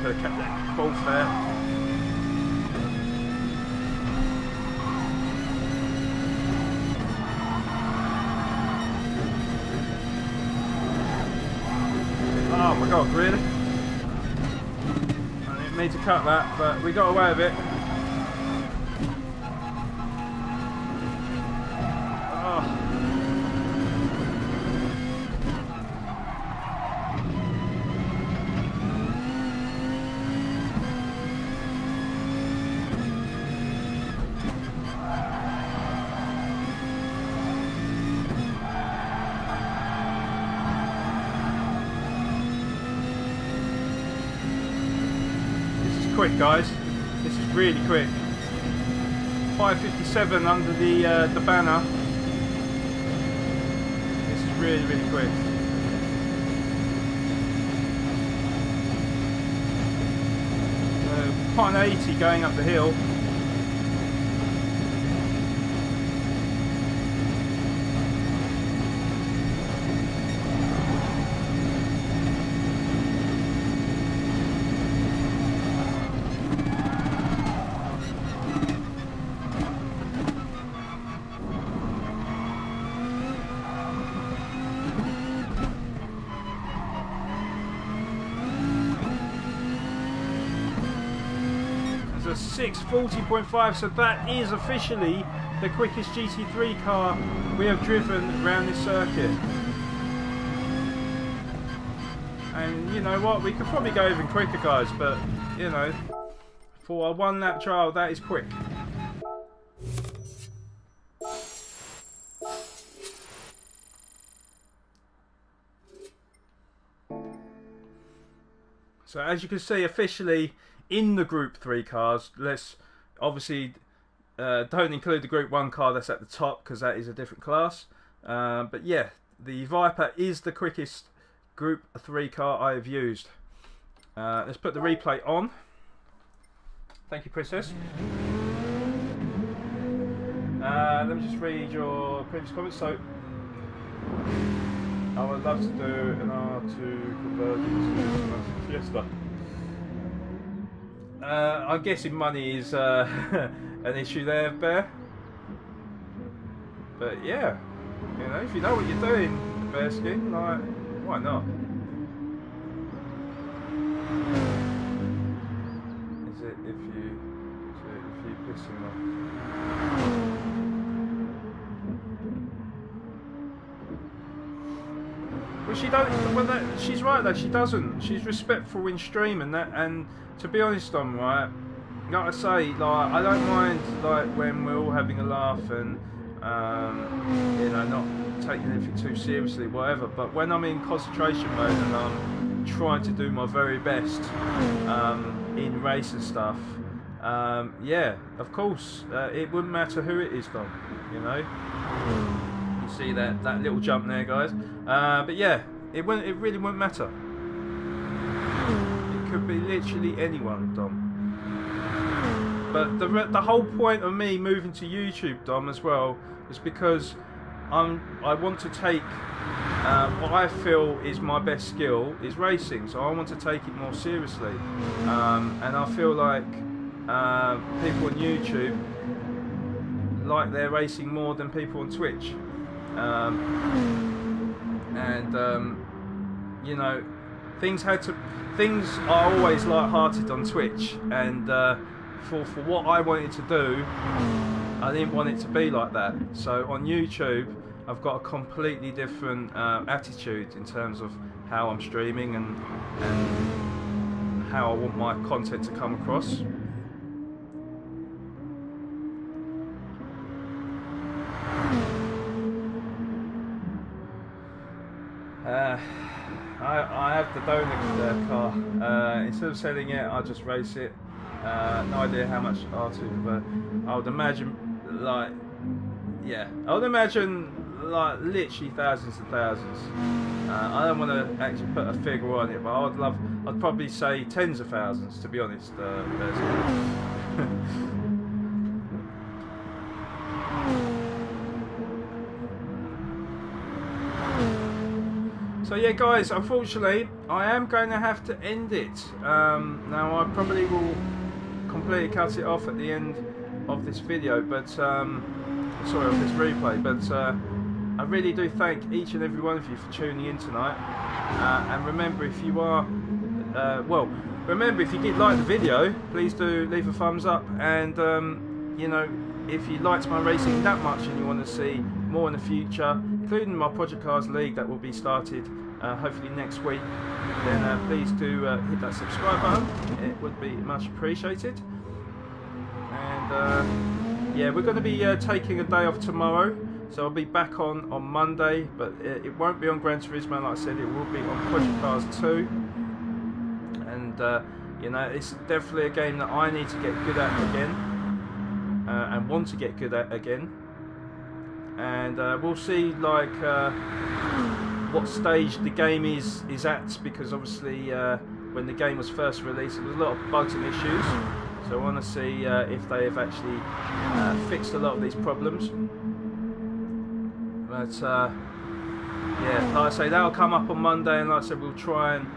Could have kept that ball fair. Oh my god, really? I didn't mean to cut that, but we got away with it. Oh. Quick, guys, this is really quick. 5:57 under the banner. This is really, really quick. 180 going up the hill. a 6:40.5, so that is officially the quickest GT3 car we have driven around this circuit. And you know what, we could probably go even quicker, guys, but you know, for a 1 lap trial, that is quick. So as you can see, officially in the Group 3 cars, let's obviously don't include the Group 1 car that's at the top because that is a different class. But yeah, the Viper is the quickest Group 3 car I have used. Let's put the replay on. Thank you, Princess. Let me just read your previous comments. So, I would love to do an R2 conversion to Fiesta. I'm guessing money is an issue there, Bear. But yeah, you know, if you know what you're doing, Bear Skin, like, why not? Is it if you piss him off? Well, she don't. Well, she's right though. She doesn't. She's respectful in stream and that. And to be honest, I'm right. Like I say, like I don't mind like when we're all having a laugh and you know, not taking anything too seriously, whatever. But when I'm in concentration mode and I'm trying to do my very best in race and stuff, yeah, of course, it wouldn't matter who it is, Dom. You know. You see that little jump there, guys. But yeah, it really wouldn't matter. It could be literally anyone, Dom. But the whole point of me moving to YouTube, Dom, as well, is because I want to take what I feel is my best skill is racing. So I want to take it more seriously, and I feel like people on YouTube like their racing more than people on Twitch. You know, things are always light-hearted on Twitch, and for what I wanted to do, I didn't want it to be like that. So on YouTube, I've got a completely different attitude in terms of how I'm streaming and how I want my content to come across. I have the donut car. Instead of selling it, I'll just race it. No idea how much R2, but I would imagine, like, yeah, I would imagine, like, literally thousands and thousands. I don't want to actually put a figure on it, but I'd probably say tens of thousands, to be honest. So yeah, guys, unfortunately, I am going to have to end it. Now, I probably will completely cut it off at the end of this video, but sorry, of this replay. But I really do thank each and every one of you for tuning in tonight. And remember, if you are, remember, if you did like the video, please do leave a thumbs up. And you know, if you liked my racing that much and you want to see more in the future, including my Project Cars League that will be started hopefully next week, then please do hit that subscribe button. It would be much appreciated. And yeah, we're going to be taking a day off tomorrow, so I'll be back on Monday, but it won't be on Gran Turismo, like I said. It will be on Project Cars 2. And you know, it's definitely a game that I need to get good at again, and want to get good at again. And we'll see, like, what stage the game is at, because obviously when the game was first released there was a lot of bugs and issues, so I want to see if they have actually fixed a lot of these problems. But yeah, like I say, that'll come up on Monday, and like I said, we'll try and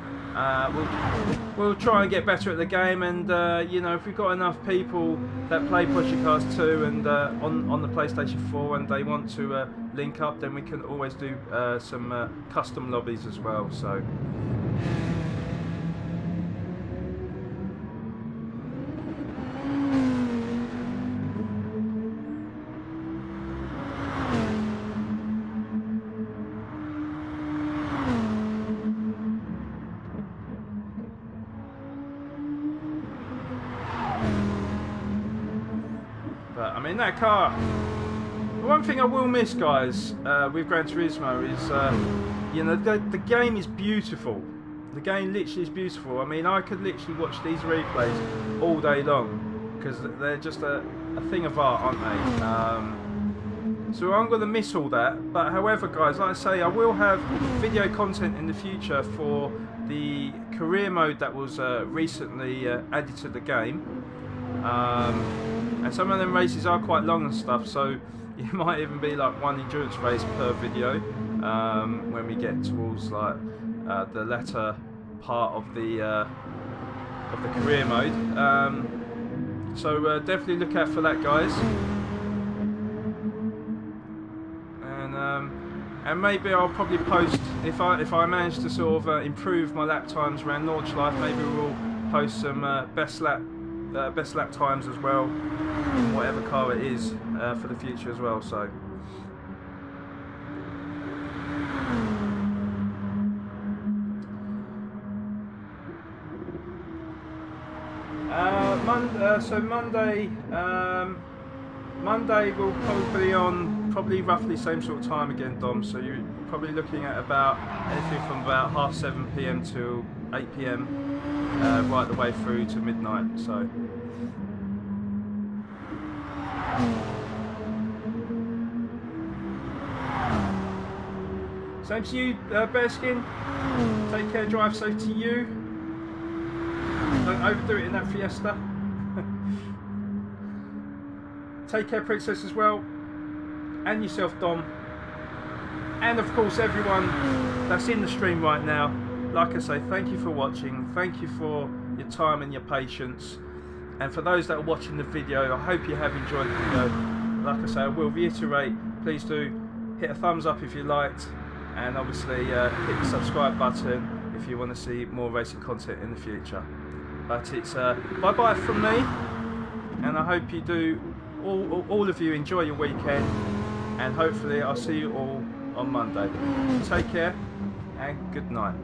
we'll try and get better at the game. And you know, if we've got enough people that play Project Cars 2 and on the PlayStation 4 and they want to link up, then we can always do some custom lobbies as well. So I mean, that car. The one thing I will miss, guys, with Gran Turismo is, you know, the game is beautiful. The game literally is beautiful. I mean, I could literally watch these replays all day long because they're just a thing of art, aren't they? So I'm going to miss all that. But however, guys, like I say, I will have video content in the future for the career mode that was recently added to the game. And some of them races are quite long and stuff, so it might even be like one endurance race per video when we get towards like the latter part of the career mode. So definitely look out for that, guys. And maybe I'll probably post, if I manage to sort of improve my lap times around Nordschleife, maybe we'll post some best lap times as well, in whatever car it is, for the future as well. So Monday will probably be on roughly same sort of time again, Dom. So you're probably looking at about anything from about 7:30 PM to 8 PM, right the way through to midnight. So. Same to you, Bearskin. Take care, drive safe to you. Don't overdo it in that Fiesta. Take care, Princess, as well. And yourself, Dom. And of course, everyone that's in the stream right now. Like I say, thank you for watching. Thank you for your time and your patience. And for those that are watching the video, I hope you have enjoyed the video. Like I say, I will reiterate, please do hit a thumbs up if you liked. And obviously hit the subscribe button if you want to see more racing content in the future. But it's bye-bye from me. And I hope you do, all of you, enjoy your weekend. And hopefully I'll see you all on Monday. Take care and good night.